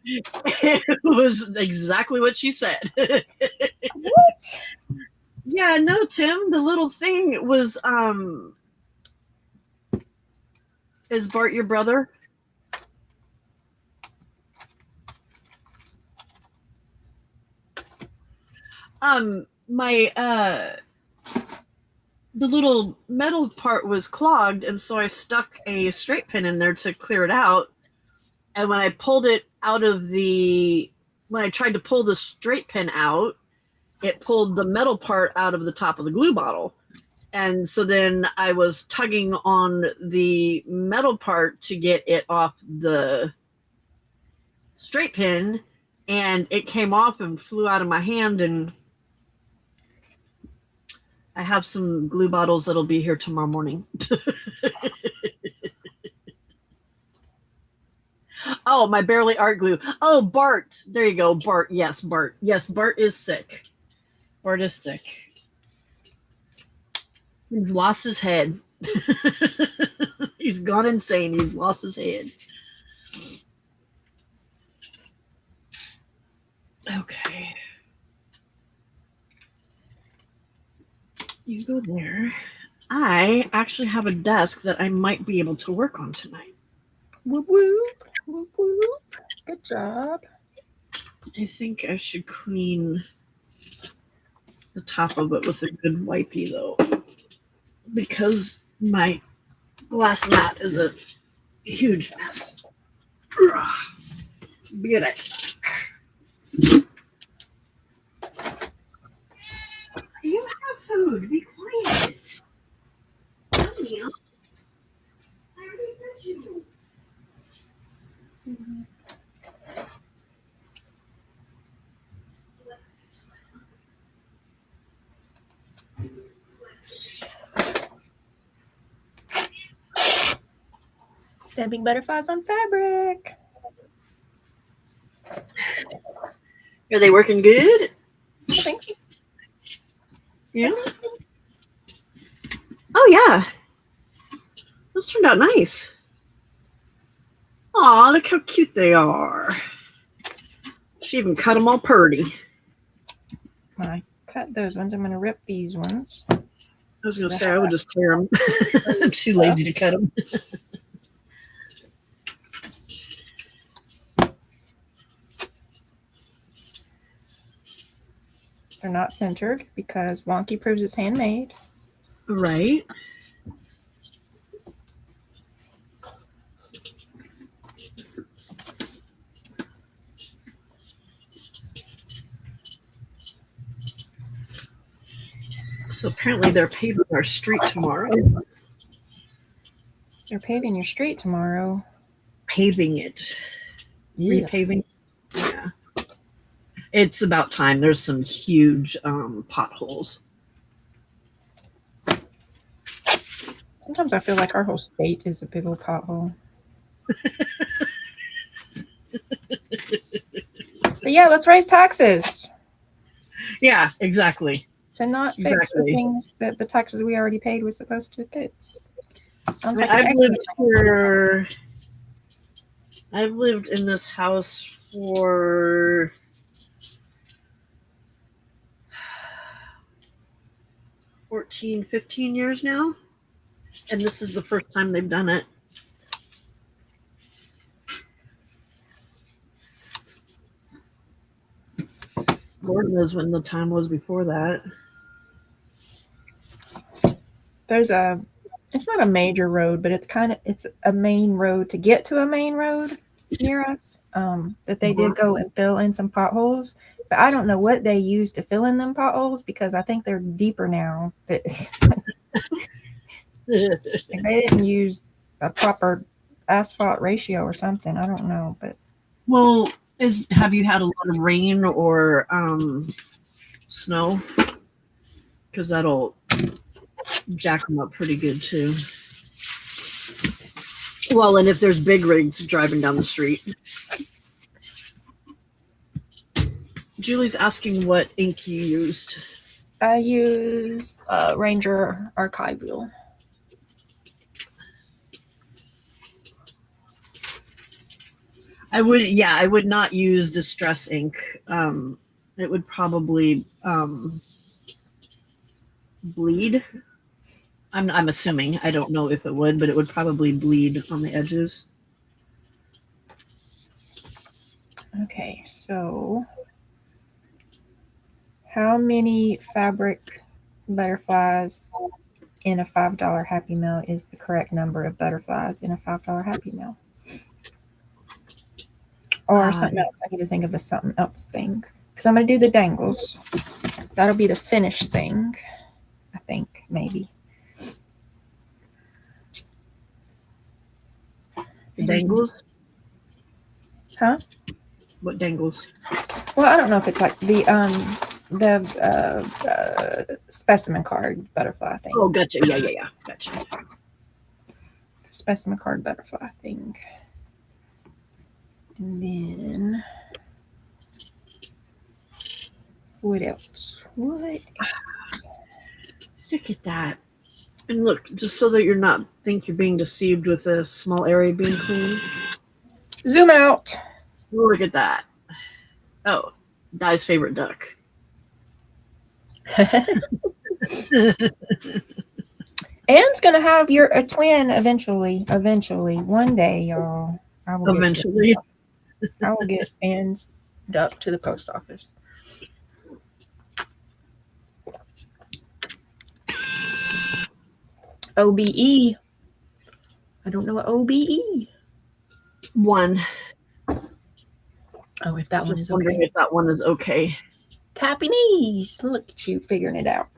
Speaker 1: It was exactly what she said.
Speaker 2: What?
Speaker 1: Yeah, no, Tim, the little thing was is Bart your brother? My the little metal part was clogged, and so I stuck a straight pin in there to clear it out. And when I pulled it out of when I tried to pull the straight pin out, it pulled the metal part out of the top of the glue bottle. And so then I was tugging on the metal part to get it off the straight pin, and it came off and flew out of my hand. And I have some glue bottles that'll be here tomorrow morning. Oh, my Barely Art glue. Oh, Bart. There you go. Bart. Yes, Bart. Yes, Bart is sick. Bart is sick. He's lost his head. He's gone insane. He's lost his head. Okay. You go there. I actually have a desk that I might be able to work on tonight.
Speaker 2: Whoop, whoop, whoop, whoop. Good job.
Speaker 1: I think I should clean the top of it with a good wipey, though, because my glass mat is a huge mess. Get it. You have food. Be quiet. Yummy. I already fed you.
Speaker 2: Stamping butterflies on fabric.
Speaker 1: Are they working good?
Speaker 2: I think so.
Speaker 1: Yeah. Oh yeah. Those turned out nice. Aw, look how cute they are. She even cut them all purty.
Speaker 2: When I cut those ones, I'm going to rip these ones.
Speaker 1: I was going to say, I would just tear them. I'm too lazy to cut them.
Speaker 2: They're not centered because Wonky proves it's handmade.
Speaker 1: Right. So apparently they're paving our street tomorrow.
Speaker 2: They're paving your street tomorrow.
Speaker 1: Paving it.
Speaker 2: Yeah.
Speaker 1: Repaving. Yeah. It's about time. There's some huge potholes.
Speaker 2: Sometimes I feel like our whole state is a big old pothole. But yeah, let's raise taxes.
Speaker 1: Yeah, exactly.
Speaker 2: To not fix the
Speaker 1: Exactly.
Speaker 2: things that the taxes we already paid was supposed to fix. Sounds
Speaker 1: I mean,
Speaker 2: like an excellent
Speaker 1: I've lived in this house for 14, 15 years now. And this is the first time they've done it. Lord knows when the time was before that.
Speaker 2: There's a, it's not a major road, but it's a main road to get to a main road near us. That they did go and fill in some potholes, but I don't know what they used to fill in them potholes because I think they're deeper now. That like they didn't use a proper asphalt ratio or something. I don't know, but
Speaker 1: Well, have you had a lot of rain or snow? Because that'll jack them up pretty good too. Well, and if there's big rigs driving down the street. Julie's asking what ink you used.
Speaker 2: I used Ranger Archival.
Speaker 1: I would not use Distress ink. It would probably bleed. I'm assuming. I don't know if it would, but it would probably bleed on the edges.
Speaker 2: Okay, so how many fabric butterflies in a $5 Happy Meal is the correct number of butterflies in a $5 Happy Meal? Or something else. I need to think of a something else thing. Because I'm going to do the dangles. That'll be the finish thing. I think, maybe.
Speaker 1: The dangles?
Speaker 2: Huh?
Speaker 1: What dangles?
Speaker 2: Well, I don't know if it's like the specimen card butterfly thing.
Speaker 1: Oh, gotcha. Yeah. Gotcha.
Speaker 2: Specimen card butterfly thing. And then what else? What?
Speaker 1: Look at that. And look, just so that think you're being deceived with a small area being clean.
Speaker 2: Zoom out.
Speaker 1: Look at that. Oh, Di's favorite duck.
Speaker 2: Anne's gonna have a twin eventually. One day, y'all. I will get Anne's duck to the post office. OBE. I don't know what OBE.
Speaker 1: One.
Speaker 2: Oh, if that one is
Speaker 1: Just wondering
Speaker 2: okay.
Speaker 1: if that one is okay.
Speaker 2: Tappy knees. Look at you figuring it out.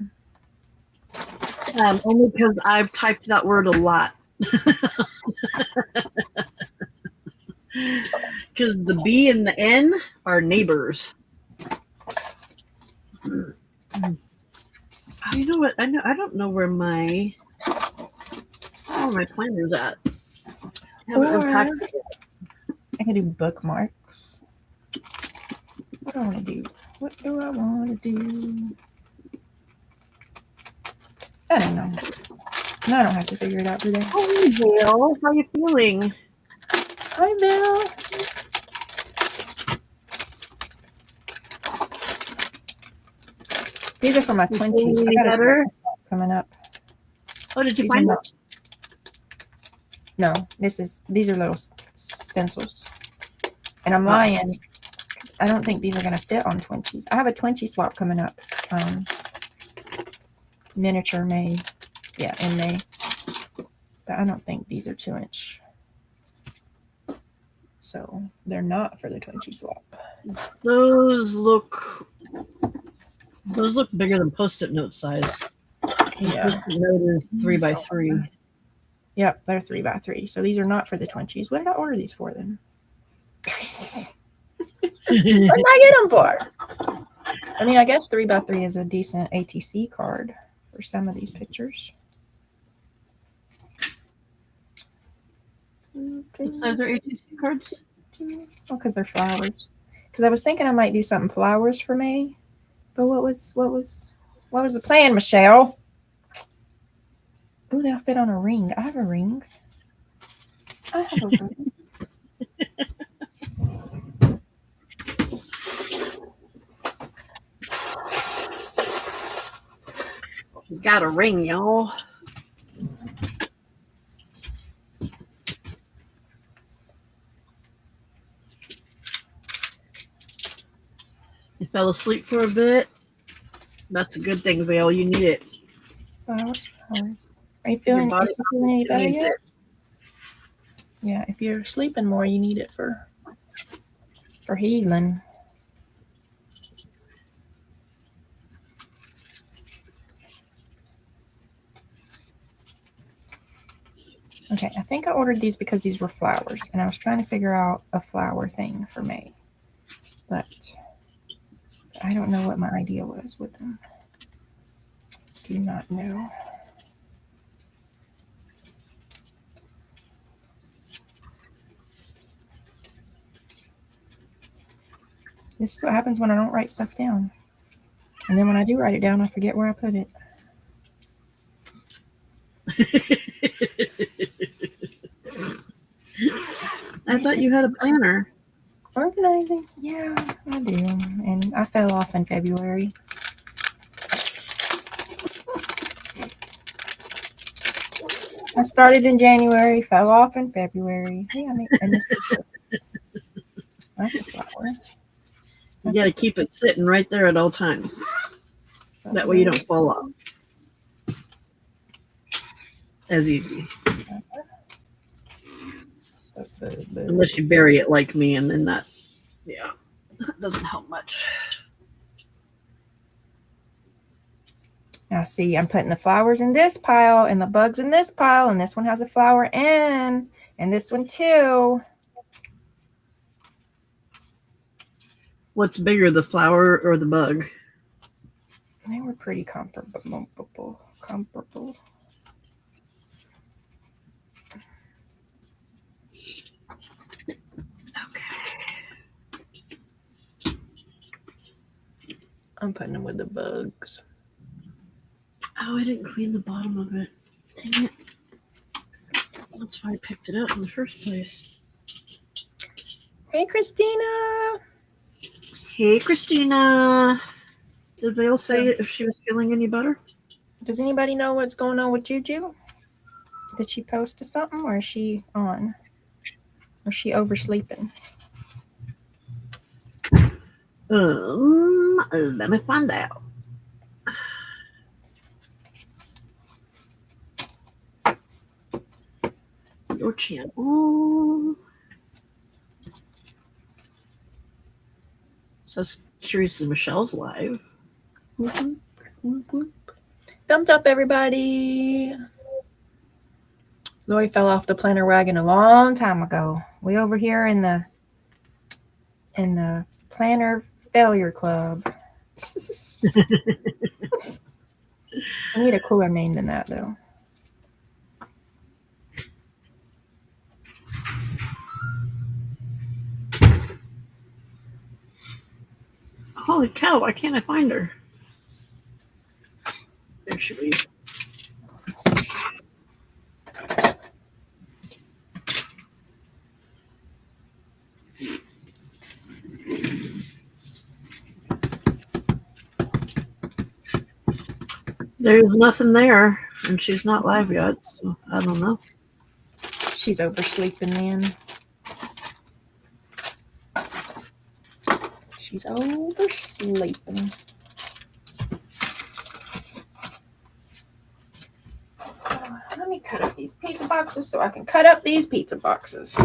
Speaker 1: Only because I've typed that word a lot. Because the B and the N are neighbors. You know what? I don't know where my planner's at. I haven't unpacked it yet.
Speaker 2: I can do bookmarks. What do I want to do? What do I want to do? I don't know. No, I don't have to figure it out today.
Speaker 1: Hey, Bill. How you feeling?
Speaker 2: Hi, Bill. These are for my twinsies. I got a coming up.
Speaker 1: Oh, did you find them?
Speaker 2: No, these are little stencils. And I'm lying. I don't think these are going to fit on twinsies. I have a twinsie swap coming up. Miniature May. Yeah, in May. But I don't think these are 2-inch. So they're not for the twinsie swap.
Speaker 1: Those look bigger than Post-it note size.
Speaker 2: Yeah.
Speaker 1: Post-it note is 3x3.
Speaker 2: Yep, they're 3x3. So these are not for the twinsies. What did I order these for then? What did I get them for? I mean, I guess 3x3 is a decent ATC card for some of these pictures.
Speaker 1: What size are ATC cards?
Speaker 2: Oh, because they're flowers. Because I was thinking I might do something flowers for May. But what was the plan, Michelle? Oh, they'll fit on a ring. I have a ring. I have a ring.
Speaker 1: She's got a ring, y'all. You fell asleep for a bit. That's a good thing, Vale. You need it.
Speaker 2: Flowers. Are you
Speaker 1: Your
Speaker 2: feeling
Speaker 1: body
Speaker 2: any better
Speaker 1: needs
Speaker 2: yet?
Speaker 1: it.
Speaker 2: Yeah, if you're sleeping more, you need it for healing. Okay, I think I ordered these because these were flowers, and I was trying to figure out a flower thing for May, but I don't know what my idea was with them. Do not know. This is what happens when I don't write stuff down. And then when I do write it down, I forget where I put it.
Speaker 1: I thought you had a planner.
Speaker 2: Organizing? Yeah, I do. And I fell off in February. I started in January, fell off in February. Hey, and this that's a flower.
Speaker 1: You got to keep it sitting right there at all times. That way you don't fall off. As easy. Unless you bury it like me, and then that doesn't help much.
Speaker 2: Now see, I'm putting the flowers in this pile and the bugs in this pile, and this one has a flower in, and this one too.
Speaker 1: What's bigger, the flower or the bug?
Speaker 2: They were pretty comparable.
Speaker 1: Okay.
Speaker 2: I'm putting them with the bugs.
Speaker 1: Oh, I didn't clean the bottom of it. Dang it. That's why I picked it up in the first place.
Speaker 2: Hey, Christina.
Speaker 1: Hey, Christina. Did Vale say if she was feeling any better?
Speaker 2: Does anybody know what's going on with Juju? Did she post something, or is she on? Or is she oversleeping?
Speaker 1: Let me find out. Your channel. Says curious if Michelle's live.
Speaker 2: Thumbs up, everybody. Lori fell off the planner wagon a long time ago. We over here in the planner failure club. I need a cooler name than that, though.
Speaker 1: Holy cow, why can't I find her? There she is. There's nothing there, and she's not live yet, so I don't know.
Speaker 2: She's oversleeping, man. She's oversleeping. Let me cut up these pizza boxes so I can cut up these pizza boxes.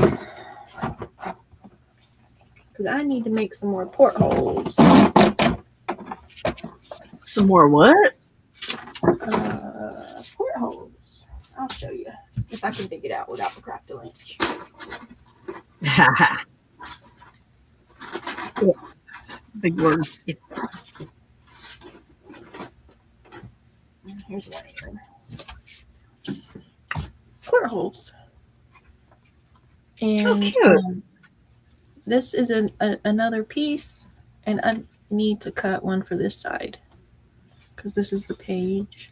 Speaker 2: Because I need to make some more portholes.
Speaker 1: Some more what?
Speaker 2: Portholes. I'll show you if I can dig it out without the crafty lynch.
Speaker 1: Big words.
Speaker 2: Here's one here. Portholes. And
Speaker 1: cute.
Speaker 2: this is another piece, and need to cut one for this side because this is the page.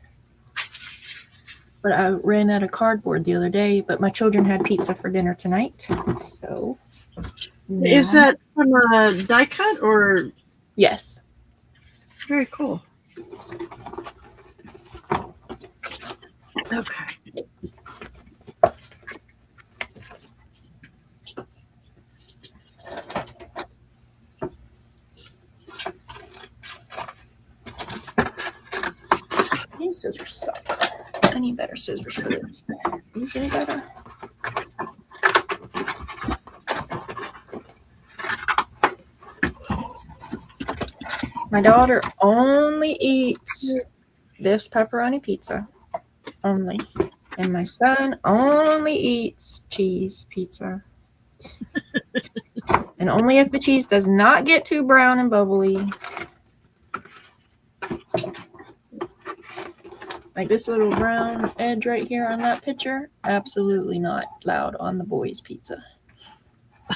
Speaker 2: But I ran out of cardboard the other day, but my children had pizza for dinner tonight. So
Speaker 1: Is that from a die cut or?
Speaker 2: yes.
Speaker 1: Very cool. Okay.
Speaker 2: These scissors suck. I need better scissors for this. These any better? My daughter only eats this pepperoni pizza. Only. And my son only eats cheese pizza. And only if the cheese does not get too brown and bubbly. Like this little brown edge right here on that picture, absolutely not allowed on the boys' pizza.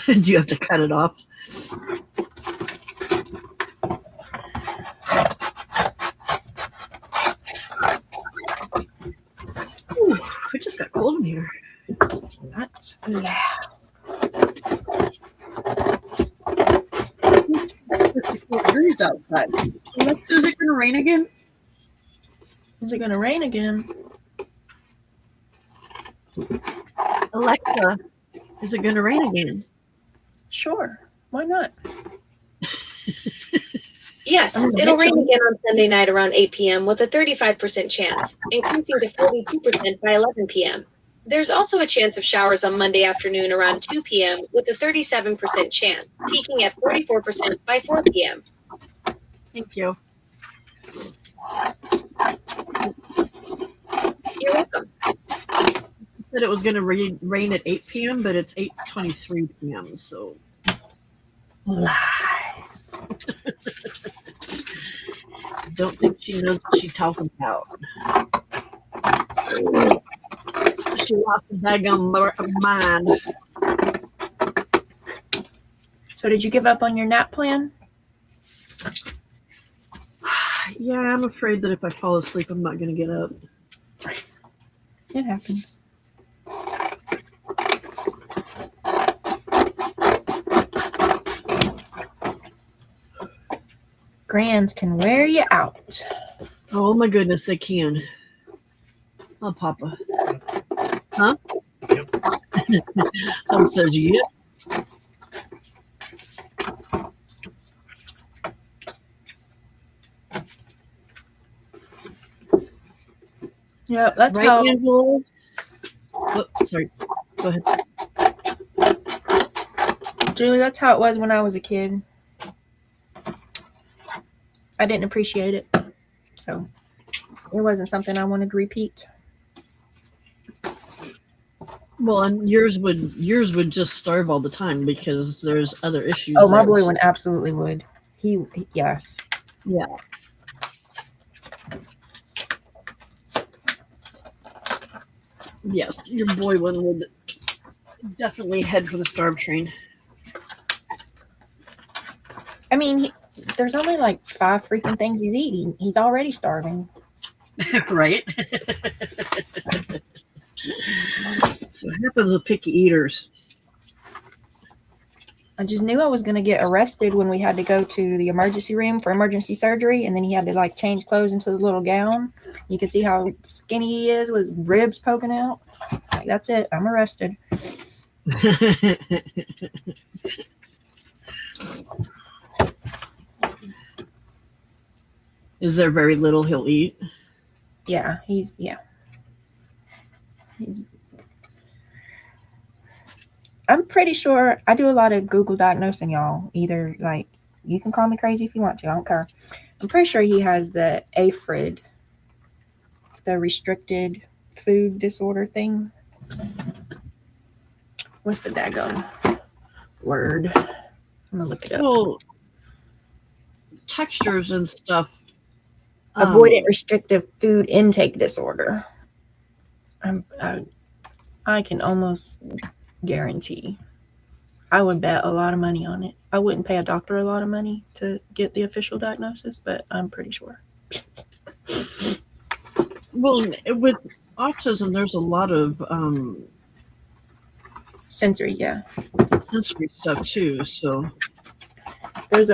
Speaker 1: Do you have to cut it off? Ooh, it just got cold in here.
Speaker 2: That's loud.
Speaker 1: Degrees outside. Is it going to rain again?
Speaker 2: Is it going to rain again?
Speaker 1: Alexa, is it going to rain again?
Speaker 2: Sure. Why not?
Speaker 5: Yes, it'll rain again on Sunday night around 8 p.m. with a 35% chance, increasing to 42% by 11 p.m. There's also a chance of showers on Monday afternoon around 2 p.m. with a 37% chance, peaking at 44% by 4 p.m.
Speaker 1: Thank you.
Speaker 5: You're welcome.
Speaker 1: Said it was going to rain at 8 p.m., but it's 8:23 p.m. So
Speaker 2: Lies.
Speaker 1: don't think she knows what she's talking about. She lost the daggone mind.
Speaker 2: So did you give up on your nap plan?
Speaker 1: Yeah, I'm afraid that if I fall asleep, I'm not going to get up.
Speaker 2: It happens. Grands can wear you out.
Speaker 1: Oh my goodness, they can. Oh, Papa. Huh? Says yeah.
Speaker 2: Yeah, that's
Speaker 1: Right,
Speaker 2: how.
Speaker 1: Angela? Oh, sorry. Go ahead.
Speaker 2: Julie, that's how it was when I was a kid. I didn't appreciate it. So it wasn't something I wanted to repeat.
Speaker 1: Well, and yours would just starve all the time because there's other issues.
Speaker 2: Oh, my
Speaker 1: there.
Speaker 2: boy one absolutely would. Yes.
Speaker 1: Yeah. Yes, your boy one would definitely head for the starve train.
Speaker 2: I mean, there's only like 5 freaking things he's eating. He's already starving.
Speaker 1: Right? That's what happens with picky eaters.
Speaker 2: I just knew I was going to get arrested when we had to go to the emergency room for emergency surgery, and then he had to like change clothes into the little gown. You can see how skinny he is with ribs poking out. Like, that's it. I'm arrested.
Speaker 1: Is there very little he'll eat?
Speaker 2: Yeah, he's. I'm pretty sure I do a lot of Google diagnosing, y'all. Either like, you can call me crazy if you want to. I don't care. I'm pretty sure he has the AFRID, the restricted food disorder thing. What's the daggone word? I'm gonna look it up.
Speaker 1: Well, textures and stuff.
Speaker 2: Avoidant restrictive food intake disorder. I can almost guarantee. I would bet a lot of money on it. I wouldn't pay a doctor a lot of money to get the official diagnosis, but I'm pretty sure.
Speaker 1: Well, with autism, there's a lot of
Speaker 2: Sensory, yeah.
Speaker 1: sensory stuff too. So
Speaker 2: There's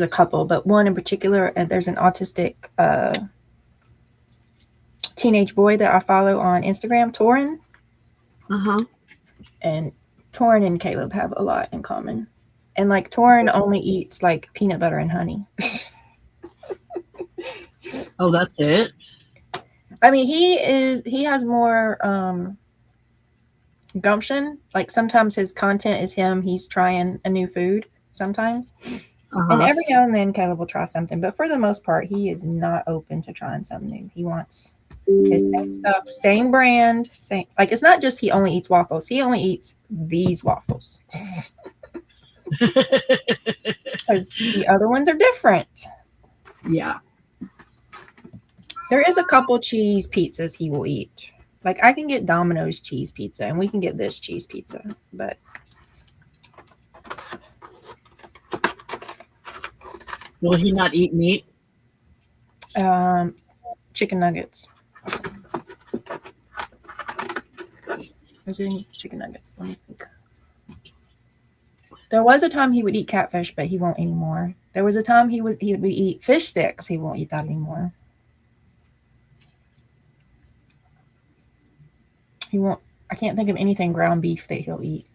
Speaker 2: a couple, but one in particular, there's an autistic teenage boy that I follow on Instagram, Torin. And Torin and Caleb have a lot in common. And like Torin only eats like peanut butter and honey.
Speaker 1: Oh, that's it?
Speaker 2: I mean, he has more gumption. Like sometimes his content is he's trying a new food sometimes. And every now and then Caleb will try something, but for the most part, he is not open to trying something new. He wants his same stuff, same brand, same. Like it's not just he only eats waffles. He only eats these waffles because the other ones are different.
Speaker 1: Yeah.
Speaker 2: There is a couple cheese pizzas he will eat. Like I can get Domino's cheese pizza, and we can get this cheese pizza, but.
Speaker 1: Will he not eat meat?
Speaker 2: Chicken nuggets. Is there any chicken nuggets? Let me think. There was a time he would eat catfish, but he won't anymore. There was a time he would eat fish sticks. He won't eat that anymore. He won't. I can't think of anything ground beef that he'll eat.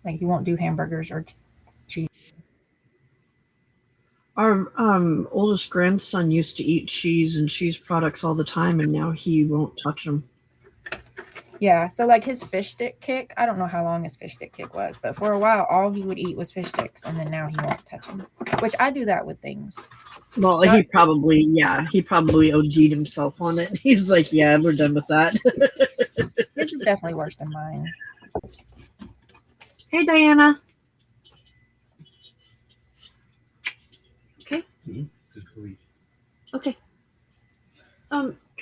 Speaker 2: Like he won't do hamburgers or cheese.
Speaker 1: Our oldest grandson used to eat cheese and cheese products all the time, and now he won't touch them.
Speaker 2: Yeah, so like his fish stick kick, I don't know how long his fish stick kick was, but for a while, all he would eat was fish sticks, and then now he won't touch them, which I do that with things.
Speaker 1: Well, he probably OD'd himself on it. He's like, yeah, we're done with that.
Speaker 2: This is definitely worse than mine.
Speaker 1: Hey, Diana. Okay.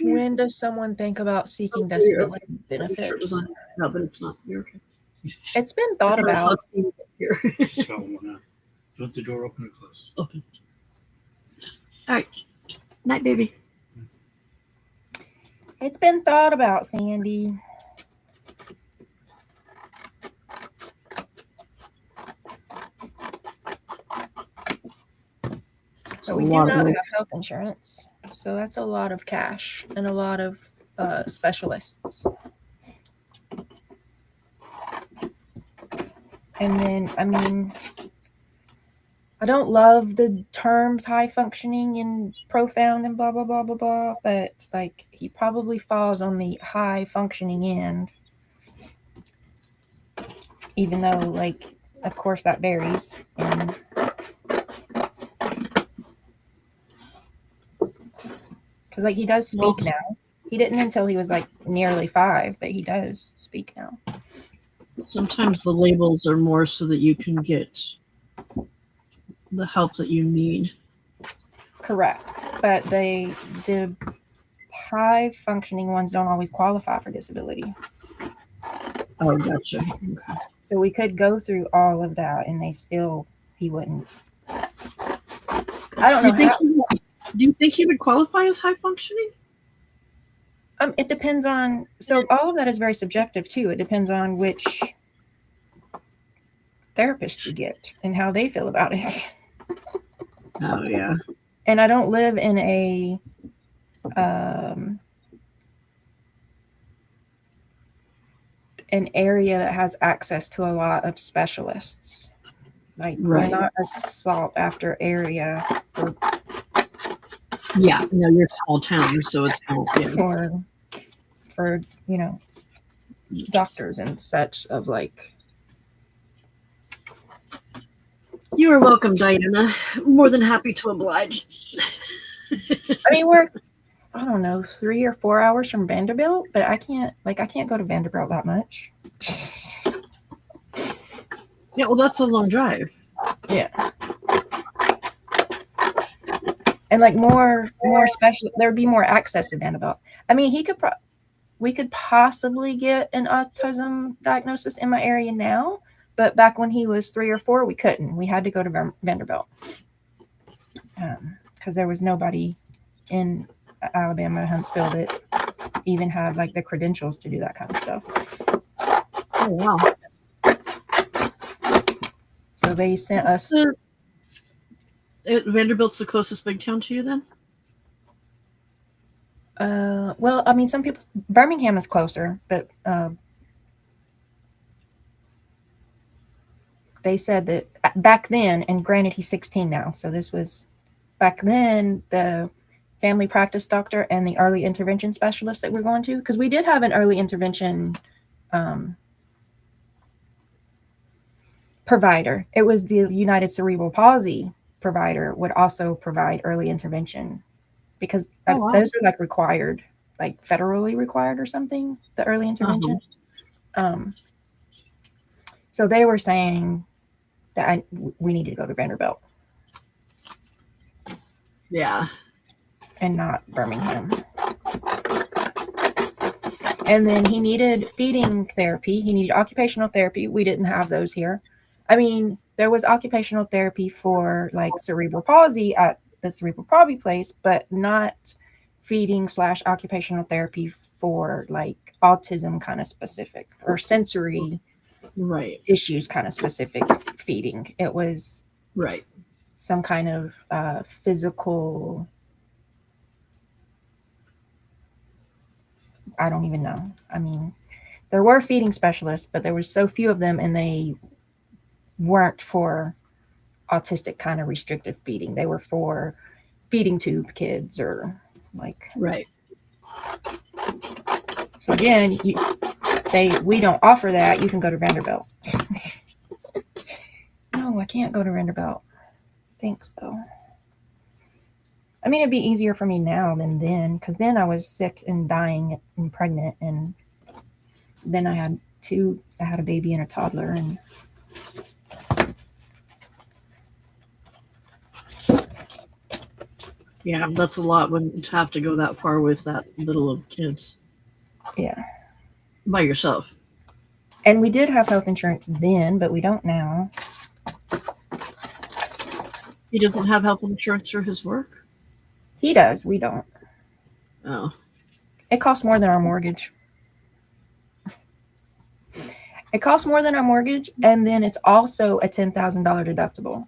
Speaker 2: When does someone think about seeking disability benefits?
Speaker 1: No, but it's not. You're okay.
Speaker 2: It's been thought about.
Speaker 1: Here.
Speaker 4: Smell one out. Do you want the door open or closed?
Speaker 1: Open. All right. Night, baby.
Speaker 2: It's been thought about, Sandy. But we do not have health insurance, so that's a lot of cash and a lot of specialists. And then, I mean, I don't love the terms high functioning and profound and blah, blah, blah, blah, blah, but like he probably falls on the high functioning end, even though, like, of course that varies. And because like he does speak now. He didn't until he was like nearly 5, but he does speak now.
Speaker 1: Sometimes the labels are more so that you can get the help that you need.
Speaker 2: Correct. But the high functioning ones don't always qualify for disability.
Speaker 1: Oh, gotcha. Okay.
Speaker 2: So we could go through all of that and he wouldn't. I don't know.
Speaker 1: Do you think he would qualify as high functioning?
Speaker 2: It depends on, so all of that is very subjective too. It depends on which therapist you get and how they feel about it.
Speaker 1: Oh, yeah.
Speaker 2: And I don't live in an area that has access to a lot of specialists. Like we're not a sought after area
Speaker 1: yeah, no, you're a small town, so it's
Speaker 2: for doctors and such of like.
Speaker 1: You are welcome, Diana. More than happy to oblige.
Speaker 2: I mean, we're, I don't know, 3 or 4 hours from Vanderbilt, but I can't go to Vanderbilt that much.
Speaker 1: Yeah, well, that's a long drive.
Speaker 2: Yeah. And like more special, there would be more access to Vanderbilt. I mean, he could we could possibly get an autism diagnosis in my area now, but back when he was 3 or 4, we couldn't. We had to go to Vanderbilt because there was nobody in Alabama, Huntsville, that even had like the credentials to do that kind of stuff.
Speaker 1: Oh, wow.
Speaker 2: So they sent us.
Speaker 1: Vanderbilt's the closest big town to you then?
Speaker 2: Well, I mean, some people, Birmingham is closer, but they said that back then, and granted, he's 16 now, so this was back then, the family practice doctor and the early intervention specialist that we're going to, because we did have an early intervention provider. It was the United Cerebral Palsy provider would also provide early intervention, because those are like required, like federally required or something, the early intervention. So they were saying that we needed to go to Vanderbilt.
Speaker 1: Yeah.
Speaker 2: And not Birmingham. And then he needed feeding therapy. He needed occupational therapy. We didn't have those here. I mean, there was occupational therapy for like cerebral palsy at the cerebral palsy place, but not feeding / occupational therapy for like autism kind of specific or sensory issues kind of specific feeding. It was some kind of physical, I don't even know. I mean, there were feeding specialists, but there was so few of them, and they weren't for autistic kind of restrictive feeding. They were for feeding tube kids or like.
Speaker 1: Right.
Speaker 2: So again, we don't offer that. You can go to Vanderbilt. No, I can't go to Vanderbilt. Thanks, though. I mean, it'd be easier for me now than then, because then I was sick and dying and pregnant, and then I had a baby and a toddler, and
Speaker 1: yeah, that's a lot when to have to go that far with that little of kids.
Speaker 2: Yeah.
Speaker 1: By yourself.
Speaker 2: And we did have health insurance then, but we don't now.
Speaker 1: He doesn't have health insurance for his work?
Speaker 2: He does. We don't.
Speaker 1: Oh.
Speaker 2: It costs more than our mortgage. It costs more than our mortgage, and then it's also a $10,000 deductible.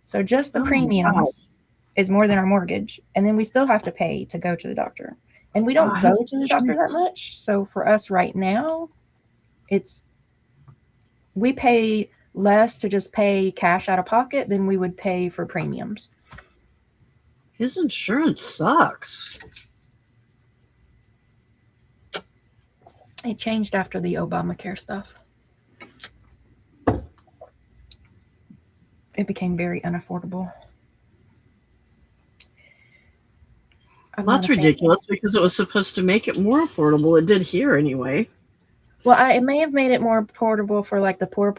Speaker 2: So just the premiums is more than our mortgage, and then we still have to pay to go to the doctor. And we don't go to the doctor that much. So for us right now, we pay less to just pay cash out of pocket than we would pay for premiums.
Speaker 1: His insurance sucks.
Speaker 2: It changed after the Obamacare stuff. It became very unaffordable.
Speaker 1: Well, that's ridiculous, because it was supposed to make it more affordable. It did here anyway.
Speaker 2: Well, it may have made it more affordable for like the poor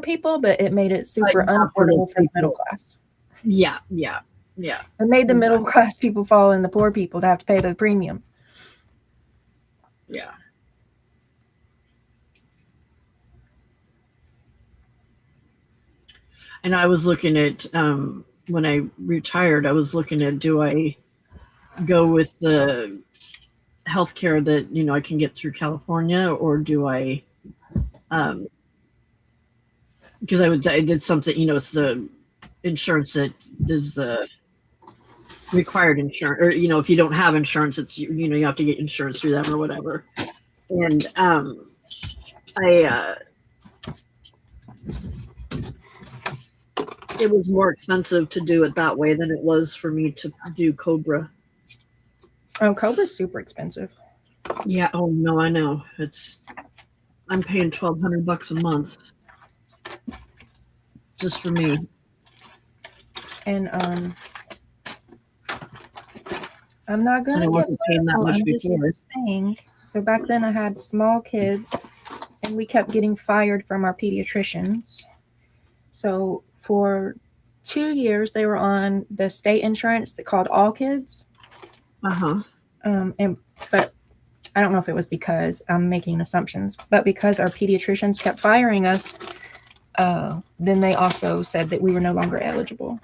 Speaker 2: people, but it made it super unaffordable for the middle class.
Speaker 1: Yeah.
Speaker 2: It made the middle class people fall in the poor people to have to pay the premiums.
Speaker 1: Yeah. And I was looking at, when I retired, I was looking at, do I go with the healthcare that, I can get through California, or do I, because I did something, it's the insurance that is the required insurance, or, if you don't have insurance, it's, you have to get insurance through them or whatever. And, it was more expensive to do it that way than it was for me to do Cobra.
Speaker 2: Oh, Cobra's super expensive.
Speaker 1: Yeah. Oh no, I know. I'm paying $1,200 a month just for me.
Speaker 2: And I'm not gonna.
Speaker 1: I wasn't paying that much before.
Speaker 2: Saying, so back then I had small kids, and we kept getting fired from our pediatricians. So for 2 years, they were on the state insurance that called All Kids.
Speaker 1: Uh-huh.
Speaker 2: But I don't know if it was because I'm making assumptions, but because our pediatricians kept firing us, then they also said that we were no longer eligible.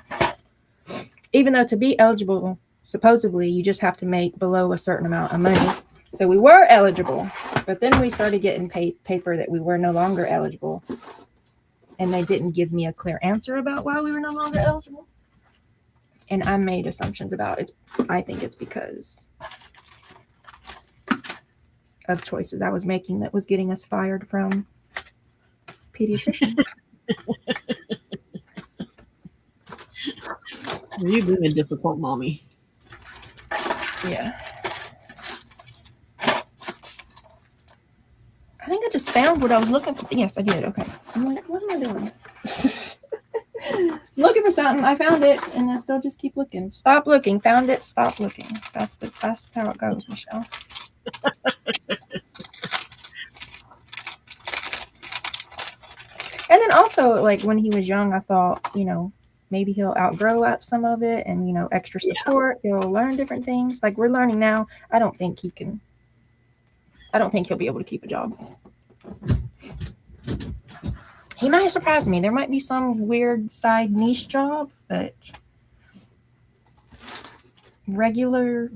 Speaker 2: Even though to be eligible, supposedly, you just have to make below a certain amount of money. So we were eligible, but then we started getting paper that we were no longer eligible. And they didn't give me a clear answer about why we were no longer eligible. And I made assumptions about it. I think it's because of choices I was making that was getting us fired from pediatricians.
Speaker 1: You being a difficult mommy.
Speaker 2: Yeah. I think I just found what I was looking for. Yes, I did. Okay. I'm like, what am I doing? Looking for something. I found it, and I still just keep looking. Stop looking. Found it. Stop looking. That's how it goes, Michelle. And then also, like when he was young, I thought, maybe he'll outgrow some of it, and extra support. He'll learn different things. Like we're learning now. I don't think he'll be able to keep a job. He might surprise me. There might be some weird side niche job, but regular,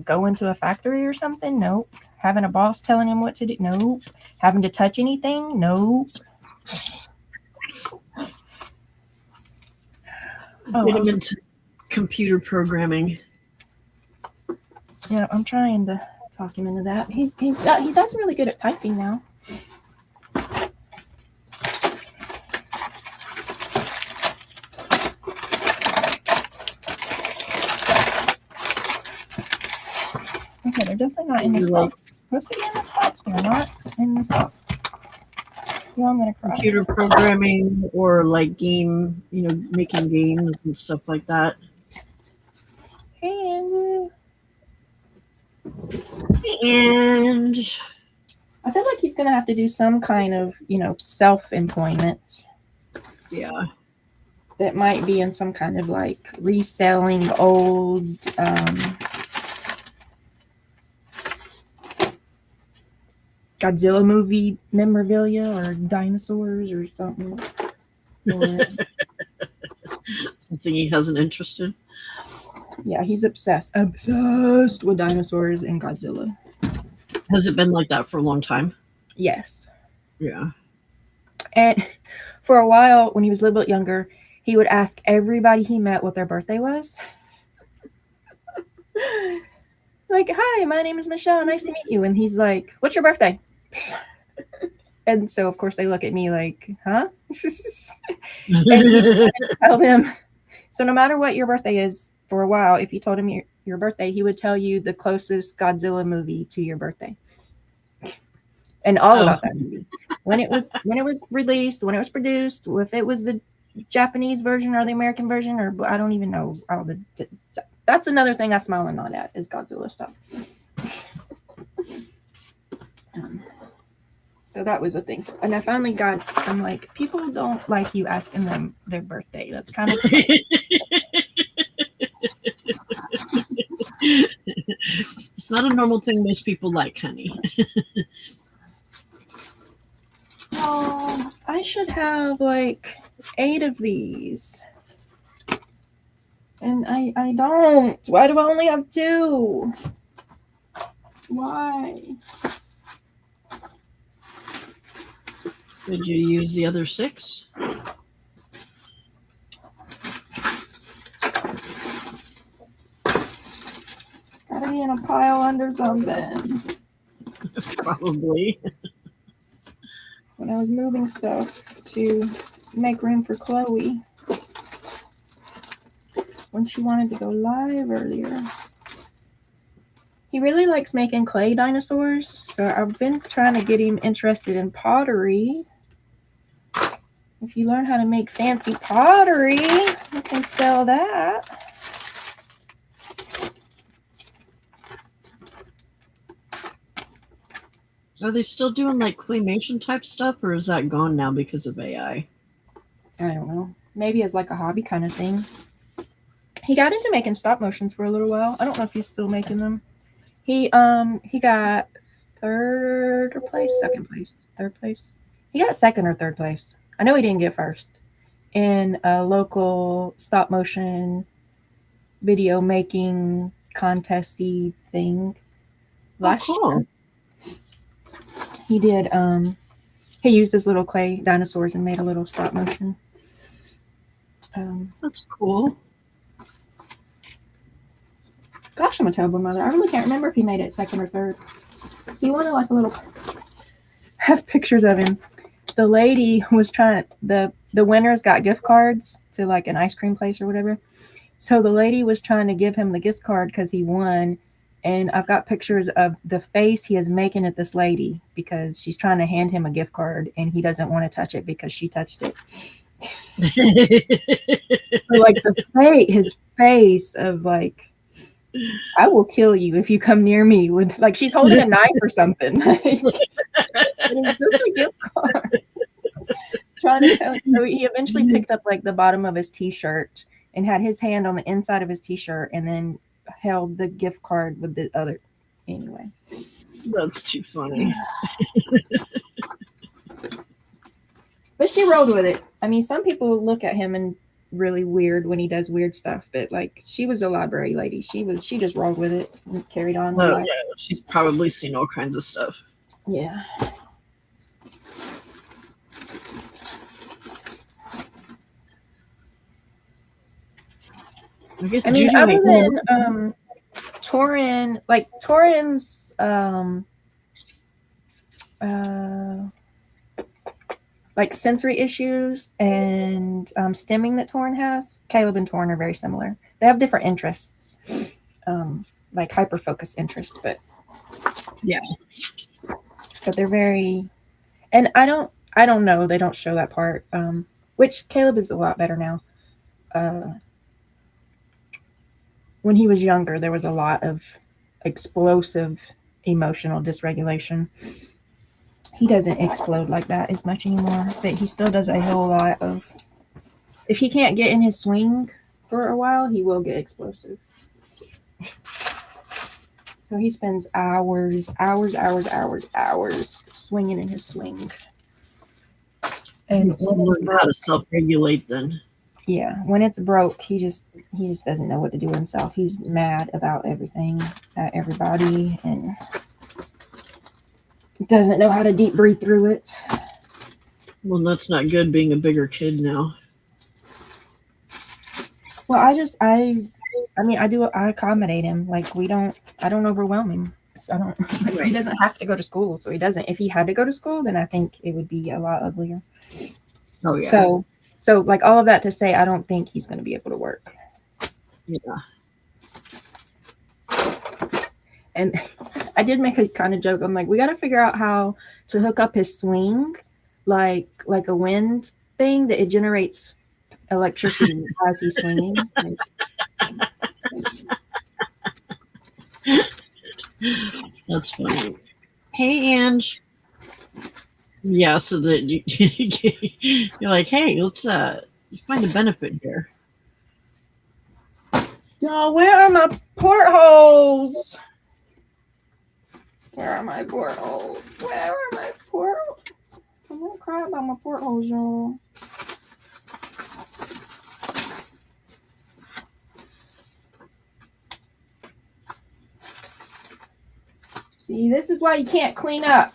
Speaker 2: go into a factory or something? Nope. Having a boss telling him what to do? Nope. Having to touch anything? Nope.
Speaker 1: Get him into computer programming.
Speaker 2: Yeah, I'm trying to talk him into that. He does really good at typing now. Okay, they're definitely not in this box. Supposed to be in this box. They're not in this box. Yeah, I'm gonna cry.
Speaker 1: Computer programming or like game, making games and stuff like that.
Speaker 2: And I feel like he's gonna have to do some kind of, self-employment.
Speaker 1: Yeah.
Speaker 2: That might be in some kind of like reselling old Godzilla movie memorabilia or dinosaurs or something. Or,
Speaker 1: something he has an interest in.
Speaker 2: Yeah, he's obsessed with dinosaurs and Godzilla.
Speaker 1: Has it been like that for a long time?
Speaker 2: Yes.
Speaker 1: Yeah.
Speaker 2: And for a while, when he was a little bit younger, he would ask everybody he met what their birthday was. Like, hi, my name is Michelle. Nice to meet you. And he's like, what's your birthday? And so, of course, they look at me like, huh? And tell them. So no matter what your birthday is, for a while, if you told him your birthday, he would tell you the closest Godzilla movie to your birthday. And all about that movie. When it was released, when it was produced, if it was the Japanese version or the American version, or I don't even know. That's another thing I smile and nod at is Godzilla stuff. So that was a thing. And I finally I'm like, people don't like you asking them their birthday. That's kind of
Speaker 1: It's not a normal thing most people like, honey.
Speaker 2: Oh, I should have like 8 of these. And I don't. Why do I only have 2? Why?
Speaker 1: Did you use the other 6?
Speaker 2: Gotta be in a pile under something.
Speaker 1: Probably.
Speaker 2: When I was moving stuff to make room for Chloe. When she wanted to go live earlier. He really likes making clay dinosaurs. So I've been trying to get him interested in pottery. If you learn how to make fancy pottery, you can sell that.
Speaker 1: Are they still doing like claymation type stuff, or is that gone now because of AI?
Speaker 2: I don't know. Maybe as like a hobby kind of thing. He got into making stop motions for a little while. I don't know if he's still making them. He got third place, second place, third place. He got second or third place. I know he didn't get first in a local stop motion video making contesty thing last year. He did he used his little clay dinosaurs and made a little stop motion.
Speaker 1: That's cool.
Speaker 2: Gosh, I'm a terrible mother. I really can't remember if he made it second or third. He wanted like a little. I have pictures of him. The lady was trying. The winners got gift cards to like an ice cream place or whatever. So the lady was trying to give him the gift card because he won. And I've got pictures of the face he is making at this lady because she's trying to hand him a gift card and he doesn't want to touch it because she touched it. Like his face of like, I will kill you if you come near me with like she's holding a knife or something. It's just a gift card. Trying to tell. So he eventually picked up like the bottom of his t-shirt and had his hand on the inside of his t-shirt and then held the gift card with the other. Anyway,
Speaker 1: That's too funny.
Speaker 2: but she rolled with it. I mean, some people look at him and really weird when he does weird stuff, but like she was a library lady. She just rolled with it and carried on.
Speaker 1: Oh, yeah, she's probably seen all kinds of stuff.
Speaker 2: Yeah.
Speaker 1: I
Speaker 2: mean, other than Torin, like Torin's like sensory issues and stimming that Torin has, Caleb and Torin are very similar. They have different interests, like hyper focus interests, but
Speaker 1: yeah,
Speaker 2: but they're very. And I don't know. They don't show that part. Which Caleb is a lot better now. When he was younger, there was a lot of explosive emotional dysregulation. He doesn't explode like that as much anymore, but he still does a whole lot of. If he can't get in his swing for a while, he will get explosive. So he spends hours swinging in his swing. And
Speaker 1: learn how to self-regulate then.
Speaker 2: Yeah, when it's broke, he just doesn't know what to do with himself. He's mad about everything, everybody, and doesn't know how to deep breathe through it.
Speaker 1: Well, that's not good being a bigger kid now.
Speaker 2: Well, I accommodate him. Like I don't overwhelm him. So I don't. He doesn't have to go to school, so he doesn't. If he had to go to school, then I think it would be a lot uglier.
Speaker 1: Oh yeah.
Speaker 2: So like all of that to say, I don't think he's going to be able to work.
Speaker 1: Yeah.
Speaker 2: And I did make a kind of joke. I'm like, we got to figure out how to hook up his swing, like a wind thing that it generates electricity as he's swinging. Like,
Speaker 1: that's funny. Hey, Ange. Yeah, so that you're like, hey, let's find a benefit here.
Speaker 2: Y'all, where are my portholes? Where are my portholes? Where are my portholes? I'm gonna cry about my portholes, y'all. See, this is why you can't clean up.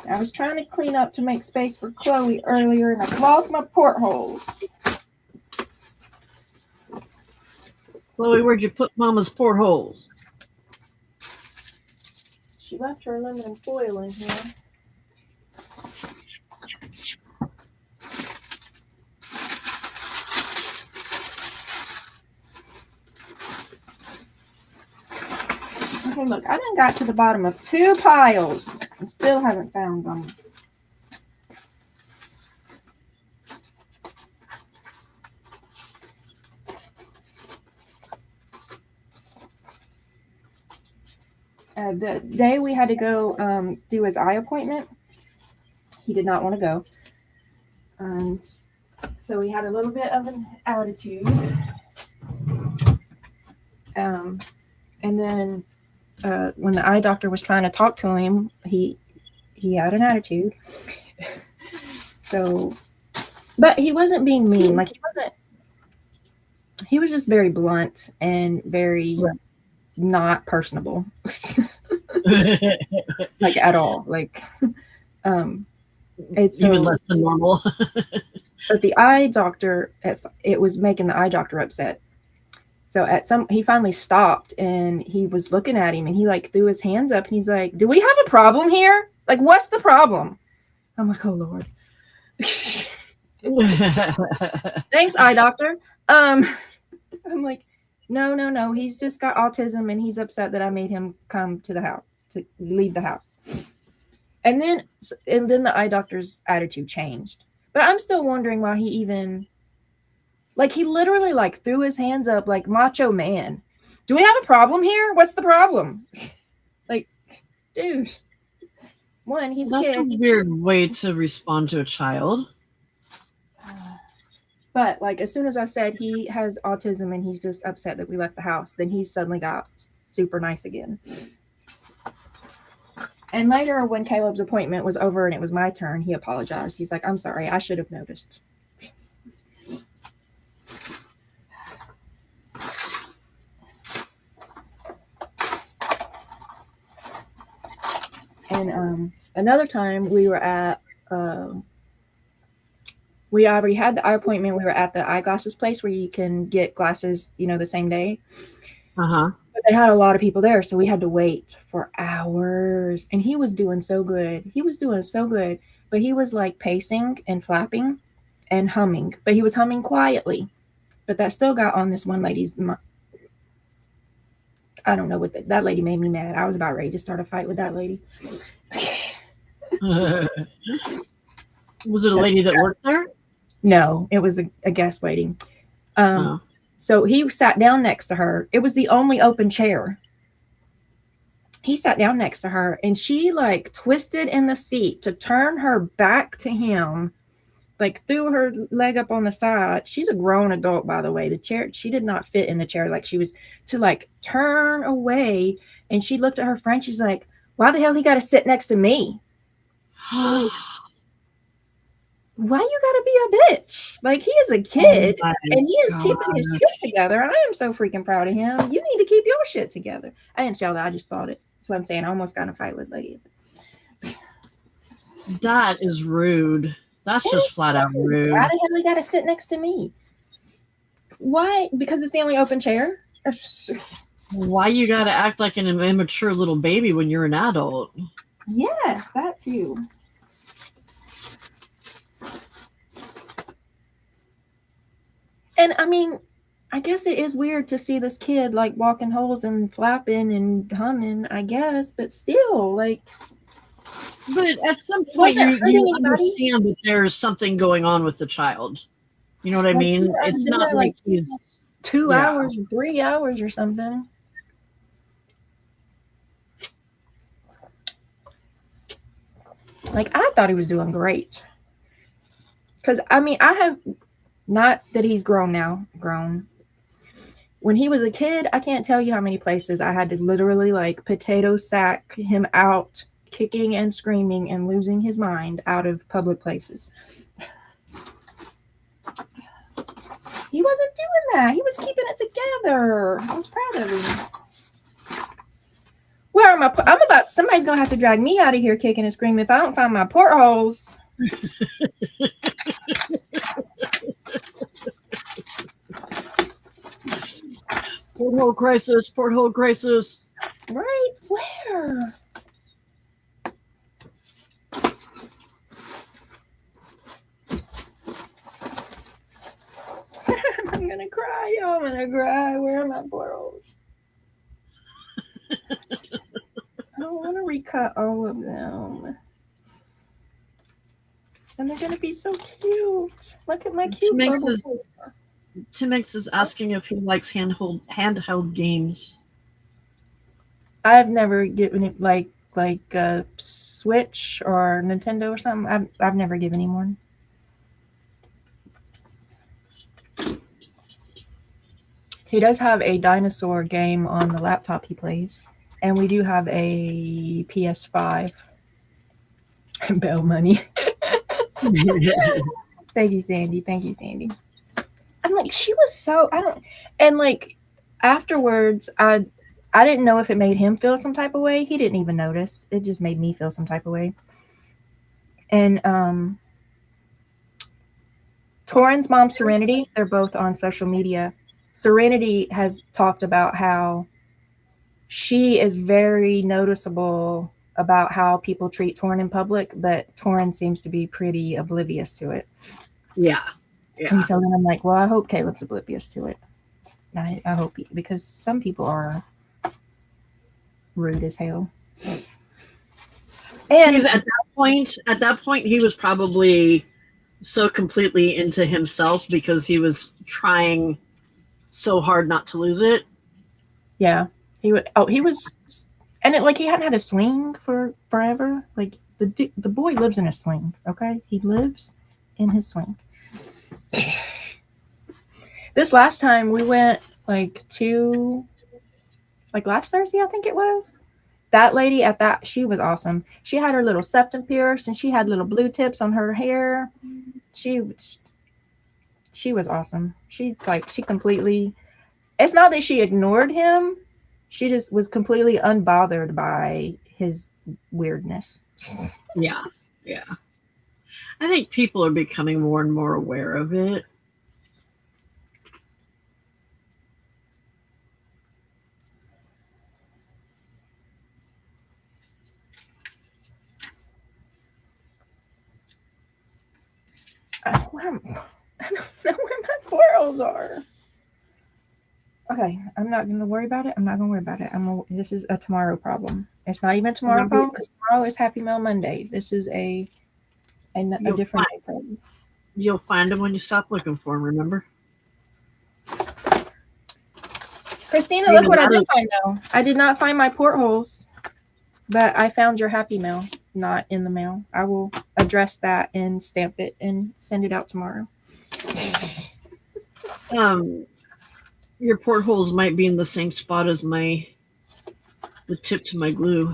Speaker 2: I was trying to clean up to make space for Chloe earlier, and I lost my portholes.
Speaker 1: Chloe, where'd you put Mama's portholes?
Speaker 2: She left her aluminum foil in here. Okay, look, I done got to the bottom of 2 piles and still haven't found them. The day we had to go do his eye appointment, he did not want to go. And so he had a little bit of an attitude. And then when the eye doctor was trying to talk to him, he had an attitude. So, but he wasn't being mean. Like he was just very blunt and very not personable. Like at all. Like it's
Speaker 6: even less than normal.
Speaker 2: But the eye doctor, it was making the eye doctor upset. So he finally stopped and he was looking at him and he like threw his hands up and he's like, "Do we have a problem here? Like, what's the problem?" I'm like, "Oh Lord." Thanks, eye doctor. I'm like, no. He's just got autism and he's upset that I made him come to the house, to leave the house. And then the eye doctor's attitude changed. But I'm still wondering why he even, like, he literally like threw his hands up like macho man. "Do we have a problem here? What's the problem?" Like, dude. One, he's a
Speaker 6: That's
Speaker 2: kid.
Speaker 6: a weird way to respond to a child.
Speaker 2: But like as soon as I said he has autism and he's just upset that we left the house, then he suddenly got super nice again. And later when Caleb's appointment was over and it was my turn, he apologized. He's like, "I'm sorry, I should have noticed." And another time we were at we already had the eye appointment. We were at the eyeglasses place where you can get glasses, the same day.
Speaker 6: Uh-huh.
Speaker 2: But they had a lot of people there, so we had to wait for hours. And he was doing so good. But he was like pacing and flapping and humming. But he was humming quietly. But that still got on this one lady's mind. I don't know what that lady made me mad. I was about ready to start a fight with that lady.
Speaker 6: Was it a lady that worked there?
Speaker 2: No, it was a guest waiting. So he sat down next to her. It was the only open chair. He sat down next to her and she like twisted in the seat to turn her back to him, like threw her leg up on the side. She's a grown adult, by the way. The chair, she did not fit in the chair. Like she was to like turn away, and she looked at her friend. She's like, "Why the hell he got to sit next to me? Why you gotta be a bitch? Like he is a kid and he is keeping his shit together. I am so freaking proud of him. You need to keep your shit together." I didn't say all that. I just thought it. That's what I'm saying. I almost got in a fight with lady.
Speaker 6: That is rude. That's just flat out rude.
Speaker 2: Why the hell he gotta sit next to me? Why? Because it's the only open chair?
Speaker 6: Why you gotta act like an immature little baby when you're an adult?
Speaker 2: Yes, that too. And I mean, I guess it is weird to see this kid like walking holes and flapping and humming, I guess, but still, like.
Speaker 6: But at some point, you understand that there's something going on with the child. You know what I mean? It's not like he's
Speaker 2: 2 hours, 3 hours or something. Like, I thought he was doing great. Because, I mean, I have, not that he's grown now, When he was a kid, I can't tell you how many places I had to literally, like, potato sack him out, kicking and screaming and losing his mind out of public places. He wasn't doing that. He was keeping it together. I was proud of him. Where am I? Somebody's going to have to drag me out of here kicking and screaming if I don't find my portholes.
Speaker 6: Porthole crisis.
Speaker 2: Right? Where? I'm going to cry. I'm going to cry. Where are my portholes? I don't want to recut all of them. And they're going to be so cute. Look at my cute
Speaker 6: Timix is asking if he likes handheld games.
Speaker 2: I've never given it like a Switch or Nintendo or something. I've never given him one. He does have a dinosaur game on the laptop he plays, and we do have a PS5. Bell money. Thank you, Sandy. Thank you, Sandy. I'm like, she was so and like afterwards, I didn't know if it made him feel some type of way. He didn't even notice. It just made me feel some type of way. And Torin's mom, Serenity, they're both on social media. Serenity has talked about how she is very noticeable about how people treat Torin in public, but Torin seems to be pretty oblivious to it.
Speaker 6: Yeah.
Speaker 2: And so then I'm like, well, I hope Caleb's oblivious to it. I hope because some people are rude as hell. And
Speaker 6: at that point, he was probably so completely into himself because he was trying so hard not to lose it.
Speaker 2: Yeah, he was, and he hadn't had a swing for forever. Like the boy lives in a swing. Okay, he lives in his swing. This last time we went last Thursday, I think it was. That lady she was awesome. She had her little septum pierced and she had little blue tips on her hair. She was awesome. She completely, it's not that she ignored him. She just was completely unbothered by his weirdness.
Speaker 6: Yeah. I think people are becoming more and more aware of it.
Speaker 2: I don't know where my squirrels are. Okay, I'm not going to worry about it. This is a tomorrow problem. It's not even tomorrow problem because tomorrow is Happy Mail Monday. This is a different day problem.
Speaker 6: You'll find them when you stop looking for them, remember?
Speaker 2: Christina, look what I did find though. I did not find my portholes, but I found your Happy Mail not in the mail. I will address that and stamp it and send it out tomorrow.
Speaker 6: Your portholes might be in the same spot as the tip to my glue.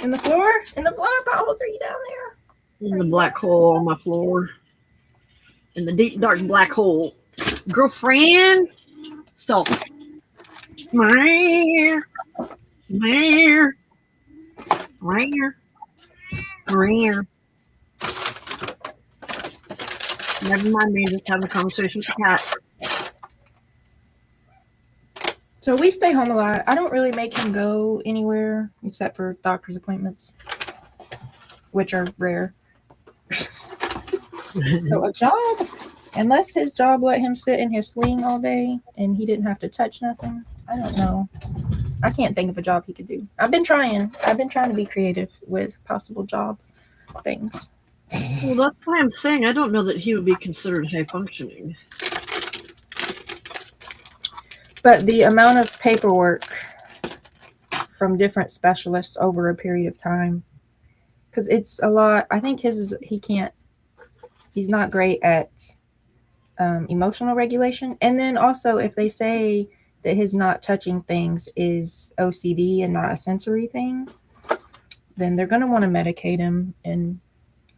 Speaker 2: In the floor? In the floor potholes? Are you down there?
Speaker 6: In the black hole on my floor. In the deep, dark black hole. Girlfriend! Stop. Never mind me, just having a conversation with the cat.
Speaker 2: So we stay home a lot. I don't really make him go anywhere except for doctor's appointments, which are rare. So a job, unless his job let him sit in his swing all day and he didn't have to touch nothing, I don't know. I can't think of a job he could do. I've been trying to be creative with possible job things.
Speaker 6: Well, that's why I'm saying I don't know that he would be considered high functioning.
Speaker 2: But the amount of paperwork from different specialists over a period of time, because it's a lot. I think he's not great at emotional regulation. And then also if they say that his not touching things is OCD and not a sensory thing, then they're going to want to medicate him. And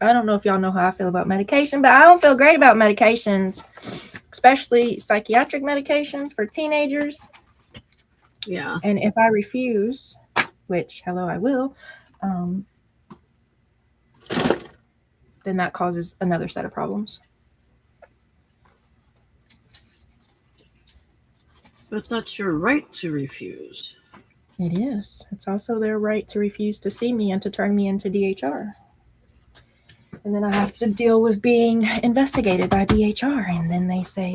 Speaker 2: I don't know if y'all know how I feel about medication, but I don't feel great about medications, especially psychiatric medications for teenagers.
Speaker 6: Yeah.
Speaker 2: And if I refuse, which, hello, I will, then that causes another set of problems.
Speaker 6: But that's your right to refuse.
Speaker 2: It is. It's also their right to refuse to see me and to turn me into DHR. And then I have to deal with being investigated by DHR. And then they say,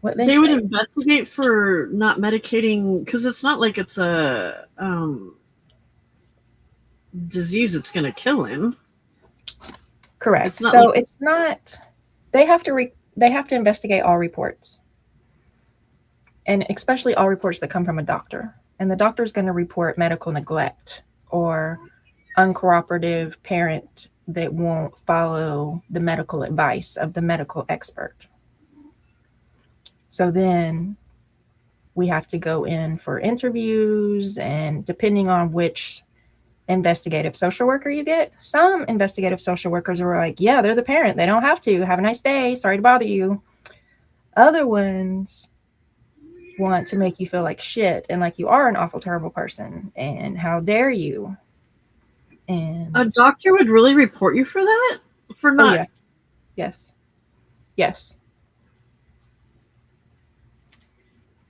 Speaker 2: what they
Speaker 6: would investigate for not medicating, because it's not like it's a disease that's going to kill him.
Speaker 2: Correct. It's not. They have to investigate all reports, and especially all reports that come from a doctor. And the doctor is going to report medical neglect or uncooperative parent that won't follow the medical advice of the medical expert. So then we have to go in for interviews, and depending on which investigative social worker you get, some investigative social workers are like, yeah, they're the parent. They don't have to. Have a nice day. Sorry to bother you. Other ones want to make you feel like shit and like you are an awful, terrible person. And how dare you? And
Speaker 6: A doctor would really report you for that? For
Speaker 2: oh,
Speaker 6: not.
Speaker 2: yeah. Yes.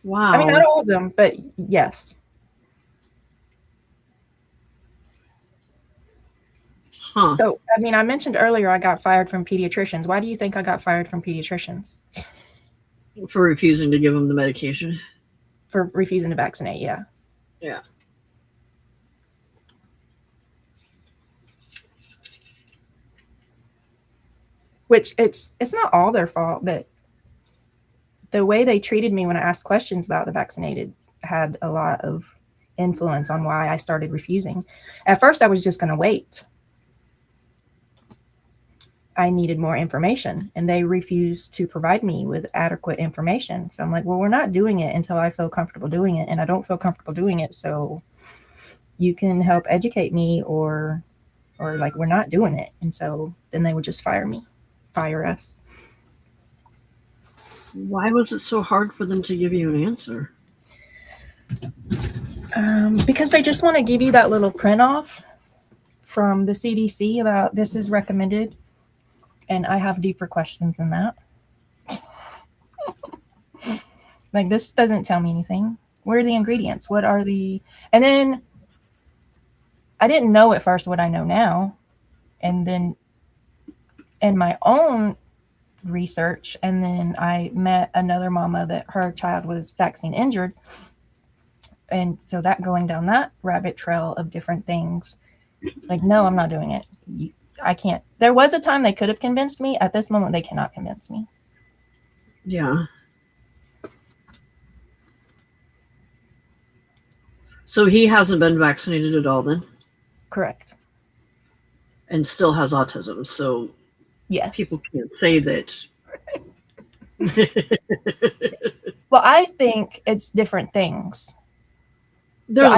Speaker 6: Wow.
Speaker 2: I mean, not all of them, but yes.
Speaker 6: Huh.
Speaker 2: So, I mean, I mentioned earlier I got fired from pediatricians. Why do you think I got fired from pediatricians?
Speaker 6: For refusing to give them the medication.
Speaker 2: For refusing to vaccinate, yeah.
Speaker 6: Yeah.
Speaker 2: Which it's not all their fault, but the way they treated me when I asked questions about the vaccinated had a lot of influence on why I started refusing. At first, I was just going to wait. I needed more information, and they refused to provide me with adequate information. So I'm like, well, we're not doing it until I feel comfortable doing it, and I don't feel comfortable doing it. So you can help educate me, or like, we're not doing it. And so then they would just fire us.
Speaker 6: Why was it so hard for them to give you an answer?
Speaker 2: Because they just want to give you that little print off from the CDC about this is recommended. And I have deeper questions than that. Like, this doesn't tell me anything. What are the ingredients? What are the... And then I didn't know at first what I know now. And then in my own research, and then I met another mama that her child was vaccine injured. And so that going down that rabbit trail of different things, like, no, I'm not doing it. I can't. There was a time they could have convinced me. At this moment, they cannot convince me.
Speaker 6: Yeah. So he hasn't been vaccinated at all then?
Speaker 2: Correct.
Speaker 6: And still has autism. So
Speaker 2: Yes.
Speaker 6: people can't say that.
Speaker 2: Well, I think it's different things.
Speaker 6: There's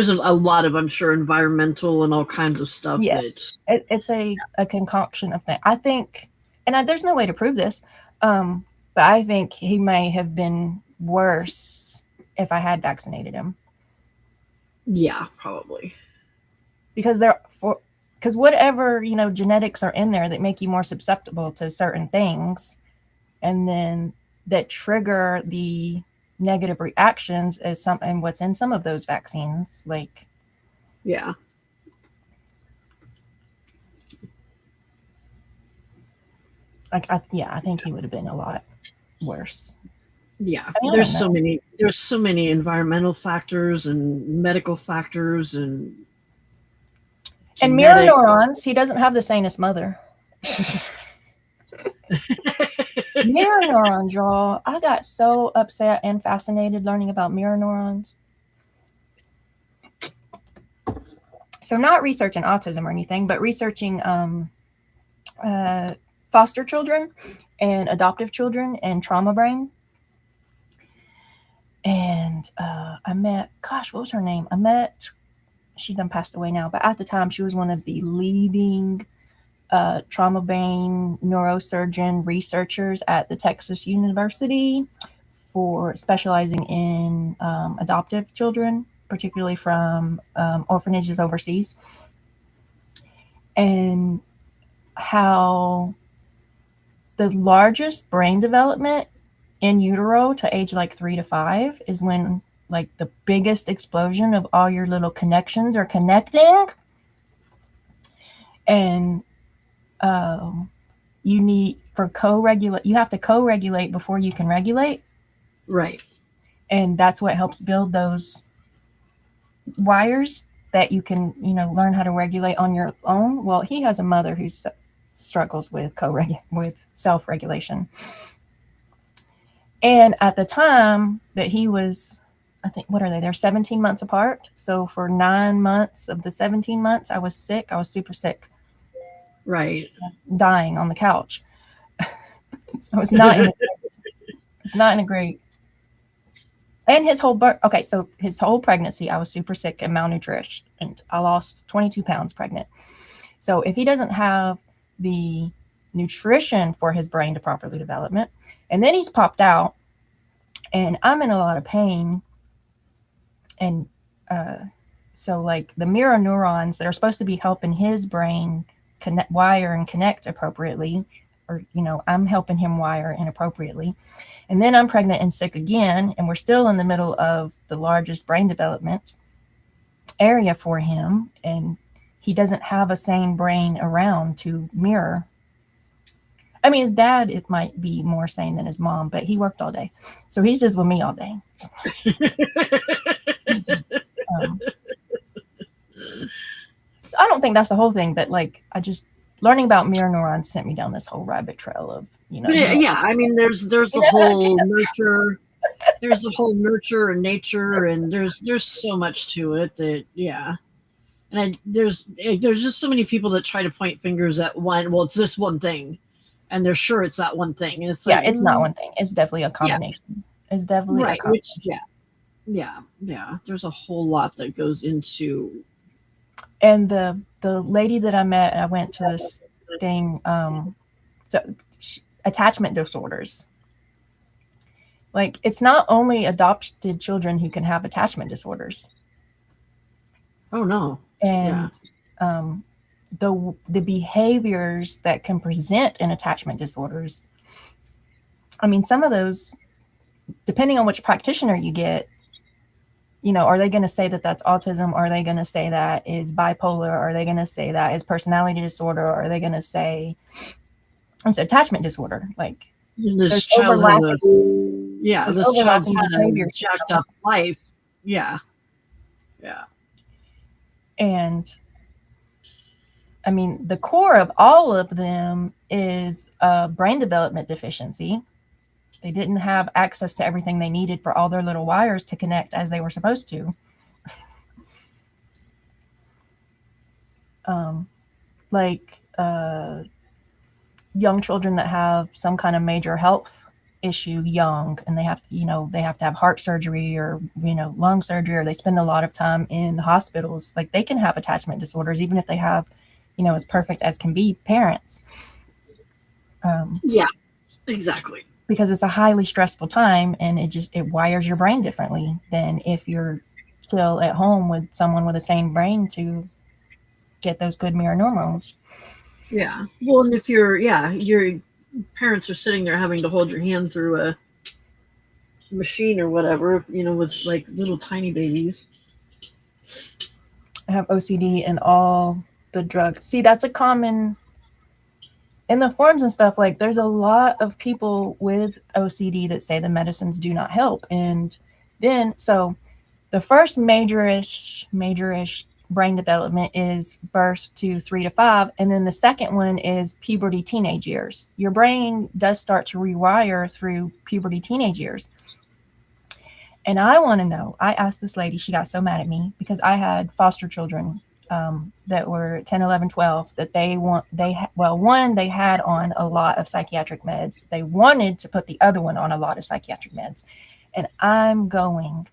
Speaker 6: a lot of, I'm sure, environmental and all kinds of stuff.
Speaker 2: Yes, it's a concoction of things. I think, and there's no way to prove this, but I think he may have been worse if I had vaccinated him.
Speaker 6: Yeah, probably.
Speaker 2: Because whatever, genetics are in there that make you more susceptible to certain things, and then that trigger the negative reactions is something what's in some of those vaccines. Like,
Speaker 6: yeah.
Speaker 2: I think he would have been a lot worse.
Speaker 6: Yeah.
Speaker 2: I mean,
Speaker 6: there's so many environmental factors and medical factors and
Speaker 2: mirror neurons. He doesn't have the sanest mother. Mirror neurons, y'all. I got so upset and fascinated learning about mirror neurons. So not researching autism or anything, but researching foster children and adoptive children and trauma brain. And I met, what was her name? She done passed away now, but at the time she was one of the leading trauma brain neurosurgeon researchers at the Texas University for specializing in adoptive children, particularly from orphanages overseas, and how the largest brain development in utero to age like 3 to 5 is when like the biggest explosion of all your little connections are connecting. And you have to co-regulate before you can regulate.
Speaker 6: Right.
Speaker 2: And that's what helps build those wires that you can, learn how to regulate on your own. Well, he has a mother who struggles with self-regulation. And at the time that he was, I think, what are they? They're 17 months apart. So for 9 months of the 17 months, I was sick. I was super sick.
Speaker 6: Right.
Speaker 2: Dying on the couch. So I was not in It's not in a great. And his whole so his whole pregnancy, I was super sick and malnourished, and I lost 22 pounds pregnant. So if he doesn't have the nutrition for his brain to properly development, and then he's popped out, and I'm in a lot of pain, and so like the mirror neurons that are supposed to be helping his brain wire and connect appropriately, or I'm helping him wire inappropriately. And then I'm pregnant and sick again, and we're still in the middle of the largest brain development area for him, and he doesn't have a sane brain around to mirror. I mean, his dad, it might be more sane than his mom, but he worked all day. So he's just with me all day. So I don't think that's the whole thing, but like, learning about mirror neurons sent me down this whole rabbit trail of,
Speaker 6: But yeah, I mean, there's the whole nurture, there's the whole nurture and nature, and there's so much to it that and there's just so many people that try to point fingers at one. Well, it's this one thing, and they're sure it's that one thing. And it's like,
Speaker 2: it's not one thing. It's definitely a combination. Yeah. It's definitely
Speaker 6: right.
Speaker 2: a combination.
Speaker 6: Yeah. There's a whole lot that goes into.
Speaker 2: And the lady that I met, I went to this thing, attachment disorders. Like, it's not only adopted children who can have attachment disorders.
Speaker 6: Oh no.
Speaker 2: And the behaviors that can present in attachment disorders, I mean, some of those, depending on which practitioner you get, are they going to say that that's autism? Are they going to say that is bipolar? Are they going to say that is personality disorder? Or are they going to say it's attachment disorder? Like,
Speaker 6: this child has this child's had a jacked up life. Yeah.
Speaker 2: And I mean, the core of all of them is a brain development deficiency. They didn't have access to everything they needed for all their little wires to connect as they were supposed to. Young children that have some kind of major health issue young, and they have to have heart surgery or lung surgery, or they spend a lot of time in the hospitals. Like, they can have attachment disorders even if they have as perfect as can be parents.
Speaker 6: Yeah, exactly.
Speaker 2: Because it's a highly stressful time, and it wires your brain differently than if you're still at home with someone with a sane brain to get those good mirror neurons.
Speaker 6: Yeah. Well, and if your parents are sitting there having to hold your hand through a machine or whatever, with like little tiny babies.
Speaker 2: I have OCD and all the drugs. See, that's a common in the forums and stuff. Like, there's a lot of people with OCD that say the medicines do not help. And then, so the first majorish brain development is birth to 3 to 5. And then the second one is puberty, teenage years. Your brain does start to rewire through puberty, teenage years. And I want to know, I asked this lady, she got so mad at me because I had foster children that were 10, 11, 12, that they had on a lot of psychiatric meds. They wanted to put the other one on a lot of psychiatric meds. And I'm going,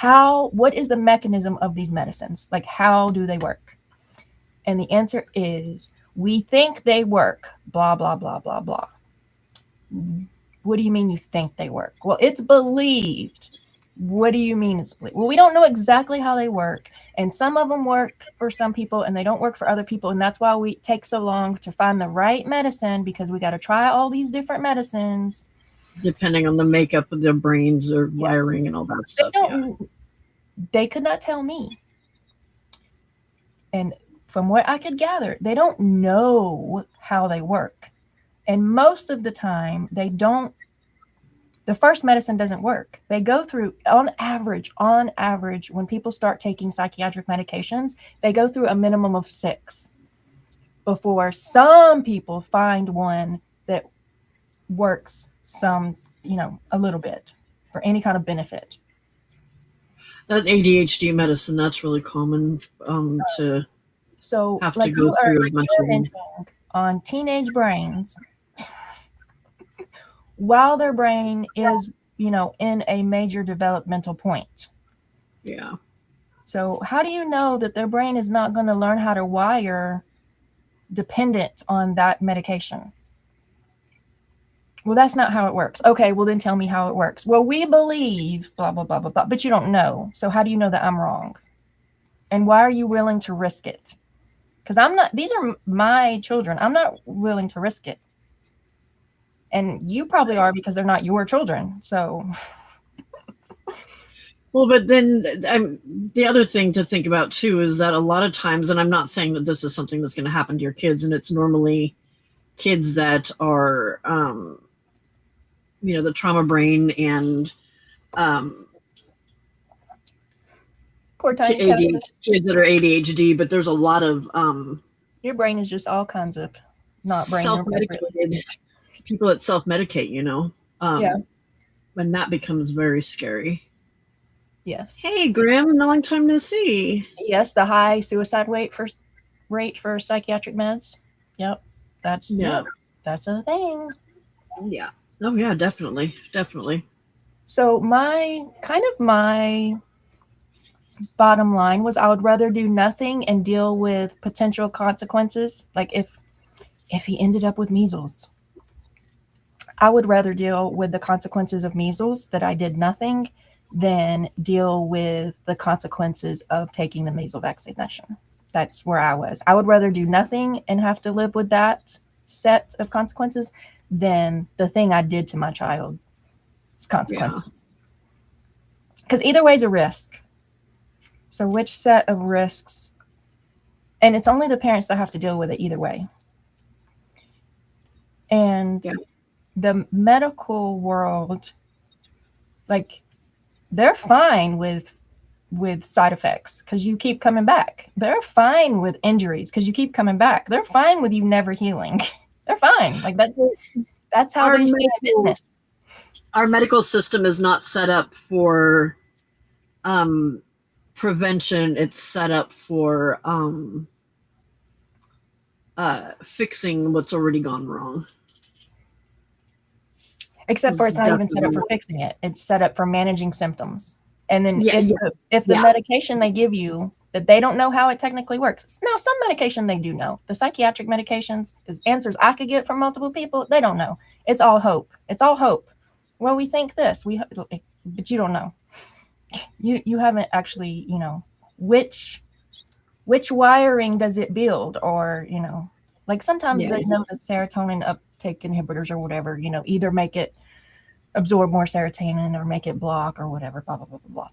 Speaker 2: what is the mechanism of these medicines? Like, how do they work? And the answer is, we think they work, blah, blah, blah, blah, blah. What do you mean you think they work? Well, it's believed. What do you mean it's believed? Well, we don't know exactly how they work. And some of them work for some people and they don't work for other people. And that's why we take so long to find the right medicine, because we got to try all these different medicines.
Speaker 6: Depending on the makeup of their brains or wiring and all that stuff.
Speaker 2: They could not tell me. And from what I could gather, they don't know how they work. And most of the time, they don't. The first medicine doesn't work. They go through, on average, when people start taking psychiatric medications, they go through a minimum of 6 before some people find one that works a little bit for any kind of benefit.
Speaker 6: That ADHD medicine, that's really common to have to go through a bunch of
Speaker 2: on teenage brains. while their brain is, in a major developmental point.
Speaker 6: Yeah.
Speaker 2: So how do you know that their brain is not going to learn how to wire dependent on that medication? Well, that's not how it works. Okay, well then tell me how it works. Well, we believe blah, blah, blah, blah, blah, but you don't know. So how do you know that I'm wrong? And why are you willing to risk it? Because these are my children. I'm not willing to risk it. And you probably are, because they're not your children. So.
Speaker 6: Well, but then the other thing to think about too is that a lot of times, and I'm not saying that this is something that's going to happen to your kids, and it's normally kids that are, the trauma brain and
Speaker 2: Poor tiny
Speaker 6: kids that are ADHD, but there's a lot of
Speaker 2: your brain is just all kinds of not brain
Speaker 6: self-medicated people that self-medicate,
Speaker 2: yeah.
Speaker 6: When that becomes very scary.
Speaker 2: Yes.
Speaker 6: Hey, Graham, long time no see.
Speaker 2: Yes, the high suicide rate for psychiatric meds. Yep. That's a thing.
Speaker 6: Yeah. Oh yeah, definitely.
Speaker 2: So my bottom line was, I would rather do nothing and deal with potential consequences. Like if he ended up with measles, I would rather deal with the consequences of measles that I did nothing than deal with the consequences of taking the measles vaccination. That's where I was. I would rather do nothing and have to live with that set of consequences than the thing I did to my child's consequences. Because either way is a risk. So which set of risks? And it's only the parents that have to deal with it either way. And the medical world, like, they're fine with side effects because you keep coming back. They're fine with injuries because you keep coming back. They're fine with you never healing. They're fine. Like that's how they stay in business.
Speaker 6: Our medical system is not set up for prevention. It's set up for fixing what's already gone wrong.
Speaker 2: Except for it's not even set up for fixing it. It's set up for managing symptoms. And then if the medication they give you that they don't know how it technically works. Now, some medication they do know. The psychiatric medications is answers I could get from multiple people. They don't know. It's all hope. It's all hope. Well, we think this. But you don't know. You haven't actually, which wiring does it build, or like sometimes they know the serotonin uptake inhibitors or whatever, either make it absorb more serotonin or make it block or whatever, blah, blah, blah, blah, blah.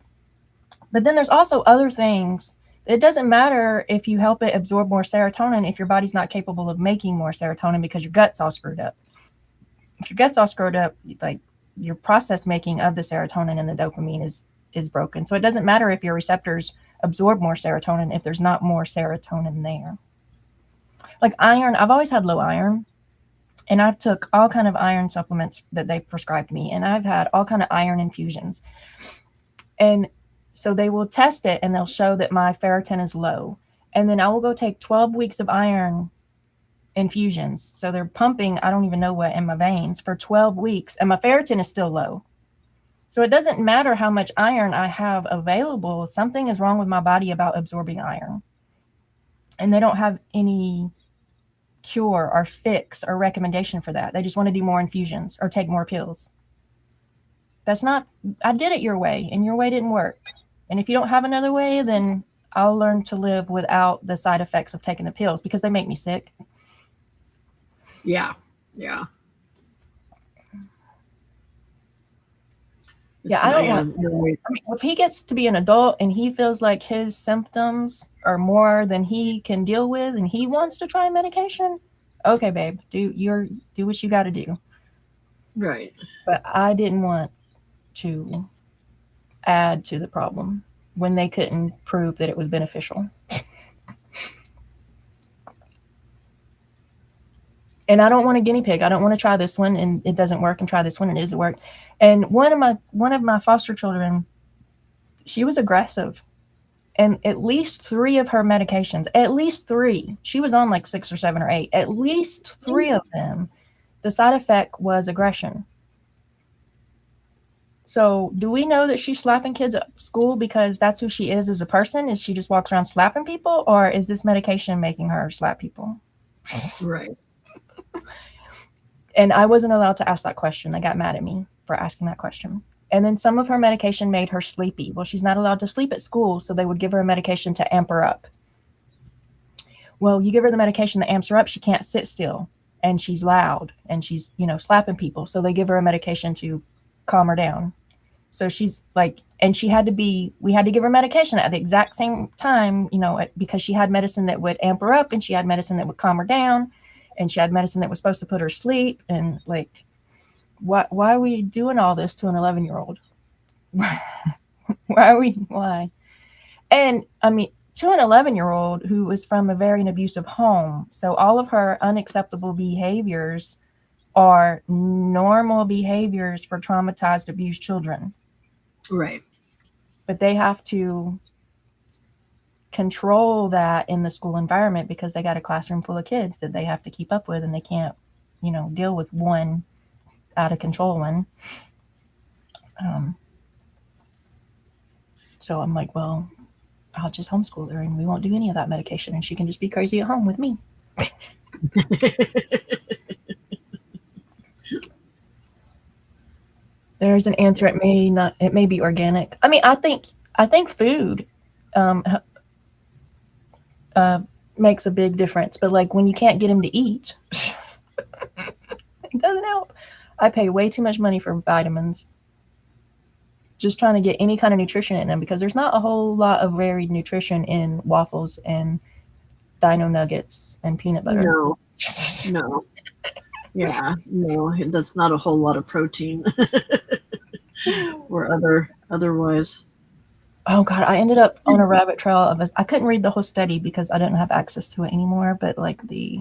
Speaker 2: But then there's also other things. It doesn't matter if you help it absorb more serotonin if your body's not capable of making more serotonin because your gut's all screwed up. If your gut's all screwed up, like your process making of the serotonin and the dopamine is broken. So it doesn't matter if your receptors absorb more serotonin if there's not more serotonin there. Like iron, I've always had low iron. And I've took all kind of iron supplements that they've prescribed me. And I've had all kind of iron infusions. And so they will test it and they'll show that my ferritin is low. And then I will go take 12 weeks of iron infusions. So they're pumping, I don't even know what, in my veins for 12 weeks. And my ferritin is still low. So it doesn't matter how much iron I have available. Something is wrong with my body about absorbing iron. And they don't have any cure or fix or recommendation for that. They just want to do more infusions or take more pills. That's not, I did it your way and your way didn't work. And if you don't have another way, then I'll learn to live without the side effects of taking the pills because they make me sick.
Speaker 6: Yeah.
Speaker 2: I don't want. I mean, if he gets to be an adult and he feels like his symptoms are more than he can deal with, and he wants to try medication, okay, babe, do what you got to do.
Speaker 6: Right.
Speaker 2: But I didn't want to add to the problem when they couldn't prove that it was beneficial. And I don't want a guinea pig. I don't want to try this one and it doesn't work and try this one and it doesn't work. And one of my foster children, she was aggressive. And at least 3 of her medications, at least 3, she was on like 6 or 7 or 8, at least 3 of them, the side effect was aggression. So do we know that she's slapping kids at school because that's who she is as a person? Is she just walks around slapping people, or is this medication making her slap people?
Speaker 6: Right.
Speaker 2: And I wasn't allowed to ask that question. They got mad at me for asking that question. And then some of her medication made her sleepy. Well, she's not allowed to sleep at school, so they would give her a medication to amp her up. Well, you give her the medication that amps her up, she can't sit still, and she's loud, and she's, slapping people. So they give her a medication to calm her down. So she's like, and we had to give her medication at the exact same time, because she had medicine that would amp her up, and she had medicine that would calm her down, and she had medicine that was supposed to put her to sleep. And like, why are we doing all this to an 11-year-old? Why? And I mean, to an 11-year-old who is from a very abusive home. So all of her unacceptable behaviors are normal behaviors for traumatized, abused children.
Speaker 6: Right.
Speaker 2: But they have to control that in the school environment because they got a classroom full of kids that they have to keep up with, and they can't, deal with one out of control one. So I'm like, well, I'll just homeschool her and we won't do any of that medication, and she can just be crazy at home with me. There's an answer. It may be organic. I mean, I think food makes a big difference, but like when you can't get him to eat, it doesn't help. I pay way too much money for vitamins just trying to get any kind of nutrition in them, because there's not a whole lot of varied nutrition in waffles and dino nuggets and peanut butter.
Speaker 6: No. Yeah, no, that's not a whole lot of protein or otherwise.
Speaker 2: Oh God, I ended up on a rabbit trail of I couldn't read the whole study because I didn't have access to it anymore, but like the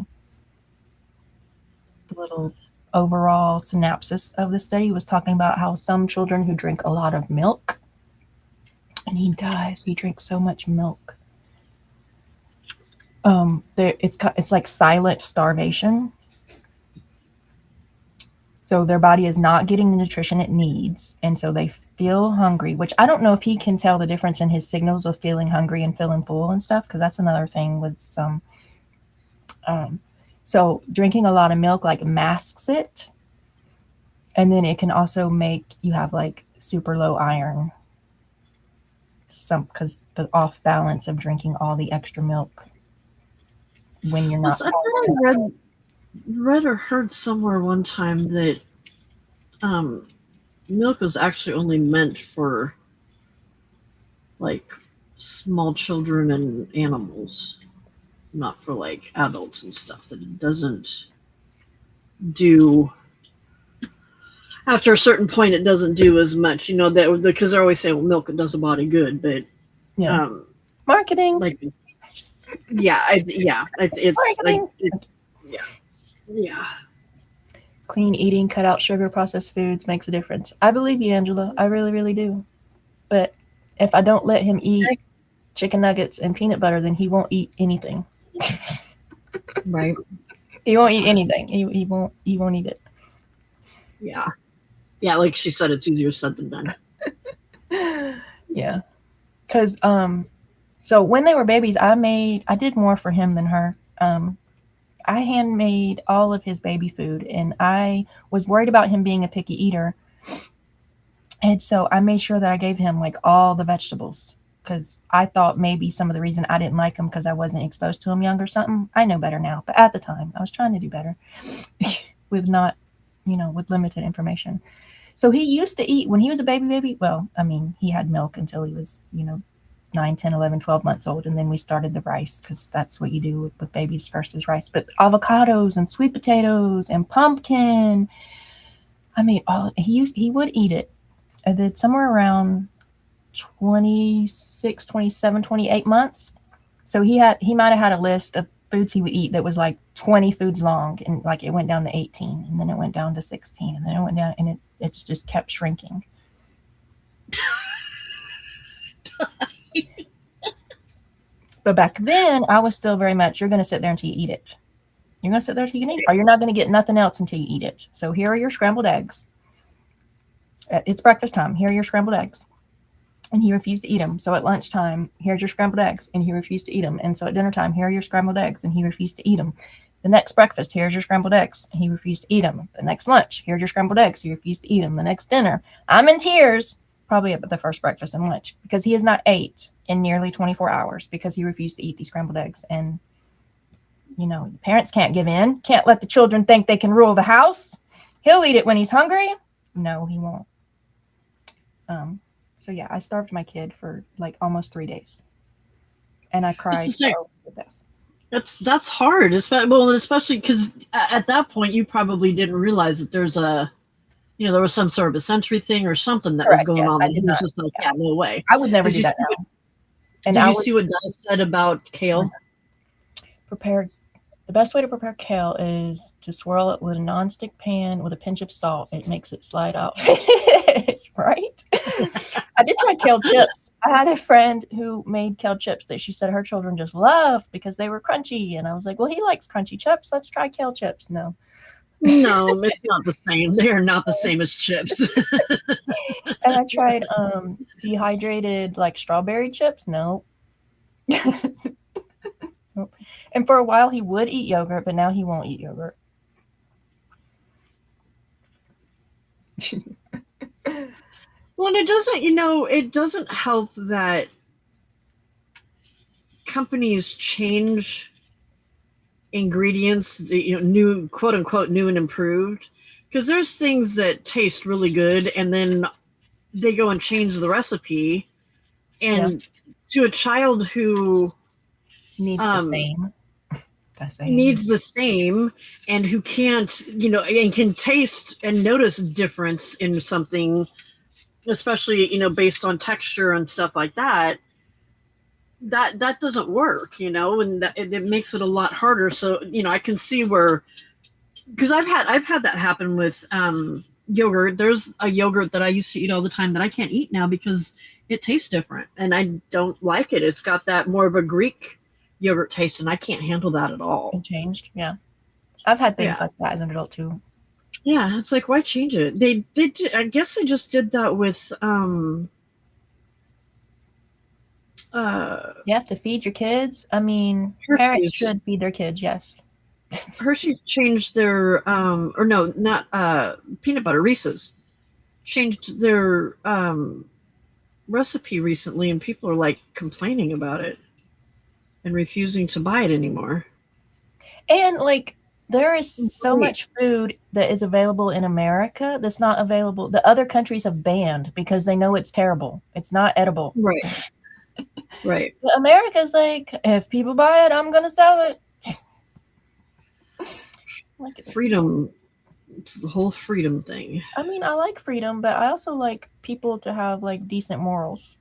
Speaker 2: little overall synopsis of the study was talking about how some children who drink a lot of milk, and he drinks so much milk. It's like silent starvation. So their body is not getting the nutrition it needs, and so they feel hungry, which I don't know if he can tell the difference in his signals of feeling hungry and feeling full and stuff, because that's another thing with some. So drinking a lot of milk like masks it, and then it can also make you have like super low iron. Because the off balance of drinking all the extra milk when you're not.
Speaker 6: I thought I read or heard somewhere one time that milk was actually only meant for like small children and animals, not for like adults and stuff. That it doesn't do, after a certain point, it doesn't do as much, that because they're always saying, well, milk does the body good, but
Speaker 2: Marketing.
Speaker 6: like, it's
Speaker 2: Marketing.
Speaker 6: like, yeah.
Speaker 2: Clean eating, cut out sugar, processed foods makes a difference. I believe you, Angela. I really, really do. But if I don't let him eat chicken nuggets and peanut butter, then he won't eat anything.
Speaker 6: Right.
Speaker 2: He won't eat anything. He won't eat it.
Speaker 6: Yeah. Yeah, like she said, it's easier said than done.
Speaker 2: Yeah. Because so when they were babies, I did more for him than her. I handmade all of his baby food, and I was worried about him being a picky eater. And so I made sure that I gave him like all the vegetables, because I thought maybe some of the reason I didn't like him because I wasn't exposed to him young or something. I know better now, but at the time I was trying to do better with with limited information. So he used to eat when he was a baby. Well, I mean, he had milk until he was, 9, 10, 11, 12 months old. And then we started the rice, because that's what you do with babies first is rice. But avocados and sweet potatoes and pumpkin. I mean, he would eat it. And then somewhere around 26, 27, 28 months. So he might have had a list of foods he would eat that was like 20 foods long, and like it went down to 18, and then it went down to 16, and then it went down, and it just kept shrinking. But back then I was still very much, you're going to sit there until you eat it. You're going to sit there until you can eat it, or you're not going to get nothing else until you eat it. So here are your scrambled eggs. It's breakfast time. Here are your scrambled eggs. And he refused to eat them. So at lunchtime, here's your scrambled eggs. And he refused to eat them. And so at dinner time, here are your scrambled eggs. And he refused to eat them. The next breakfast, here's your scrambled eggs. He refused to eat them. The next lunch, here's your scrambled eggs. He refused to eat them. The next dinner, I'm in tears, probably at the first breakfast and lunch, because he has not ate in nearly 24 hours because he refused to eat these scrambled eggs. And, you know, parents can't give in, can't let the children think they can rule the house. He'll eat it when he's hungry. No, he won't. So yeah, I starved my kid for like almost 3 days. And I cried with this.
Speaker 6: That's hard, especially because at that point you probably didn't realize that there was some sort of a sensory thing or something that was going on. It was just like, no way.
Speaker 2: I would never do that now.
Speaker 6: And did you see what Donna said about kale?
Speaker 2: The best way to prepare kale is to swirl it with a nonstick pan with a pinch of salt. It makes it slide off. Right? I did try kale chips. I had a friend who made kale chips that she said her children just loved because they were crunchy. And I was like, well, he likes crunchy chips. Let's try kale chips. No,
Speaker 6: it's not the same. They are not the same as chips.
Speaker 2: And I tried dehydrated like strawberry chips. No. And for a while he would eat yogurt, but now he won't eat yogurt.
Speaker 6: Well, and it doesn't help that companies change ingredients, new, quote unquote, new and improved, because there's things that taste really good and then they go and change the recipe, and to a child who
Speaker 2: needs the same.
Speaker 6: Needs the same, and who can't, and can taste and notice difference in something, especially, based on texture and stuff like that, that doesn't work, and it makes it a lot harder. So, I can see where, because I've had that happen with yogurt. There's a yogurt that I used to eat all the time that I can't eat now because it tastes different and I don't like it. It's got that more of a Greek yogurt taste, and I can't handle that at all.
Speaker 2: It changed. Yeah. I've had things like that as an adult too.
Speaker 6: Yeah. It's like, why change it? They did. I guess they just did that with,
Speaker 2: you have to feed your kids. I mean, parents should feed their kids. Yes.
Speaker 6: Hershey changed their, peanut butter, Reese's changed their, recipe recently, and people are like complaining about it and refusing to buy it anymore.
Speaker 2: And like, there is so much food that is available in America that's not available. The other countries have banned because they know it's terrible. It's not edible.
Speaker 6: Right. Right.
Speaker 2: But America's like, if people buy it, I'm going to sell it.
Speaker 6: Freedom. It's the whole freedom thing.
Speaker 2: I mean, I like freedom, but I also like people to have like decent morals.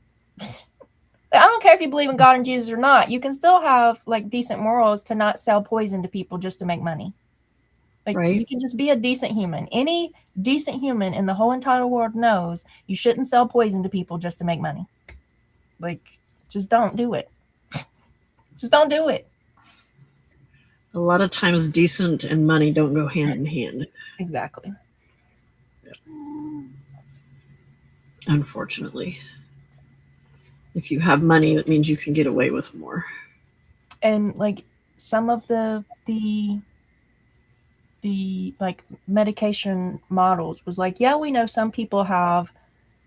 Speaker 2: I don't care if you believe in God and Jesus or not. You can still have like decent morals to not sell poison to people just to make money. Like, you can just be a decent human. Any decent human in the whole entire world knows you shouldn't sell poison to people just to make money. Like, just don't do it. Just don't do it.
Speaker 6: A lot of times decent and money don't go hand in hand.
Speaker 2: Exactly.
Speaker 6: Unfortunately. If you have money, that means you can get away with more.
Speaker 2: And like some of the like medication models was like, yeah, we know some people have,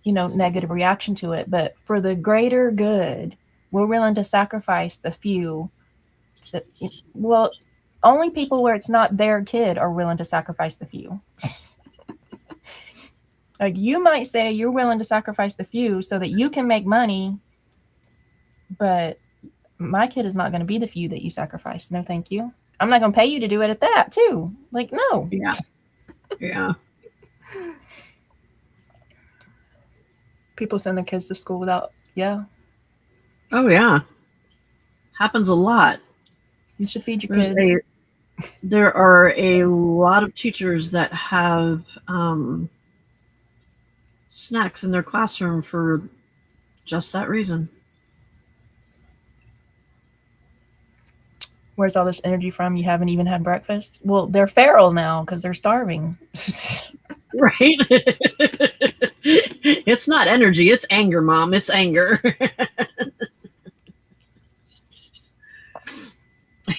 Speaker 2: negative reaction to it, but for the greater good, we're willing to sacrifice the few. Well, only people where it's not their kid are willing to sacrifice the few. Like, you might say you're willing to sacrifice the few so that you can make money, but my kid is not going to be the few that you sacrifice. No, thank you. I'm not going to pay you to do it at that too. Like, no.
Speaker 6: Yeah. Yeah.
Speaker 2: People send their kids to school without,
Speaker 6: Oh, yeah. Happens a lot.
Speaker 2: You should feed your kids.
Speaker 6: There are a lot of teachers that have snacks in their classroom for just that reason.
Speaker 2: Where's all this energy from? You haven't even had breakfast? Well, they're feral now because they're starving.
Speaker 6: Right. It's not energy, it's anger, Mom. It's anger.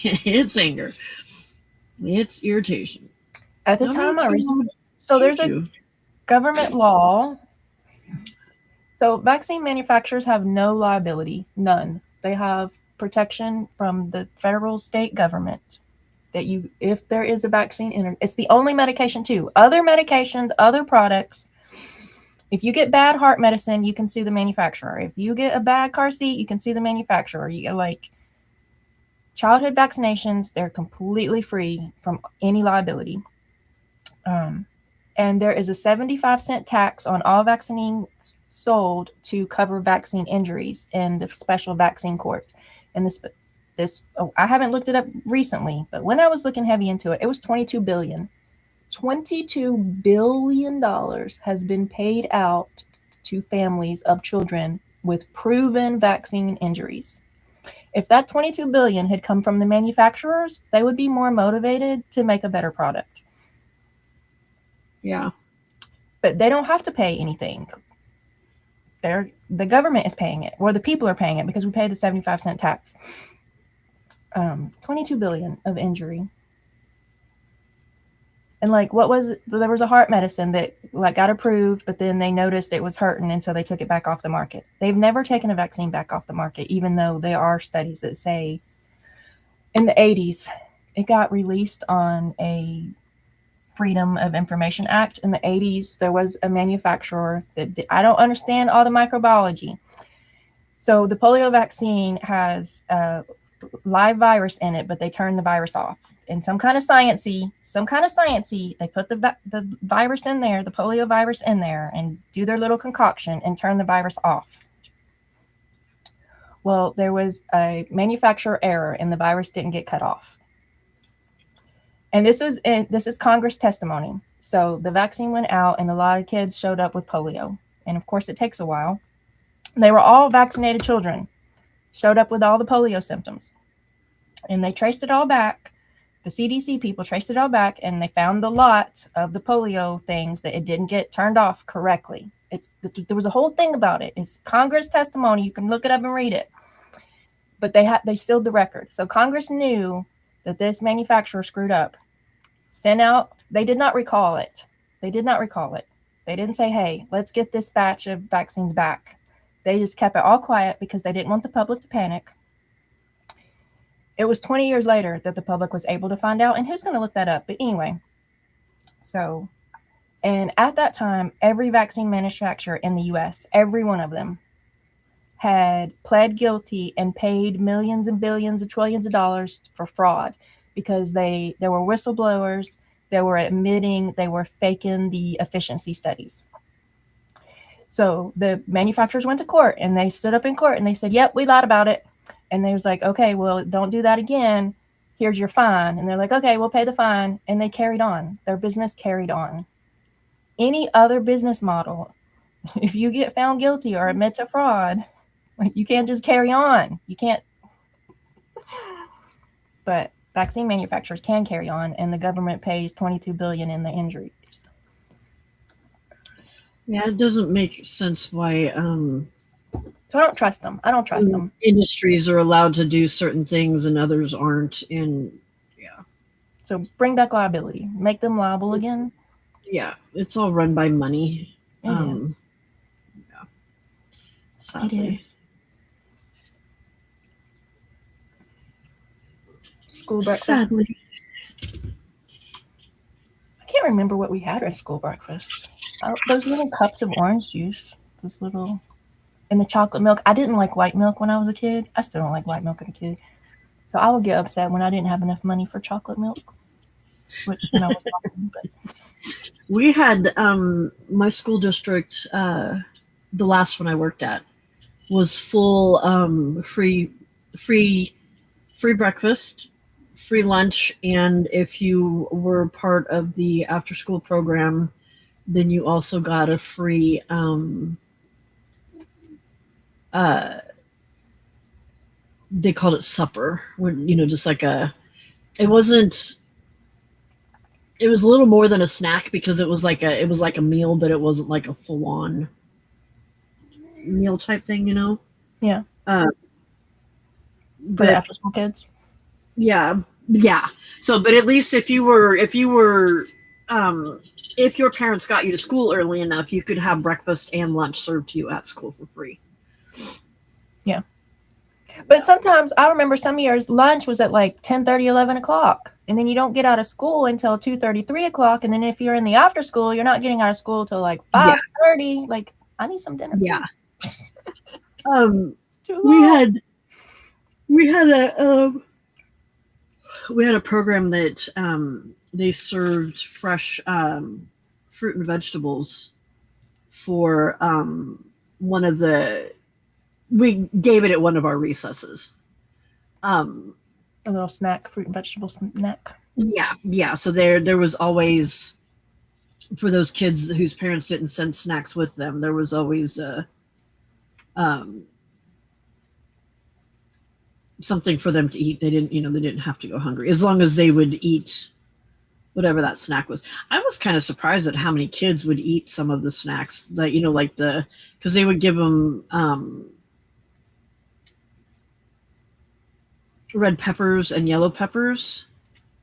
Speaker 6: It's anger. It's irritation.
Speaker 2: At the
Speaker 6: Number
Speaker 2: time I
Speaker 6: two,
Speaker 2: researched, so there's a
Speaker 6: thank you.
Speaker 2: government law. So vaccine manufacturers have no liability, none. They have protection from the federal state government that you, if there is a vaccine in it, it's the only medication too. Other medications, other products, if you get bad heart medicine, you can sue the manufacturer. If you get a bad car seat, you can sue the manufacturer. You get like childhood vaccinations, they're completely free from any liability. And there is a 75-cent tax on all vaccines sold to cover vaccine injuries in the special vaccine court. And I haven't looked it up recently, but when I was looking heavy into it, it was $22 billion. $22 billion has been paid out to families of children with proven vaccine injuries. If that $22 billion had come from the manufacturers, they would be more motivated to make a better product.
Speaker 6: Yeah.
Speaker 2: But they don't have to pay anything. The government is paying it, or the people are paying it because we pay the 75-cent tax. $22 billion of injury. And like, there was a heart medicine that like got approved, but then they noticed it was hurting, and so they took it back off the market. They've never taken a vaccine back off the market, even though there are studies that say in the 80s, it got released on a Freedom of Information Act. In the 80s, there was a manufacturer that I don't understand all the microbiology. So the polio vaccine has a live virus in it, but they turned the virus off. In some kind of sciencey, they put the virus in there, the polio virus in there, and do their little concoction and turn the virus off. Well, there was a manufacturer error, and the virus didn't get cut off. And this is Congress testimony. So the vaccine went out, and a lot of kids showed up with polio. And of course, it takes a while. They were all vaccinated children, showed up with all the polio symptoms. And they traced it all back. The CDC people traced it all back, and they found the lot of the polio things that it didn't get turned off correctly. There was a whole thing about it. It's Congress testimony. You can look it up and read it. But they sealed the record. So Congress knew that this manufacturer screwed up, they did not recall it. They didn't say, hey, let's get this batch of vaccines back. They just kept it all quiet because they didn't want the public to panic. It was 20 years later that the public was able to find out, and who's going to look that up? But anyway, and at that time, every vaccine manufacturer in the US, every one of them, had pled guilty and paid millions and billions and trillions of dollars for fraud because there were whistleblowers, they were faking the efficiency studies. So the manufacturers went to court, and they stood up in court and they said, yep, we lied about it. And they was like, okay, well, don't do that again. Here's your fine. And they're like, okay, we'll pay the fine. And they carried on. Their business carried on. Any other business model, if you get found guilty or admit to fraud, you can't just carry on. You can't. But vaccine manufacturers can carry on, and the government pays $22 billion in the injuries.
Speaker 6: Yeah, it doesn't make sense why
Speaker 2: So I don't trust them.
Speaker 6: industries are allowed to do certain things and others aren't. And yeah.
Speaker 2: So bring back liability. Make them liable again.
Speaker 6: Yeah, it's all run by money.
Speaker 2: It is.
Speaker 6: Yeah. Sadly.
Speaker 2: It is. School breakfast.
Speaker 6: Sadly.
Speaker 2: I can't remember what we had at school breakfast. Those little cups of orange juice. And the chocolate milk. I didn't like white milk when I was a kid. I still don't like white milk as a kid. So I would get upset when I didn't have enough money for chocolate milk. Which, was awesome, but.
Speaker 6: We had my school district, the last one I worked at, was full free breakfast, free lunch, and if you were part of the after school program, then you also got a free they called it supper, when just like it was a little more than a snack because it was like a meal, but it wasn't like a full on meal type thing,
Speaker 2: Yeah. For the
Speaker 6: But
Speaker 2: after school kids.
Speaker 6: yeah. So, but at least if your parents got you to school early enough, you could have breakfast and lunch served to you at school for free.
Speaker 2: But sometimes I remember some years lunch was at like 10:30, 11 o'clock. And then you don't get out of school until 2:30, 3 o'clock. And then if you're in the after school, you're not getting out of school till like 5:30. Like, I need some dinner.
Speaker 6: Yeah.
Speaker 2: It's too
Speaker 6: We
Speaker 2: long.
Speaker 6: we had a program that they served fresh fruit and vegetables for we gave it at one of our recesses.
Speaker 2: A little snack, fruit and vegetable snack.
Speaker 6: Yeah. So there was always, for those kids whose parents didn't send snacks with them, there was always something for them to eat. They didn't have to go hungry as long as they would eat whatever that snack was. I was kind of surprised at how many kids would eat some of the snacks that, because they would give them red peppers and yellow peppers,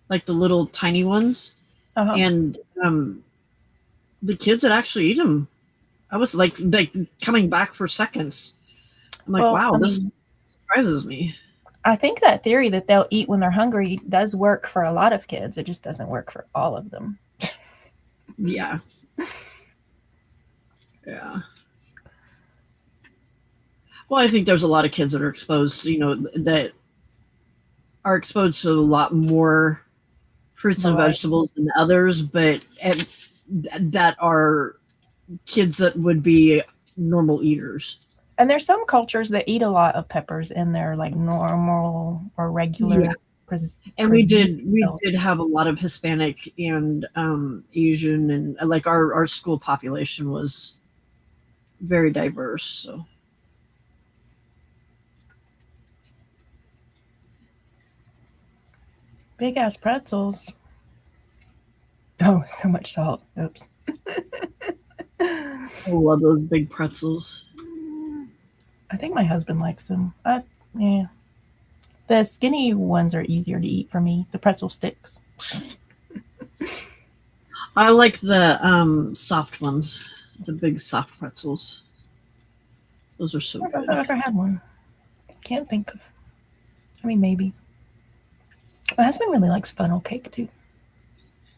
Speaker 6: like the little tiny ones.
Speaker 2: Uh-huh.
Speaker 6: And the kids would actually eat them. I was like coming back for seconds. I'm like, wow, this surprises me.
Speaker 2: I think that theory that they'll eat when they're hungry does work for a lot of kids. It just doesn't work for all of them.
Speaker 6: Yeah. Well, I think there's a lot of kids that are exposed, that are exposed to a lot more fruits and vegetables than others, but that are kids that would be normal eaters.
Speaker 2: And there's some cultures that eat a lot of peppers in their like normal or regular.
Speaker 6: Yeah. And we did have a lot of Hispanic and Asian, and like our school population was very diverse. So.
Speaker 2: Big ass pretzels. Oh, so much salt. Oops.
Speaker 6: I love those big pretzels.
Speaker 2: I think my husband likes them. Yeah. The skinny ones are easier to eat for me. The pretzel sticks.
Speaker 6: I like the soft ones, the big soft pretzels. Those are so good.
Speaker 2: I've never had one. Can't think of. I mean, maybe. My husband really likes funnel cake too.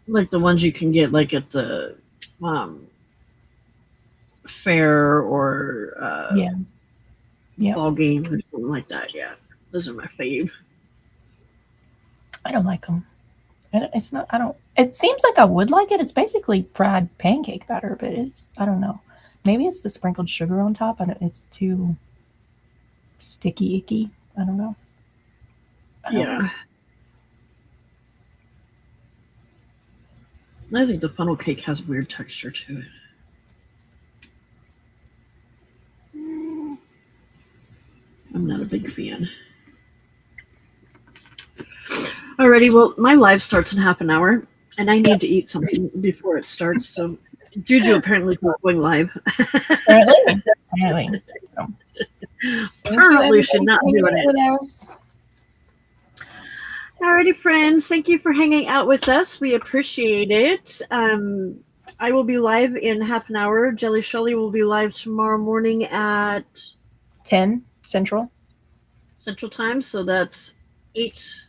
Speaker 6: Like the ones you can get like at the fair or ball game or something like that. Yeah, those are my fave.
Speaker 2: I don't like them. And it's not. I don't. It seems like I would like it. It's basically fried pancake batter, but I don't know. Maybe it's the sprinkled sugar on top, and it's too sticky, icky. I don't know.
Speaker 6: Yeah. I think the funnel cake has weird texture to it. I'm not a big fan. Alrighty, well, my live starts in half an hour, and I need to eat something before it starts. So, Juju apparently is not going live. Apparently, should not do it. Alrighty, friends. Thank you for hanging out with us. We appreciate it. I will be live in half an hour. Jelly Shelley will be live tomorrow morning at
Speaker 2: 10 Central
Speaker 6: Time. So that's 8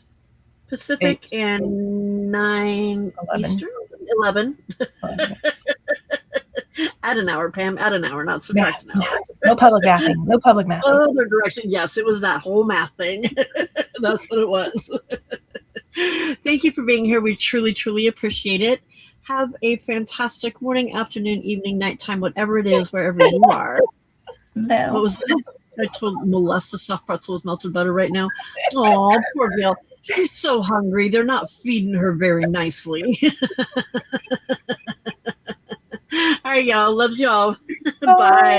Speaker 6: Pacific and 9 Eastern. 11. Add an hour, Pam. Add an hour, not subtract an hour.
Speaker 2: No public mathing. No public mathing.
Speaker 6: Other direction. Yes, it was that whole math thing. That's what it was. Thank you for being here. We truly, truly appreciate it. Have a fantastic morning, afternoon, evening, nighttime, whatever it is, wherever you are.
Speaker 2: No.
Speaker 6: What was that? I told Molest a soft pretzel with melted butter right now. Oh, poor Gail. She's so hungry. They're not feeding her very nicely. All right, y'all. Loves y'all. Bye.